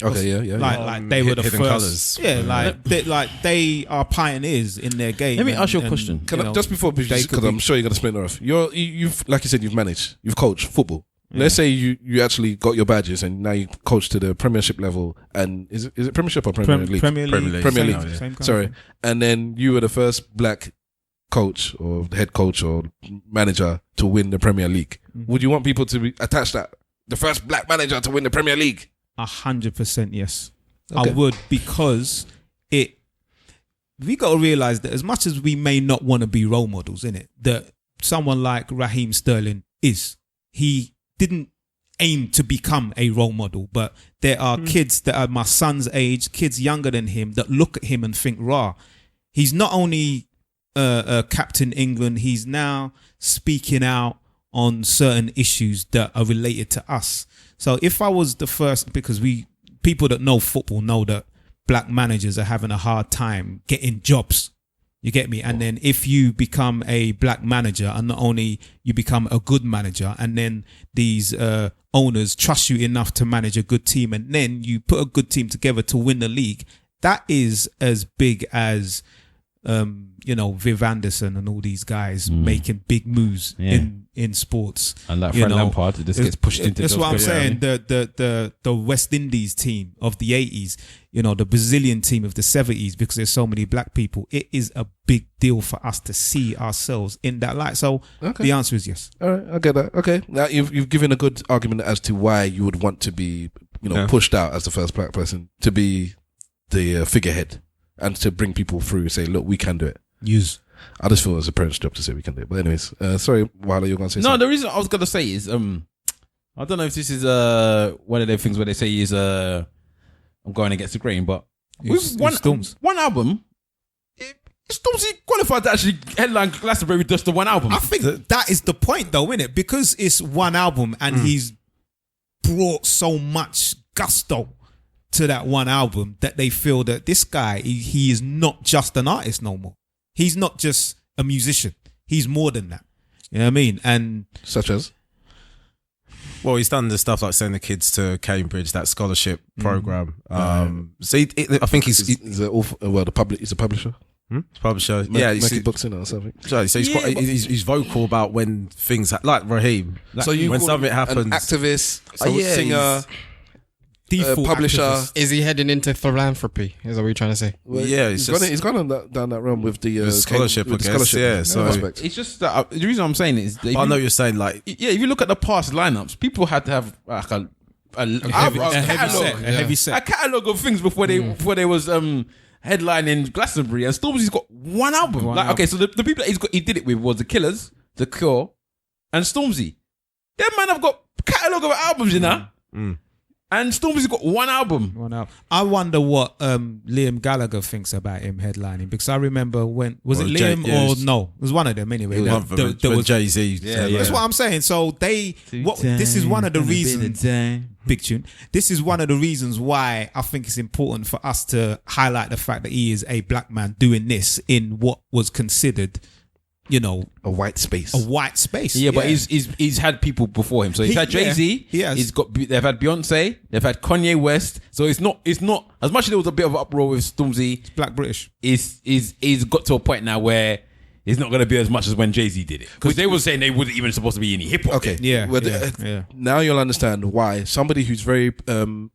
Speaker 4: Okay, yeah.
Speaker 3: Like they were the
Speaker 2: Hidden
Speaker 3: first.
Speaker 2: Colours.
Speaker 3: Yeah, they are pioneers in their game.
Speaker 1: Let me ask you a question.
Speaker 4: Just before, because I'm sure you're gonna split it off. You've like you said, you've coached football. Yeah. Let's say you actually got your badges and now you coach to the Premiership level, and is it Premiership or Premier League?
Speaker 3: Premier League.
Speaker 4: Same Sorry, and then you were the first black coach or head coach or manager to win the Premier League. Mm-hmm. Would you want people to be attached that the first black manager to win the Premier League?
Speaker 3: 100% yes.
Speaker 4: Okay.
Speaker 3: I would, because we got to realize that as much as we may not want to be role models in it, that someone like Raheem Sterling he didn't aim to become a role model, but there are kids that are my son's age, kids younger than him, that look at him and think, rah, he's not only Captain England, he's now speaking out on certain issues that are related to us. So if I was the first, because people that know football know that black managers are having a hard time getting jobs. You get me? And then if you become a black manager, and not only you become a good manager, and then these owners trust you enough to manage a good team, and then you put a good team together to win the league, that is as big as Viv Anderson and all these guys making big moves in sports.
Speaker 1: And like Frank Lampard, this gets pushed into.
Speaker 3: That's what I'm saying. The West Indies team of the 80s, the Brazilian team of the 70s, because there's so many black people, it is a big deal for us to see ourselves in that light. So the answer is yes.
Speaker 4: All right, I get that. Okay, now you've given a good argument as to why you would want to be, pushed out as the first black person to be the figurehead and to bring people through. Say, look, we can do it.
Speaker 3: Yes.
Speaker 4: I just feel it's a parent's job to say we can do it. But anyways, sorry, Wale, you're going to say something.
Speaker 1: No, the reason I was going to say is, I don't know if this is one of the things where they say is I'm going against the grain, but
Speaker 3: It's
Speaker 1: with
Speaker 3: Storms.
Speaker 1: one album, Stormzy qualified to actually headline Glastonbury with just the one album.
Speaker 3: I think that is the point, though, isn't it? Because it's one album and he's brought so much gusto to that one album that they feel that this guy, he is not just an artist no more. He's not just a musician. He's more than that. You know what I mean? And
Speaker 4: Such as?
Speaker 2: Well, he's done the stuff like sending the kids to Cambridge, that scholarship program. So I think he's
Speaker 4: He's a publisher.
Speaker 2: publisher.
Speaker 4: Making books in it or something.
Speaker 2: So he's vocal about when things like Raheem.
Speaker 4: So you
Speaker 2: when
Speaker 4: call
Speaker 2: something
Speaker 4: him
Speaker 2: happens,
Speaker 4: an activist,
Speaker 2: yeah,
Speaker 4: singer,
Speaker 3: default
Speaker 4: publisher.
Speaker 3: activist.
Speaker 5: Is he heading into philanthropy? Is that what you're trying to say?
Speaker 4: Well,
Speaker 2: Yeah,
Speaker 4: he's gone down that realm with the
Speaker 2: scholarship,
Speaker 4: with the
Speaker 2: I guess,
Speaker 4: scholarship.
Speaker 2: yeah, so-
Speaker 4: aspect.
Speaker 1: It's just that the reason I'm saying it is that if
Speaker 2: I know
Speaker 1: you,
Speaker 2: you're saying like
Speaker 1: if you look at the past lineups, people had to have like a
Speaker 3: heavy set.
Speaker 1: a catalog of things before they was headlining Glastonbury, and Stormzy's got one album. Okay, so the people that he did it with was the Killers, the Cure, and Stormzy. Them man have got catalog of albums, you know. And Stormzy's got one album.
Speaker 3: One album. I wonder what Liam Gallagher thinks about him headlining, because I remember when was it Liam or no? It was one of them anyway. There was
Speaker 2: Jay-Z.
Speaker 3: That's what I'm saying. So this is one of the reasons. Big tune. This is one of the reasons why I think it's important for us to highlight the fact that he is a black man doing this in what was considered, you know,
Speaker 4: A white space.
Speaker 1: Yeah, but he's had people before him. So he's had Jay-Z.
Speaker 3: he has.
Speaker 1: They've had Beyonce. They've had Kanye West. So it's not as much as there was a bit of an uproar with Stormzy.
Speaker 3: Black British.
Speaker 1: He's got to a point now where it's not going to be as much as when Jay-Z did it, because they were saying they wasn't even supposed to be any hip hop.
Speaker 4: Okay.
Speaker 3: Yeah,
Speaker 4: Well,
Speaker 3: yeah.
Speaker 4: Now you'll understand why somebody who's very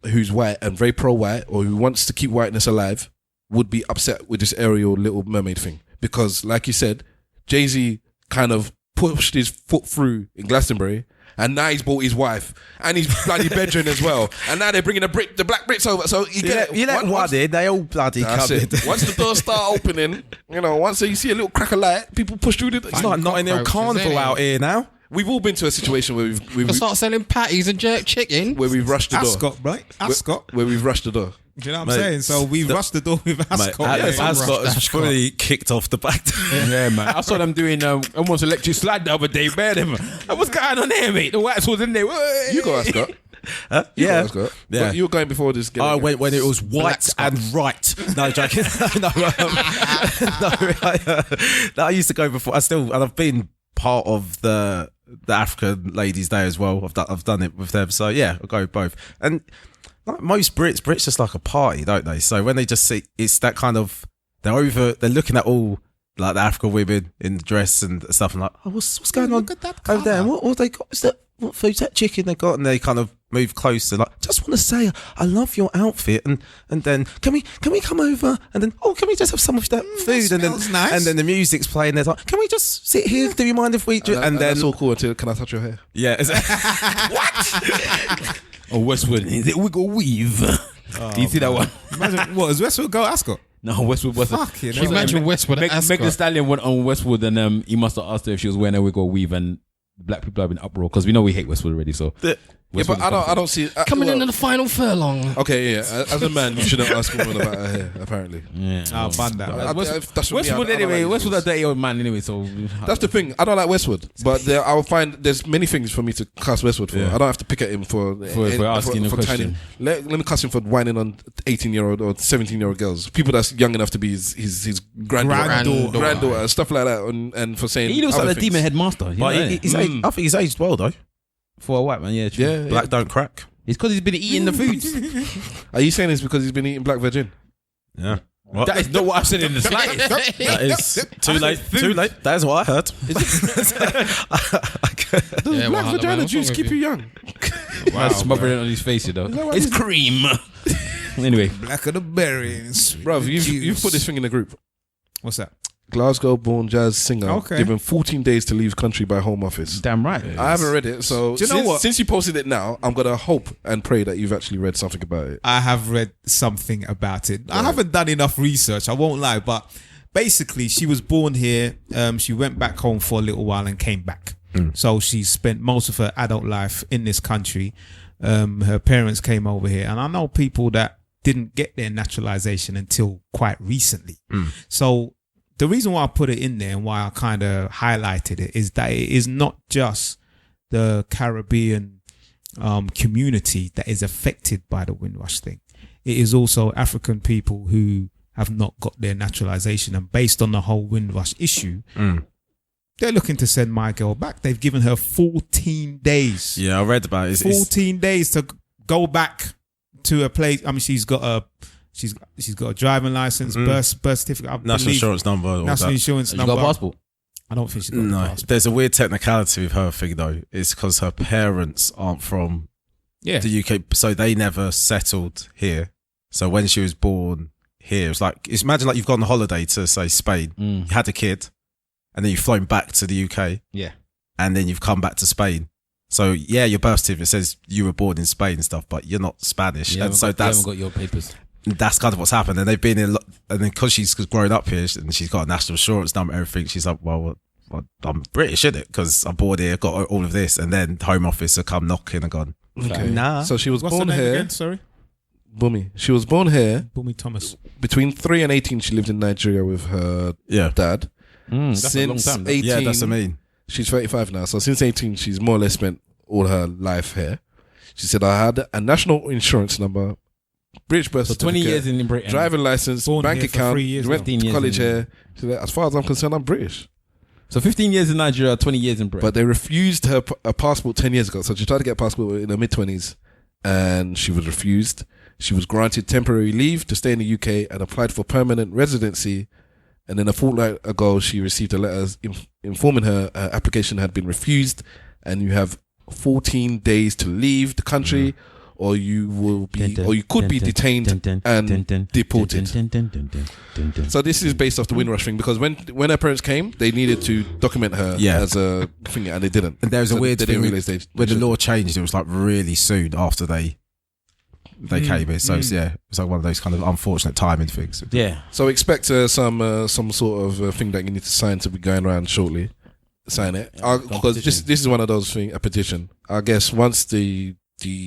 Speaker 4: who's white and very pro-white, or who wants to keep whiteness alive, would be upset with this Ariel Little Mermaid thing. Because, like you said, Jay-Z kind of pushed his foot through in Glastonbury, and now he's bought his wife and his bloody bedroom as well, and now they're bringing the black Brits over. So you get
Speaker 2: You let one in, they all bloody
Speaker 4: That's
Speaker 2: come in.
Speaker 4: it. Once the doors start opening, once you see a little crack of light, people push through the.
Speaker 2: It's like Notting Hill
Speaker 5: cockroaches,
Speaker 2: Carnival
Speaker 5: innit?
Speaker 2: out here now.
Speaker 4: We've all been to a situation where
Speaker 5: We'll start selling patties and jerk chicken.
Speaker 4: where we've rushed the door.
Speaker 3: Ascot, right? Ascot.
Speaker 4: Where we've rushed the door.
Speaker 3: Do you know what I'm
Speaker 2: Mate,
Speaker 3: saying? So we rushed the door with Ascot.
Speaker 2: Ascot is fully kicked off the back.
Speaker 1: Yeah, man. I saw them doing almost electric slide the other day. Bear them. What's going on there, mate? The whites was in there.
Speaker 4: You go, Ascot.
Speaker 2: Yeah.
Speaker 4: Ascot.
Speaker 2: Yeah.
Speaker 4: But you were going before this.
Speaker 2: Oh, when it was white and right. No, joking. I used to go before. And I've been part of the African Ladies' Day as well. I've done it with them. So yeah, I'll go both. And like most Brits just like a party, don't they? So when they just see, it's that kind of, they're looking at all like the African women in dress and stuff, and like, oh, what's going on over there? And what they got? Is that what food's that chicken they got? And they kind of move closer, like, just want to say I love your outfit, and then can we come over, and then can we just have some of that food, and then
Speaker 3: nice.
Speaker 2: and then the music's playing. They're like, can we just sit here? Do you mind if we? And then
Speaker 4: that's all cool until can I touch your hair?
Speaker 2: Yeah,
Speaker 1: what? Oh, Westwood, is it wiggle weave? Do you see that one?
Speaker 3: Imagine, what, is Westwood go Ascot?
Speaker 1: No, Westwood wasn't.
Speaker 3: Fucking
Speaker 5: Can you imagine Westwood and
Speaker 1: Meg Thee
Speaker 5: Ascot?
Speaker 1: Stallion went on Westwood, and he must have asked her if she was wearing a wig or weave, and black people have been uproar because we know we hate Westwood already. So
Speaker 4: Yeah, but I don't see
Speaker 5: Coming into the final furlong.
Speaker 4: Okay, yeah. As a man, you shouldn't ask a woman about her hair. Apparently,
Speaker 1: yeah.
Speaker 3: I'll ban that.
Speaker 4: that's what
Speaker 1: Westwood
Speaker 4: I don't
Speaker 1: anyway.
Speaker 4: like
Speaker 1: Westwood's a
Speaker 4: these
Speaker 1: dirty old man anyway. So
Speaker 4: That's the thing. I don't like Westwood, but I will find there's many things for me to cuss Westwood for.
Speaker 1: Yeah.
Speaker 4: I don't have to pick at him for
Speaker 1: asking a question.
Speaker 4: Let me cuss him for whining on 18-year-old or 17-year-old girls, people that's young enough to be his granddaughter, stuff like that, and for saying
Speaker 1: he looks
Speaker 4: other
Speaker 1: like the
Speaker 4: things.
Speaker 1: demon headmaster.
Speaker 2: but I think he's aged well though.
Speaker 1: For a white man, yeah, true.
Speaker 4: Yeah,
Speaker 2: Black don't crack.
Speaker 1: It's because he's been eating the foods.
Speaker 4: Are you saying this because he's been eating black virgin?
Speaker 2: Yeah. What?
Speaker 1: That is not what I've said in the slightest.
Speaker 2: That is too late. Too late. That is what I heard.
Speaker 5: Yeah,
Speaker 4: Black
Speaker 5: well,
Speaker 4: vagina
Speaker 5: man, what's
Speaker 4: juice
Speaker 5: wrong
Speaker 4: keep
Speaker 5: with
Speaker 4: you young.
Speaker 1: Wow, smothering it on his face, you know.
Speaker 4: that what
Speaker 1: It's
Speaker 4: it is?
Speaker 1: cream. Anyway,
Speaker 3: Black of the berry.
Speaker 4: Bro, you've put this thing in the group.
Speaker 3: What's that?
Speaker 4: Glasgow-born jazz singer
Speaker 3: Okay.
Speaker 4: given 14 days to leave country by Home Office.
Speaker 1: damn right.
Speaker 4: I haven't read it, so
Speaker 3: Do you know what?
Speaker 4: since you posted it now, I'm gonna hope and pray that you've actually read something about it.
Speaker 3: I have read something about it. I haven't done enough research, I won't lie, but basically she was born here. She went back home for a little while and came back. So she spent most of her adult life in this country. Her parents came over here, and I know people that didn't get their naturalization until quite recently. So the reason why I put it in there and why I kind of highlighted it is that it is not just the Caribbean community that is affected by the Windrush thing. It is also African people who have not got their naturalization, and based on the whole Windrush issue, they're looking to send my girl back. They've given her 14 days.
Speaker 2: Yeah, I read about it.
Speaker 3: 14 days to go back to a place. I mean, she's got a driving license, birth certificate,
Speaker 2: national insurance number.
Speaker 3: National insurance
Speaker 1: Has
Speaker 3: number.
Speaker 1: she got a passport?
Speaker 3: I don't think she's got a passport.
Speaker 2: There's a weird technicality with her thing though. It's because her parents aren't from the UK, so they never settled here. So when she was born here, imagine like you've gone on holiday to say Spain, you had a kid, and then you've flown back to the UK, and then you've come back to Spain. So your birth certificate says you were born in Spain and stuff, but you're not Spanish,
Speaker 1: You
Speaker 2: and so
Speaker 1: haven't got your papers.
Speaker 2: That's kind of what's happened. And they've been in, and then because she's grown up here and she's got a national insurance number, everything. She's like, well, I'm British, isn't it? Because I'm born here, got all of this, and then Home Office have come knocking and gone,
Speaker 4: Okay.
Speaker 2: nah.
Speaker 4: So she was
Speaker 3: What's
Speaker 4: born
Speaker 3: her name
Speaker 4: here.
Speaker 3: again? Sorry,
Speaker 4: Bumi. She was born here.
Speaker 3: Bumi Thomas.
Speaker 4: Between 3 and 18, she lived in Nigeria with her dad.
Speaker 1: That's a long time.
Speaker 4: 18,
Speaker 2: Yeah, that's what I mean.
Speaker 4: she's 35 now. So since 18, she's more or less spent all her life here. She said, I had a national insurance number, British birth
Speaker 1: So 20
Speaker 4: certificate,
Speaker 1: years in Britain.
Speaker 4: driving license,
Speaker 3: Born
Speaker 4: bank
Speaker 3: here for
Speaker 4: account,
Speaker 3: 3 years
Speaker 4: went
Speaker 1: now.
Speaker 4: to
Speaker 1: 15 years
Speaker 4: college
Speaker 1: in-
Speaker 4: here. She said, as far as I'm concerned, I'm British.
Speaker 1: So 15 years in Nigeria, 20 years in Britain.
Speaker 4: But they refused her a passport 10 years ago. So she tried to get a passport in her mid-20s and she was refused. She was granted temporary leave to stay in the UK and applied for permanent residency. And then a fortnight ago, she received a letter informing her application had been refused, and you have 14 days to leave the country, or you will be, or you could be detained and deported. So this is based off the Windrush thing, because when her parents came, they needed to document her as a thing, and they didn't.
Speaker 2: And there was a weird
Speaker 4: they
Speaker 2: thing
Speaker 4: didn't realize
Speaker 2: when the law changed. It was like really soon after they came in. So it's like one of those kind of unfortunate timing things.
Speaker 1: yeah.
Speaker 4: So expect some sort of thing that you need to sign to be going around shortly. Sign it, because this is one of those things. A petition. I guess once the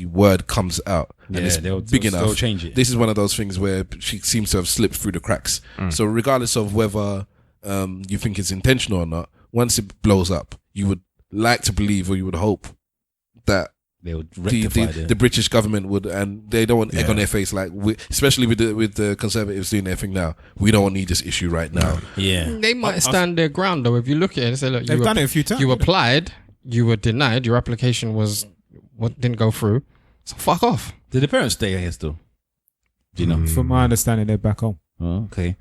Speaker 4: word comes out and it's big enough,
Speaker 1: they'll change it.
Speaker 4: This is one of those things where she seems to have slipped through the cracks. So regardless of whether you think it's intentional or not, once it blows up, you would like to believe, or you would hope that
Speaker 1: They would rectify
Speaker 4: the British government would, and they don't want egg on their face, like especially with the Conservatives doing their thing now. We don't need this issue right now.
Speaker 1: Yeah.
Speaker 5: They might stand their ground though. If you look at it and say, look,
Speaker 3: They've done it a few times.
Speaker 5: You applied, you were denied, your application didn't go through. So fuck off.
Speaker 1: Did the parents stay here still? Do you know?
Speaker 3: From my understanding, they're back home.
Speaker 1: Oh, okay.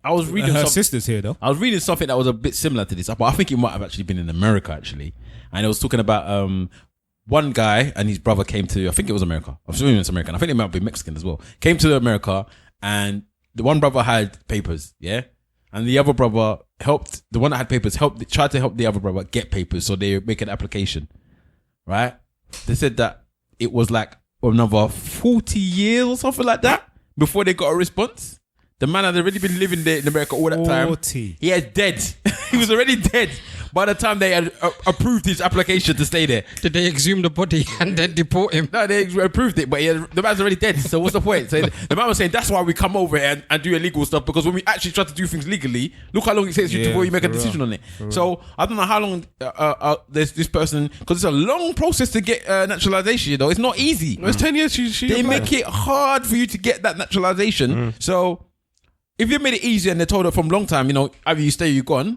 Speaker 1: I was reading
Speaker 3: Her
Speaker 1: some-
Speaker 3: sister's here though.
Speaker 1: I was reading something that was a bit similar to this, but I think it might have actually been in America actually. And it was talking about one guy and his brother came to, I think it was America. I'm assuming it's American. I think it might be Mexican as well. Came to America, and the one brother had papers, and the other brother helped. The one that had papers tried to help the other brother get papers, so they make an application. Right? They said that it was like another 40 years or something like that before they got a response. The man had already been living there in America all that time.
Speaker 3: 40.
Speaker 1: He was dead. He was already dead by the time they had approved his application to stay there.
Speaker 5: Did they exhume the body and then deport him?
Speaker 1: No, they approved it, but the man's already dead. So what's the point? So the man was saying that's why we come over here and do illegal stuff, because when we actually try to do things legally, look how long it takes you before you make a decision on it. So I don't know how long there's this person, because it's a long process to get naturalization. You know, it's not easy.
Speaker 4: It's 10 years.
Speaker 1: They make it hard for you to get that naturalization. So if you made it easy and they told her from long time, you know, either you stay or you're gone.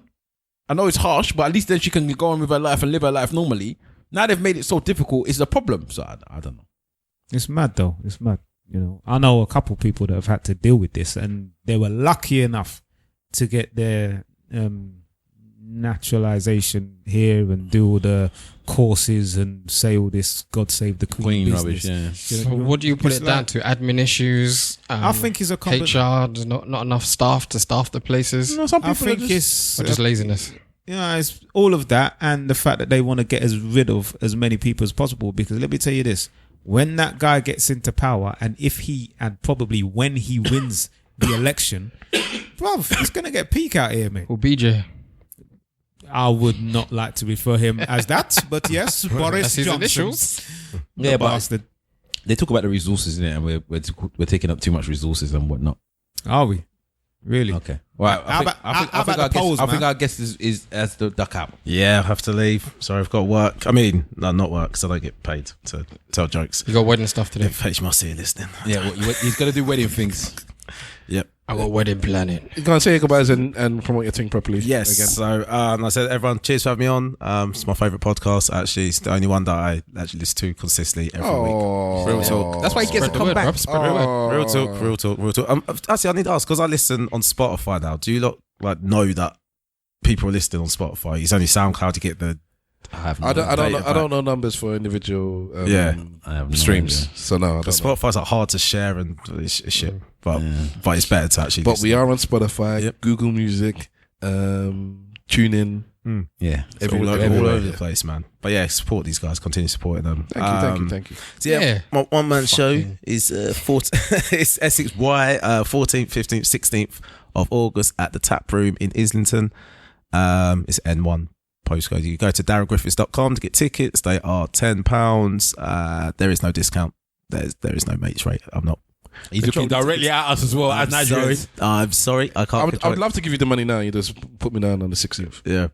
Speaker 1: I know it's harsh, but at least then she can go on with her life and live her life normally. Now they've made it so difficult, it's a problem. So I don't know.
Speaker 3: It's mad though. It's mad. You know, I know a couple people that have had to deal with this, and they were lucky enough to get their naturalization here and do all the courses and say all this "God save the Queen" business.
Speaker 1: rubbish.
Speaker 5: So what do you put
Speaker 3: It's
Speaker 5: it down
Speaker 3: like-
Speaker 5: to? Admin issues?
Speaker 3: I think it's a
Speaker 5: HR, there's not enough staff to staff the places?
Speaker 1: No, some
Speaker 3: I
Speaker 1: people
Speaker 3: think
Speaker 1: are just,
Speaker 3: it's
Speaker 5: Or just laziness?
Speaker 3: it's all of that, and the fact that they want to get rid of as many people as possible. Because let me tell you this: when that guy gets into power, and probably when he wins the election, bruv, it's gonna get peak out here, mate.
Speaker 5: Or BJ?
Speaker 3: I would not like to refer him as that, but yes, Boris
Speaker 5: That's his
Speaker 3: Johnson.
Speaker 5: initials.
Speaker 1: yeah, but
Speaker 3: bastard.
Speaker 1: They talk about the resources in it, and we're taking up too much resources and whatnot.
Speaker 3: Are we? Really?
Speaker 1: Okay. Well, I think our guest is as the duck out.
Speaker 2: Yeah, I have to leave. Sorry, I've got work. I mean, no, not work, because I don't get paid to tell jokes.
Speaker 5: You got wedding stuff today.
Speaker 2: If HMRC see you listening.
Speaker 1: Yeah, he's gonna do wedding things.
Speaker 2: Yep.
Speaker 5: I got wedding planning.
Speaker 4: You can't say your goodbyes and promote your thing properly.
Speaker 2: Yes.
Speaker 4: Again.
Speaker 2: So I said, everyone, cheers for having me on. It's my favourite podcast. Actually, it's the only one that I actually listen to consistently every week. Real talk.
Speaker 1: That's why he gets to come back.
Speaker 2: Real talk. Actually, I need to ask, because I listen on Spotify now. Do you lot know that people are listening on Spotify? It's only SoundCloud to get the.
Speaker 4: I don't know numbers for individual
Speaker 2: I
Speaker 1: have no
Speaker 4: streams.
Speaker 1: idea.
Speaker 4: So no, I don't know.
Speaker 2: Spotify's hard to share and it's shit. But it's better to actually.
Speaker 4: But we are on Spotify, Google Music, TuneIn.
Speaker 1: Yeah,
Speaker 2: all over the place, man. But yeah, support these guys. Continue supporting them.
Speaker 4: Thank you.
Speaker 2: So my one man show is it's Essex Y, 14th, 15th, 16th of August at the Tap Room in Islington. It's N1 postcode. You can go to darrangriffiths.com to get tickets. They are £10. There is no discount. There is no mates rate. I'm not.
Speaker 1: He's looking directly at us as well.
Speaker 2: I'm sorry. I can't.
Speaker 4: I would love to give you the money now. You just put me down on the 16th.
Speaker 2: Yeah.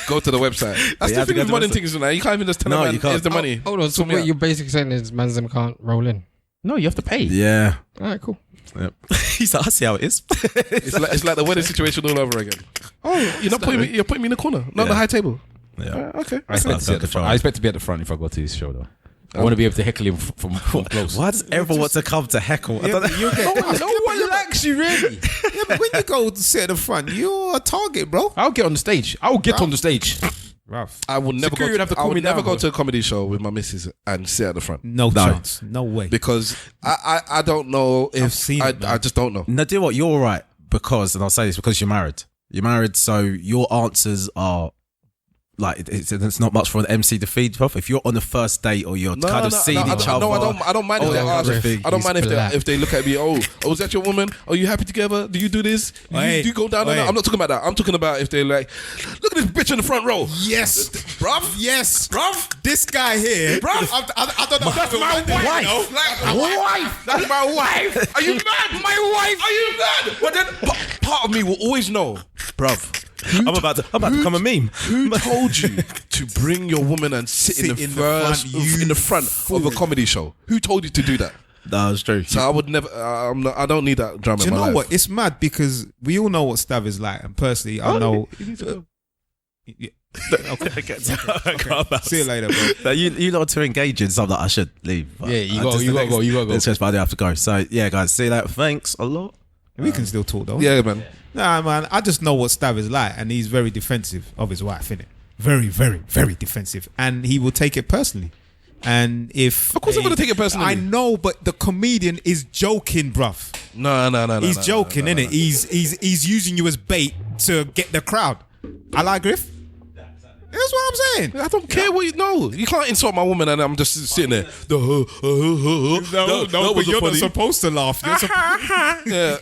Speaker 4: Go to the website. That's the thing with modern things now. You can't even just tell them, here's the money.
Speaker 5: Hold on. So what you're basically saying is Manzem can't roll in?
Speaker 1: No, you have to pay.
Speaker 2: Yeah.
Speaker 5: All right, cool.
Speaker 2: Yep. He's like, I see how it is.
Speaker 4: It's like the wedding situation all over again. Oh, you're putting me in the corner, not the high table.
Speaker 2: Yeah.
Speaker 4: Okay.
Speaker 1: I expect to be at the front if I go to this show, though. I want to be able to heckle him from close.
Speaker 2: Why does everyone want to come to heckle?
Speaker 3: Yeah,
Speaker 2: I don't know.
Speaker 1: No one likes you, really.
Speaker 3: Yeah, but when you go to sit at the front, you're a target, bro.
Speaker 1: I'll get on the stage. I will get on the stage.
Speaker 3: Rough.
Speaker 4: I would never
Speaker 1: Security would have to call me
Speaker 4: never
Speaker 1: down,
Speaker 4: go
Speaker 1: bro.
Speaker 4: to a comedy show with my missus and sit at the front.
Speaker 3: No chance. No way.
Speaker 4: Because I don't know if
Speaker 3: I've seen it,
Speaker 4: I just don't know.
Speaker 2: No, do you know what? You're right, because, and I'll say this because you're married. You're married, so your answers are like it's not much for an MC to feed off. If you're on the first date or you're kind of seeing each other.
Speaker 4: No, I don't mind if they ask. I don't mind if they look at me. Oh, is that your woman? Are you happy together? Do you do this? Do you go down? I'm not talking about that. I'm talking about if they're like, look at this bitch in the front row.
Speaker 3: Yes,
Speaker 4: bruv.
Speaker 3: Yes, bruv. This guy here,
Speaker 4: bruv.
Speaker 3: I don't know.
Speaker 4: That's my wife.
Speaker 3: Wife.
Speaker 4: That's my wife. Are you mad? My wife. Are you mad? But then part of me will always know, bruv.
Speaker 2: I'm about to become a meme.
Speaker 4: Who told you to bring your woman and sit in the front of a comedy show? Who told you to do that?
Speaker 2: That's true.
Speaker 4: So I would never. I don't need that drama.
Speaker 3: Do you
Speaker 4: in my
Speaker 3: know
Speaker 4: life.
Speaker 3: what? It's mad because we all know what Stav is like, and personally, I know. Yeah. Okay. See you later, bro.
Speaker 2: You know to engage in something that I should leave.
Speaker 1: Yeah, you gotta go.
Speaker 2: It's just, but I do have to go. So yeah, guys, see you later. Thanks a lot.
Speaker 3: We can still talk though.
Speaker 4: Yeah, man.
Speaker 3: Nah, man. I just know what Stav is like, and he's very defensive of his wife, innit? Very, very, very defensive, and he will take it personally. And if
Speaker 4: of course I'm gonna take it personally.
Speaker 3: I know, but the comedian is joking, bruv.
Speaker 4: No.
Speaker 3: He's joking, innit? He's using you as bait to get the crowd. I like Griff. That's what I'm saying.
Speaker 4: I don't care what you know. You can't insult my woman and I'm just sitting there. No,
Speaker 3: but you're not supposed to laugh.
Speaker 4: Yeah.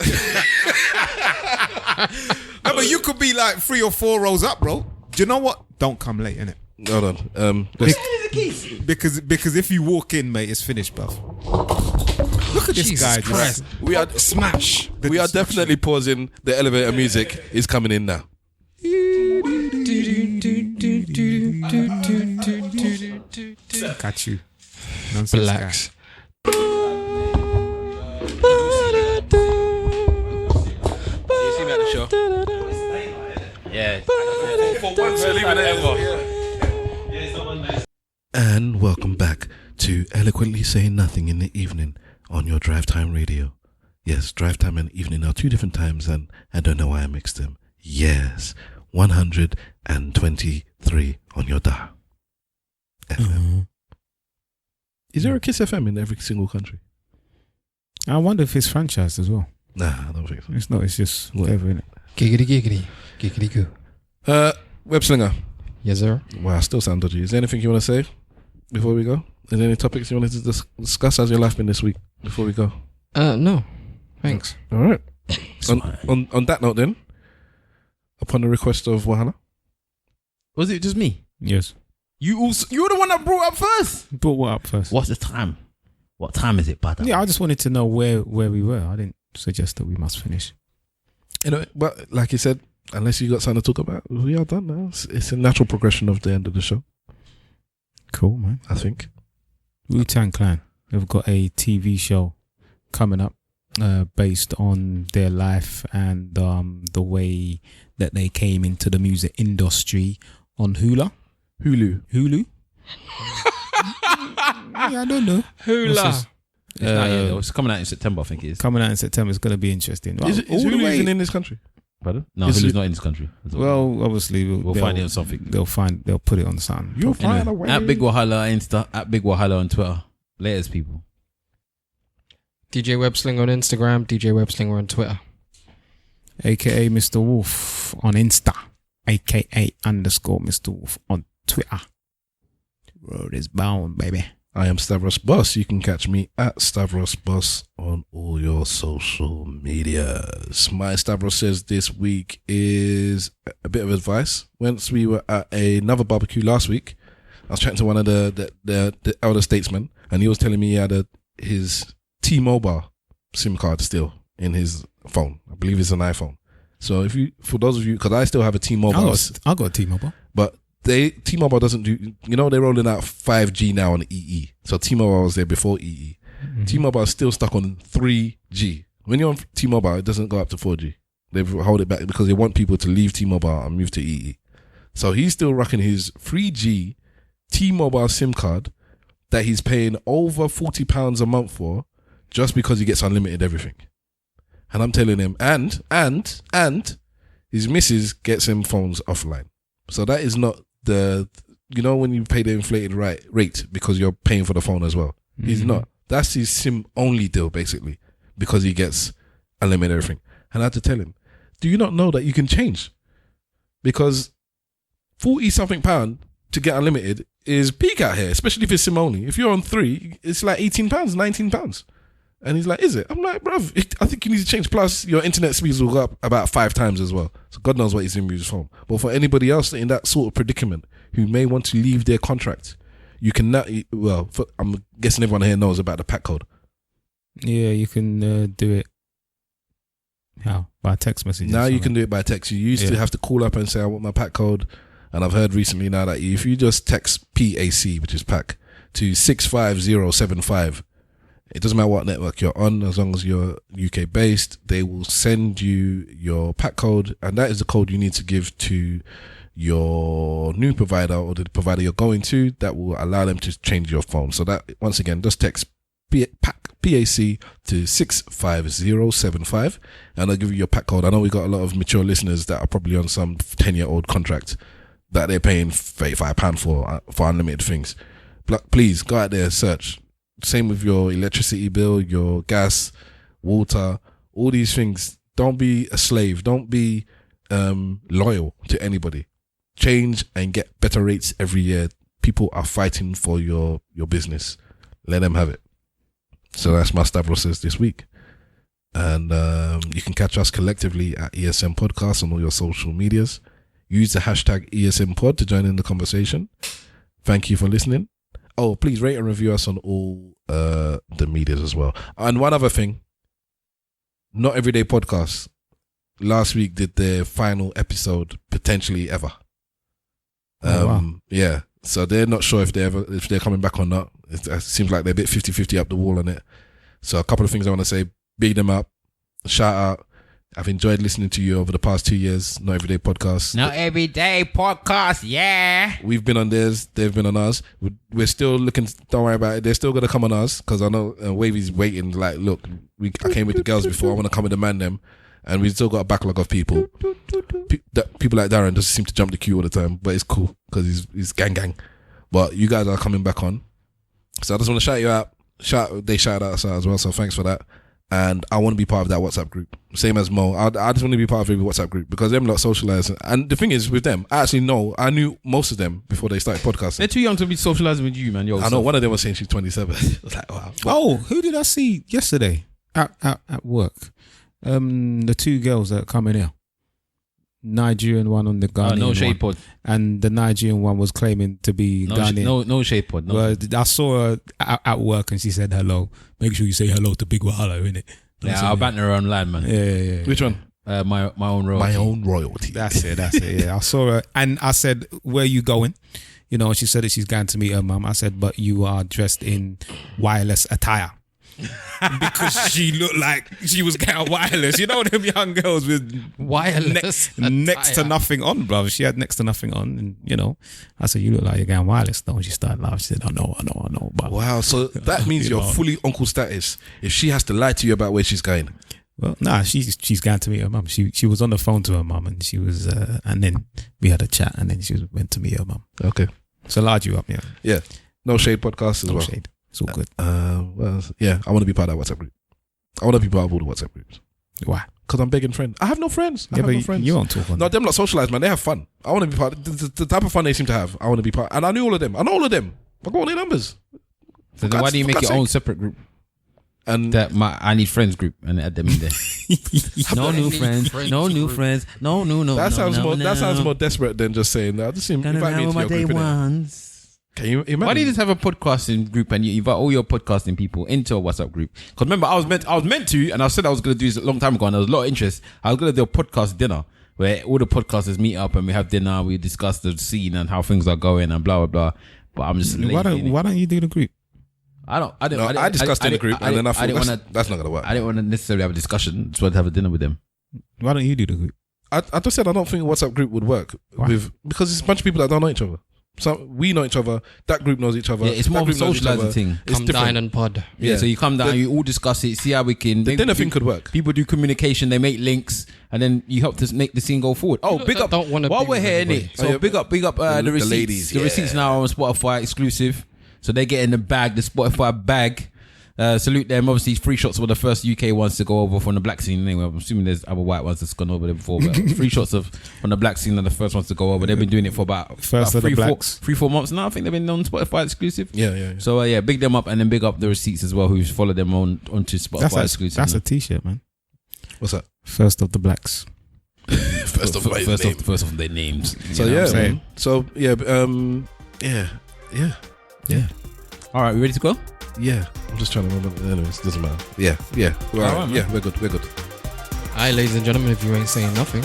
Speaker 3: No, but you could be like 3 or 4 rows up, bro. Do you know what? Don't come late, innit?
Speaker 4: Hold on.
Speaker 3: Because if you walk in, mate, it's finished, bro. Look at this guy.
Speaker 5: Christ.
Speaker 4: We are smash. We are definitely pausing. The elevator music is coming in now.
Speaker 3: Got you.
Speaker 5: Relax.
Speaker 1: Yeah.
Speaker 4: And welcome back to Eloquently Saying Nothing in the Evening on your Drive Time Radio. Yes, Drive Time and Evening are 2 different times, and I don't know why I mixed them. Yes, 123 on your dial. FM. Is there a Kiss FM in every single country?
Speaker 3: I wonder if it's franchised as well.
Speaker 4: Nah, I don't think so.
Speaker 3: It's not. It's just whatever, innit?
Speaker 5: Giggity goo.
Speaker 4: Web Slinger.
Speaker 5: Yes, sir.
Speaker 4: Wow, I still sound dodgy. Is there anything you want to say before we go? Is there any topics you wanted to discuss? How's your life been this week before we go?
Speaker 5: No. Thanks.
Speaker 4: All right. On that note then, upon the request of Wahala.
Speaker 1: Was it just me?
Speaker 3: Yes.
Speaker 1: You're the one that brought it up first.
Speaker 3: Brought what up first?
Speaker 1: What's the time? What time is it, brother?
Speaker 3: Yeah, I just wanted to know where we were. I didn't suggest that we must finish.
Speaker 4: Anyway, but like you said, unless you got something to talk about, we are done now. It's a natural progression of the end of the show.
Speaker 3: Cool, man.
Speaker 4: I think.
Speaker 3: Wu-Tang Clan. They've got a TV show coming up based on their life and the way that they came into the music industry on Hulu. Yeah, I don't know.
Speaker 5: Hula.
Speaker 1: It's not yet, though. It's coming out in September, I think it is.
Speaker 3: Coming out in September. It's going to be interesting.
Speaker 4: Is Hulu even in this country?
Speaker 1: Pardon? No,
Speaker 4: Is
Speaker 1: Hulu's
Speaker 4: it-
Speaker 1: not in this country.
Speaker 3: Well, obviously,
Speaker 1: We'll find it on something.
Speaker 3: They'll put it on something.
Speaker 4: You'll find a way.
Speaker 1: At Big Wahala Insta, at Big Wahala on Twitter. Laters, people.
Speaker 5: DJ Webslinger on Instagram, DJ Webslinger on Twitter.
Speaker 3: AKA Mr. Wolf on Insta. AKA _ Mr. Wolf on Twitter. Road is bound, baby.
Speaker 4: I am Stavros Boss. You can catch me at Stavros Boss on all your social medias. My Stavros says this week is a bit of advice. Once we were at another barbecue last week, I was chatting to one of the elder statesmen, and he was telling me he had his T-Mobile SIM card still in his phone. I believe it's an iPhone. So for those of you, because I still have a T-Mobile,
Speaker 3: I got a T-Mobile.
Speaker 4: but T-Mobile doesn't do, they're rolling out 5G now on EE. So T-Mobile was there before EE.
Speaker 3: Mm-hmm.
Speaker 4: T-Mobile is still stuck on 3G. When you're on T-Mobile, it doesn't go up to 4G. They hold it back because they want people to leave T-Mobile and move to EE. So he's still rocking his 3G T-Mobile SIM card that he's paying over £40 a month for just because he gets unlimited everything. And I'm telling him, and his missus gets him phones offline. So that is not when you pay the inflated rate because you're paying for the phone as well. Mm-hmm. He's not. That's his SIM only deal basically because he gets unlimited everything. And I had to tell him, do you not know that you can change? Because 40 something pound to get unlimited is peak out here, especially if it's SIM only. If you're on 3, it's like £18, £19. And he's like, is it? I'm like, bruv, I think you need to change. Plus, your internet speeds will go up about 5 times as well. So God knows what he's in his phone. But for anybody else in that sort of predicament who may want to leave their contract, you can now, I'm guessing everyone here knows about the pack code.
Speaker 3: Yeah, you can do it. How? By text message.
Speaker 4: Now you can do it by text. You used to have to call up and say, I want my pack code. And I've heard recently now that if you just text PAC, which is pack, to 65075, it doesn't matter what network you're on, as long as you're UK based, they will send you your pack code, and that is the code you need to give to your new provider or the provider you're going to that will allow them to change your phone. So that, once again, just text PAC to 65075 and I'll give you your pack code. I know we got a lot of mature listeners that are probably on some 10-year-old contract that they're paying £35 for unlimited things. But please go out there, search. Same with your electricity bill, your gas, water, all these things. Don't be a slave. Don't be loyal to anybody. Change and get better rates every year. People are fighting for your business. Let them have it. So that's my Stavros says this week. And you can catch us collectively at ESN Podcast on all your social medias. Use the hashtag ESN Pod to join in the conversation. Thank you for listening. Oh, please rate and review us on all the medias as well. And one other thing, Not Everyday Podcasts last week did their final episode potentially ever.
Speaker 3: Wow.
Speaker 4: Yeah, so they're not sure if they're coming back or not. It seems like they're a bit 50-50 up the wall on it. So a couple of things I want to say: big them up, shout out. I've enjoyed listening to you over the past 2 years. Not Everyday Podcasts.
Speaker 1: Not Everyday Podcast, yeah.
Speaker 4: We've been on theirs. They've been on ours. We're still looking. Don't worry about it. They're still going to come on ours because I know Wavy's waiting. Like, look, I came with the girls before. I want to come with the man them. And we've still got a backlog of people. People like Darran just seem to jump the queue all the time. But it's cool because he's gang. But you guys are coming back on. So I just want to shout you out. They shout us out as well. So thanks for that. And I want to be part of that WhatsApp group. Same as Mo. I just want to be part of every WhatsApp group because them lot socialise. And the thing is with them, I knew most of them before they started podcasting.
Speaker 1: They're too young to be socialising with you, man. Yo,
Speaker 4: I know one of them was saying she's 27. I was like, wow.
Speaker 3: Oh, who did I see yesterday at work? The 2 girls that come in here. Nigerian one on the Ghanaian
Speaker 1: no shade
Speaker 3: one.
Speaker 1: pod.
Speaker 3: And the Nigerian one was claiming to be Ghanaian.
Speaker 1: No shade pod. No.
Speaker 3: Well, I saw her at work and she said hello. Make sure you say hello to Big Wahala, innit?
Speaker 1: Yeah, I'll banter her online, man.
Speaker 3: Yeah.
Speaker 4: Which one?
Speaker 1: My own royalty.
Speaker 4: My own royalty.
Speaker 3: That's it. Yeah, I saw her and I said, "Where are you going?" You know, she said that she's going to meet her mum. I said, "But you are dressed in wireless attire." Because she looked like she was getting wireless. You know them young girls with
Speaker 5: Wireless
Speaker 3: next to
Speaker 5: attire.
Speaker 3: nothing on, bro. She had next to nothing on, and you know, I said, "You look like you're getting wireless." Though, and she started laughing. She said, "I know." But
Speaker 4: Wow, so that means
Speaker 3: You
Speaker 4: you're
Speaker 3: know.
Speaker 4: fully uncle status if she has to lie to you about where she's going.
Speaker 3: well, nah, she's going to meet her mum. She was on the phone to her mum, and she was, and then we had a chat, and then she went to meet her mum.
Speaker 4: Okay.
Speaker 3: So large you up, yeah.
Speaker 4: Yeah. No shade podcast as
Speaker 3: No
Speaker 4: well.
Speaker 3: shade. It's all good.
Speaker 4: Well, yeah, I want to be part of that WhatsApp group. I want to be part of all the WhatsApp groups.
Speaker 3: Why?
Speaker 4: Because I'm begging friends. I have no friends. I
Speaker 3: Yeah,
Speaker 4: have
Speaker 3: but
Speaker 4: no friends.
Speaker 3: you won't talk on
Speaker 4: No,
Speaker 3: that.
Speaker 4: them not socialize, man. They have fun. I want to be part of the type of fun they seem to have. I want to be part. And I knew all of them. I know all of them. I got all their numbers.
Speaker 1: So then why do you
Speaker 4: For
Speaker 1: make
Speaker 4: God's
Speaker 1: your own
Speaker 4: sake.
Speaker 1: separate group?
Speaker 4: And
Speaker 1: That I need friends group and add them in there. No new friends. No new friends. No.
Speaker 4: that sounds
Speaker 1: no,
Speaker 4: more.
Speaker 1: no.
Speaker 4: That sounds more desperate than just saying that. Just invite me into your group. innit? Can you imagine?
Speaker 1: Why do you just have a podcasting group and you invite all your podcasting people into a WhatsApp group? Because remember, I was meant to, and I said I was going to do this a long time ago, and there was a lot of interest. I was going to do a podcast dinner where all the podcasters meet up and we have dinner, we discuss the scene and how things are going and blah blah blah. But I'm just lazy,
Speaker 3: Why
Speaker 1: innit?
Speaker 3: don't you do the group?
Speaker 4: I discussed in the group, and then I thought that's not gonna work.
Speaker 1: I didn't want to necessarily have a discussion. Just wanted to have a dinner with them.
Speaker 3: Why don't you do the group?
Speaker 4: I just said I don't think a WhatsApp group would work
Speaker 3: Why?
Speaker 4: because it's a bunch of people that don't know each other. So we know each other. That group knows each other.
Speaker 1: Yeah, it's
Speaker 4: that
Speaker 1: more of a
Speaker 4: group knows each
Speaker 1: socializing
Speaker 4: other.
Speaker 1: thing.
Speaker 4: It's
Speaker 5: Come
Speaker 4: different.
Speaker 5: dine and pod.
Speaker 1: Yeah, so you come down, you all discuss it, see how we can.
Speaker 4: The dinner thing could work.
Speaker 1: People do communication, they make links, and then you help to make the scene go forward. Oh, big
Speaker 5: I
Speaker 1: up!
Speaker 5: don't wanna
Speaker 1: While
Speaker 5: be
Speaker 1: we're
Speaker 5: with
Speaker 1: here,
Speaker 5: everybody.
Speaker 1: innit? So
Speaker 4: Oh, yeah.
Speaker 1: big up the receipts.
Speaker 4: ladies,
Speaker 1: The
Speaker 4: yeah.
Speaker 1: receipts now are on Spotify exclusive, so they get in the bag, the Spotify bag. Salute them. Obviously, free shots were the first UK ones to go over from the black scene. Anyway, I'm assuming there's other white ones that's gone over there before, but free shots from the black scene are the first ones to go over. They've been doing it for about
Speaker 3: First of the blacks.
Speaker 1: 3-4 months now. I think they've been on Spotify exclusive.
Speaker 4: Yeah.
Speaker 1: So yeah, big them up and then big up the receipts as well. Who's followed them onto Spotify exclusive.
Speaker 3: That's
Speaker 1: now.
Speaker 3: a t-shirt, man.
Speaker 4: What's that?
Speaker 3: First of the blacks.
Speaker 4: First
Speaker 1: First of their names.
Speaker 4: So
Speaker 1: You know
Speaker 4: yeah,
Speaker 1: what I'm saying?
Speaker 4: man. So yeah.
Speaker 1: All right, we ready to go?
Speaker 4: Yeah. I'm just trying to remember. Anyways, doesn't matter. Yeah. All right,
Speaker 1: right, man.
Speaker 4: yeah, we're good.
Speaker 5: Alright, ladies and gentlemen, if you ain't saying nothing,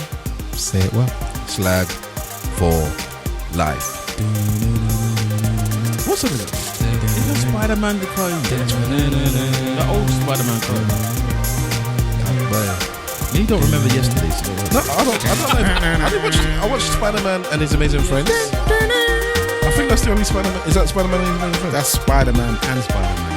Speaker 5: say it well.
Speaker 4: Slag for life. What's song is it?
Speaker 1: Spider-Man the clone. The old Spider-Man clone. You don't remember yesterday, so
Speaker 4: No, I don't know. I watched Spider-Man and His Amazing Friends. I think that's the only Spider-Man. Is that Spider-Man and His Amazing Friends?
Speaker 3: That's Spider-Man and Spider-Man.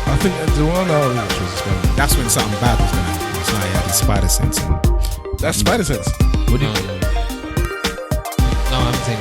Speaker 4: I think the one I watched was Spider-Man.
Speaker 3: That's when something bad was going to happen. It's like he had his spider sense. And
Speaker 4: That's Spider-Sense.
Speaker 1: what do you?
Speaker 5: No, I'm saying